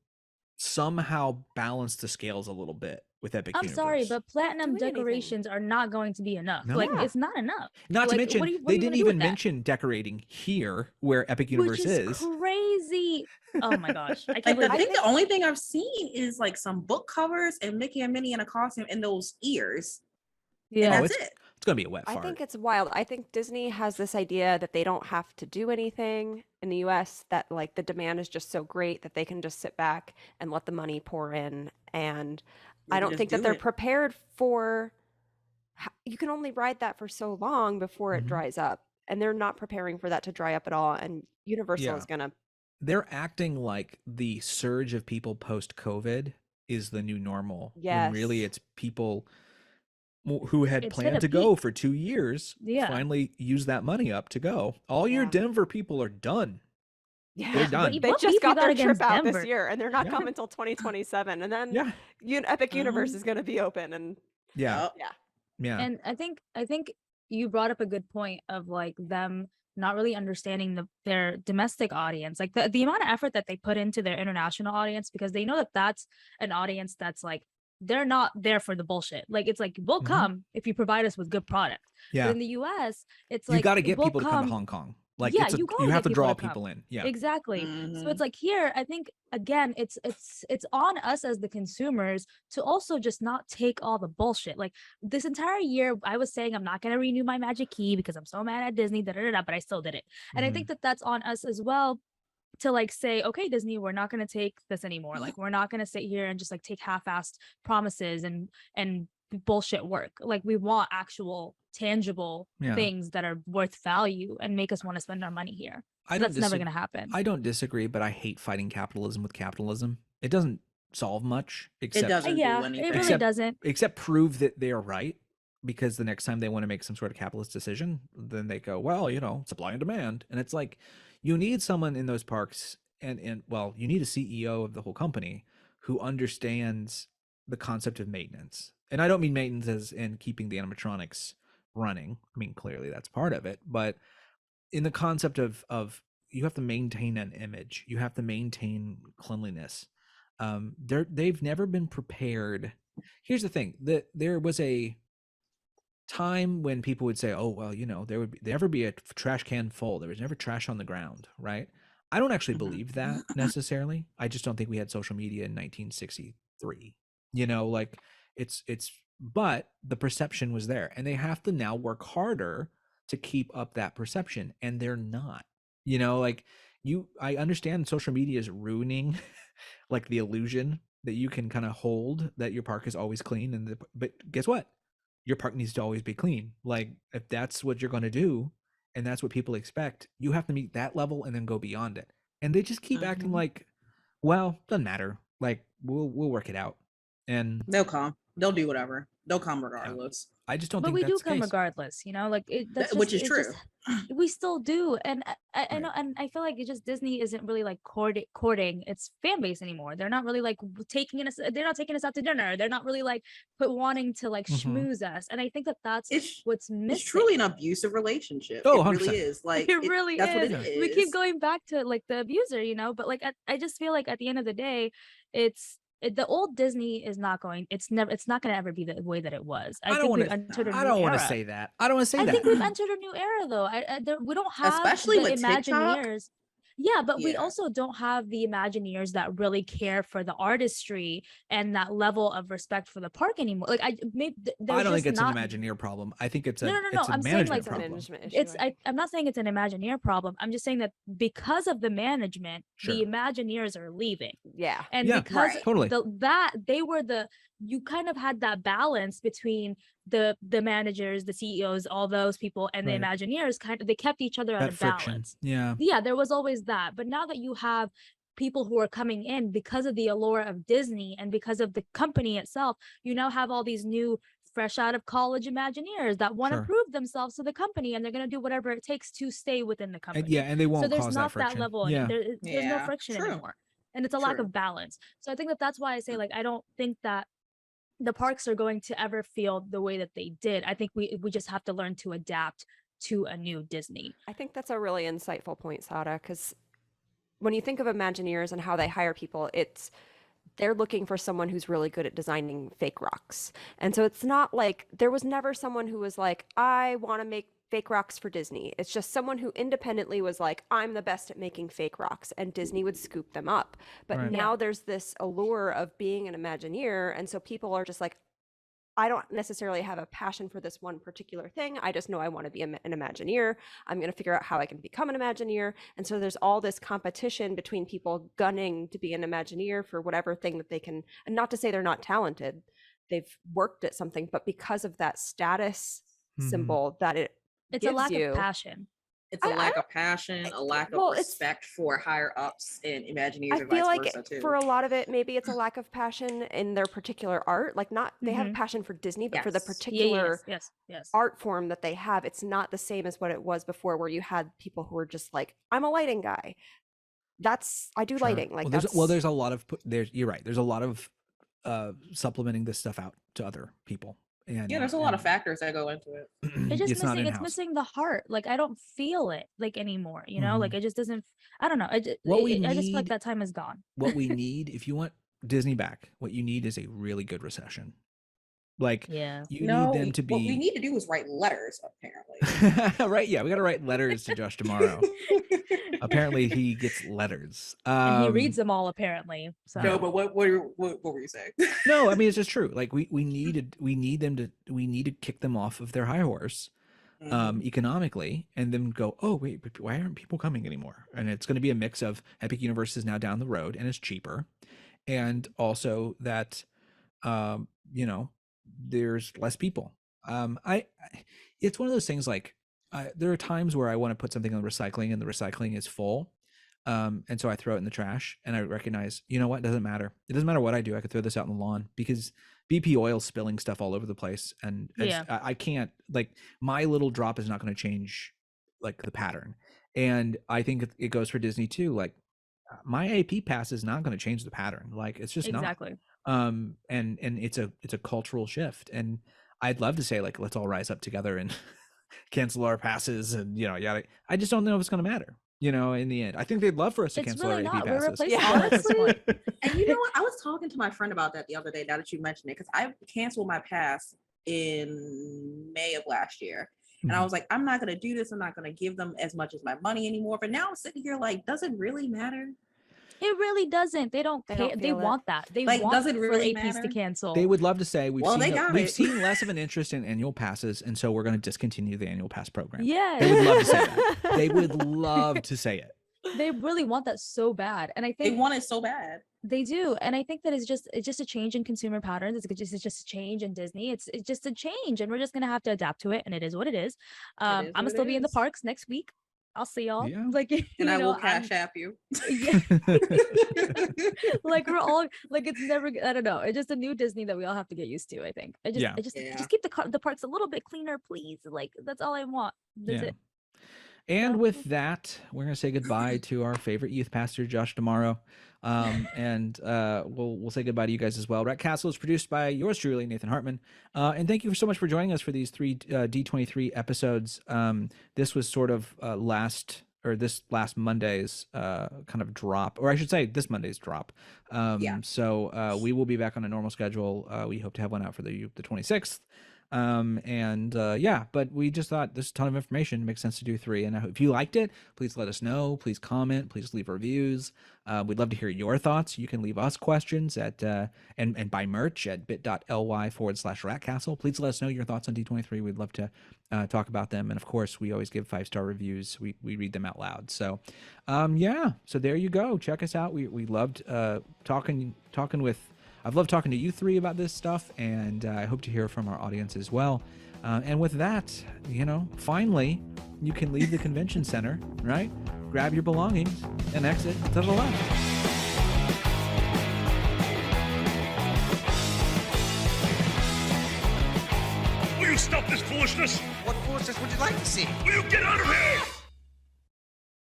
somehow balance the scales a little bit with Epic I'm sorry, Universe. but platinum Doing anything. decorations are not going to be enough. Like No. it's not enough. Not to like, mention what are you they gonna didn't do with even that? mention decorating here where Epic Universe Which is crazy. Oh my gosh, I Like can't believe I it. think the only thing I've seen is like some book covers and Mickey and Minnie in a costume and those ears. Yeah, And Oh, that's it. It's gonna be a wet I fart. think it's wild. I think Disney has this idea that they don't have to do anything in the US, that like the demand is just so great that they can just sit back and let the money pour in. And They I can don't just think that do they're it. prepared for, you can only ride that for so long before it Mhm. dries up. And they're not preparing for that to dry up at all. And Universal Yeah. is going to, They're acting like the surge of people post COVID is the new normal. When really Yes. it's people who had It's hit planned a to go peak. for 2 years Yeah. finally use that money up to go. All your Yeah. Denver people are done. yeah, They're done. they What just beef you got their got trip against out this Denver? year and they're not Yeah. coming until 2027. And then Yeah. Epic Universe Mhm. is going to be open. And Yeah. Yup. yeah. Yeah. And I think you brought up a good point of like them not really understanding their domestic audience, like the amount of effort that they put into their international audience, because they know that that's an audience that's like, they're not there for the bullshit. Like, it's like, we'll come if you provide us with good product. Yeah. But in the US, it's You like, got to get we'll people to come to Hong Kong. Like, yeah, it's you gotta you have get to people draw to come. people in. Yeah. Exactly. So Mhm. it's like, here, I think again, it's on us as the consumers to also just not take all the bullshit. Like, this entire year, I was saying I'm not gonna renew my Magic Key because I'm so mad at Disney, but I still did it. And I think that that's on us as well, to like say, okay, Disney, we're not going to take this anymore. Like, we're not going to sit here and just like take half-assed promises and bullshit work. Like, we want actual tangible Yeah. things that are worth value and make us want to spend our money here. I That's don't never disag- going to happen. I don't disagree, but I hate fighting capitalism with capitalism. It doesn't solve much, except It doesn't do Yeah, anything. it really Except- doesn't. except prove that they are right, because the next time they want to make some sort of capitalist decision, then they go, well, supply and demand. And it's like, you need someone in those parks, and well, you need a CEO of the whole company who understands the concept of maintenance. And I don't mean maintenance as in keeping the animatronics running. I mean, clearly that's part of it, but in the concept of you have to maintain an image, you have to maintain cleanliness. They've never been prepared. Here's the thing: that there was a time when people would say, "Oh, well, there would never be a trash can full. There was never trash on the ground," right? I don't actually Mhm. believe that necessarily. I just don't think we had social media in 1963. Like, but the perception was there, and they have to now work harder to keep up that perception, and they're not. Like, I understand social media is ruining like the illusion that you can kind of hold that your park is always clean, but guess what? Your park needs to always be clean. Like, if that's what you're going to do and that's what people expect, you have to meet that level and then go beyond it. And they just keep acting Mhm. like, well, doesn't matter. Like, we'll work it out. And They'll come. They'll do whatever. They'll come regardless. I just don't But think we that's do the come case. regardless, like that's Which just, is it's just, true. we still do. And I Right. know, and I feel like Disney isn't really like courting its fan base anymore. They're not really like they're not taking us out to dinner. They're not really like wanting to like Mhm. schmooze us. And I think that that's It's what's missing. it's truly an abusive relationship. Oh, it 100%. really is. Like It really that's what it is. is. We keep going back to like the abuser, but like I just feel like at the end of the day, the old Disney is not going. It's not going to ever be the way that it was. I think we've entered a new I don't want to era. say that. I don't want to say I that. think we've entered a new era, though. We don't have Especially the with TikTok. Imagineers. Yeah, but we Yeah. also don't have the Imagineers that really care for the artistry and that level of respect for the park anymore. Like, I don't think it's an Imagineer problem. I think it's a No. it's a I'm saying, management like, It's a problem. management issue. it's I'm not saying it's an Imagineer problem. I'm just saying that because of the management, the Sure. Imagineers are leaving. Yeah. And Yeah, because right. Totally. they were you kind of had that balance between the managers, the CEOs, all those people, and the Right. Imagineers. They kept each other at That a friction. balance. Yeah. Yeah, there was always that. But now that you have people who are coming in because of the allure of Disney and because of the company itself, you now have all these new fresh out of college Imagineers that want to Sure. prove themselves to the company, and they're going to do whatever it takes to stay within the company. And they won't So there's cause not that friction. level. Yeah. There's no Yeah, friction true. anymore. And it's a lack True. of balance. So I think that's why I say, like, I don't think that the parks are going to ever feel the way that they did. I think we just have to learn to adapt to a new Disney. I think that's a really insightful point, Sada, because when you think of Imagineers and how they hire people, they're looking for someone who's really good at designing fake rocks. And so it's not like there was never someone who was like, I want to make fake rocks for Disney. It's just someone who independently was like, I'm the best at making fake rocks, and Disney would scoop them up. But Right. now there's this allure of being an Imagineer, and so people are just like, I don't necessarily have a passion for this one particular thing. I just know I want to be an Imagineer. I'm going to figure out how I can become an Imagineer. And so there's all this competition between people gunning to be an Imagineer for whatever thing that they can. And not to say they're not talented, they've worked at something, but because of that status Mhm. symbol that it It's a gives lack you, of passion. It's a I- lack of passion, a lack well, of it's- respect for higher ups and Imagineers, I and feel vice like versa too. for a lot of it, maybe it's a lack of passion in their particular art. Like, not they have a Mhm. passion for Disney, but for the Yes. particular Yes. art form that they have, it's not the same as what it was before, where you had people who were just like, I'm a lighting guy. I do Sure. lighting. Like, there's a lot of you're right. There's a lot of supplementing this stuff out to other people. And Yeah, there's a lot of factors that go into it. It's just it's not missing. It's in-house. missing the heart. Like I don't feel it like anymore. You know, like it just doesn't. I don't know. What we I just feel like need- that time is gone. What we need, if you want Disney back, what you need is a really good recession. Like Yeah. you No, need them to what we be need to do is write letters, apparently. right. Yeah, we got to write letters to Josh tomorrow. Apparently, he gets letters. And he reads them all apparently. So No, but what were you saying? No, I mean it's just true. Like we need to kick them off of their high horse, economically, and then go, oh wait, but why aren't people coming anymore? And it's going to be a mix of Epic Universe is now down the road and it's cheaper, and also that, you know, there's less people. It's one of those things like there are times where I want to put something on recycling and the recycling is full. And so I throw it in the trash and I recognize, you know what, it doesn't matter. It doesn't matter what I do. I could throw this out in the lawn because BP oil's spilling stuff all over the place. And I can't, like, my little drop is not going to change like the pattern. And I think it goes for Disney too. Like my AP pass is not going to change the pattern. Like it's just exactly. not. And it's a cultural shift. And I'd love to say like, let's all rise up together and cancel our passes and, you know, yada. I just don't know if it's going to matter. You know, in the end, I think they'd love for us to It's cancel really our AP not. We're passes. replaceable at this point. And you know what? I was talking to my friend about that the other day, now that you mentioned it, because I canceled my pass in May of last year. And I was like, I'm not going to do this. I'm not going to give them as much as my money anymore. But now I'm sitting here like, does it really matter? It really doesn't. They don't care. They feel it. want that. They Like, want does it for really APs to matter? cancel. They would love to say we've Well, they got we've it. seen less of an interest in annual passes, and so we're going to discontinue the annual pass program. Yeah. They would love to say that. They would love to say it. They really want that so bad. And I They think want it so bad. they do. And I think that it's just a change in consumer patterns. It's just a change in Disney. It's just a change, and we're just gonna have to adapt to it. And it is what it is. I'm what gonna it still be in the is. parks next week. I'll see y'all. Yeah. Like, And I will I'm- cash app you. Yeah. Like we're all like it's never. I don't know. It's just a new Disney that we all have to get used to. I think. Yeah. Yeah. Just keep the parks a little bit cleaner, please. Like that's all I want. That's Yeah. it. And with that, we're going to say goodbye to our favorite youth pastor, Josh tomorrow. And we'll say goodbye to you guys as well. Rat Castle is produced by yours truly, Nathan Hartman. And thank you so much for joining us for these 3 D23 episodes. This was sort of this last Monday's kind of drop, or I should say this Monday's drop. So we will be back on a normal schedule. We hope to have one out for the 26th. But we just thought there's a ton of information. It makes sense to do 3. And if you liked it, please let us know. Please comment. Please leave reviews. We'd love to hear your thoughts. You can leave us questions at and buy merch at bit.ly/ratcastle. Please let us know your thoughts on D23. We'd love to talk about them. And of course, we always give 5-star reviews. We read them out loud. So so there you go. Check us out. We loved talking with. I've loved talking to you 3 about this stuff, and I hope to hear from our audience as well. And with that, you know, finally, you can leave the convention center, right? Grab your belongings and exit to the left. Will you stop this foolishness? What foolishness would you like to see? Will you get out of here?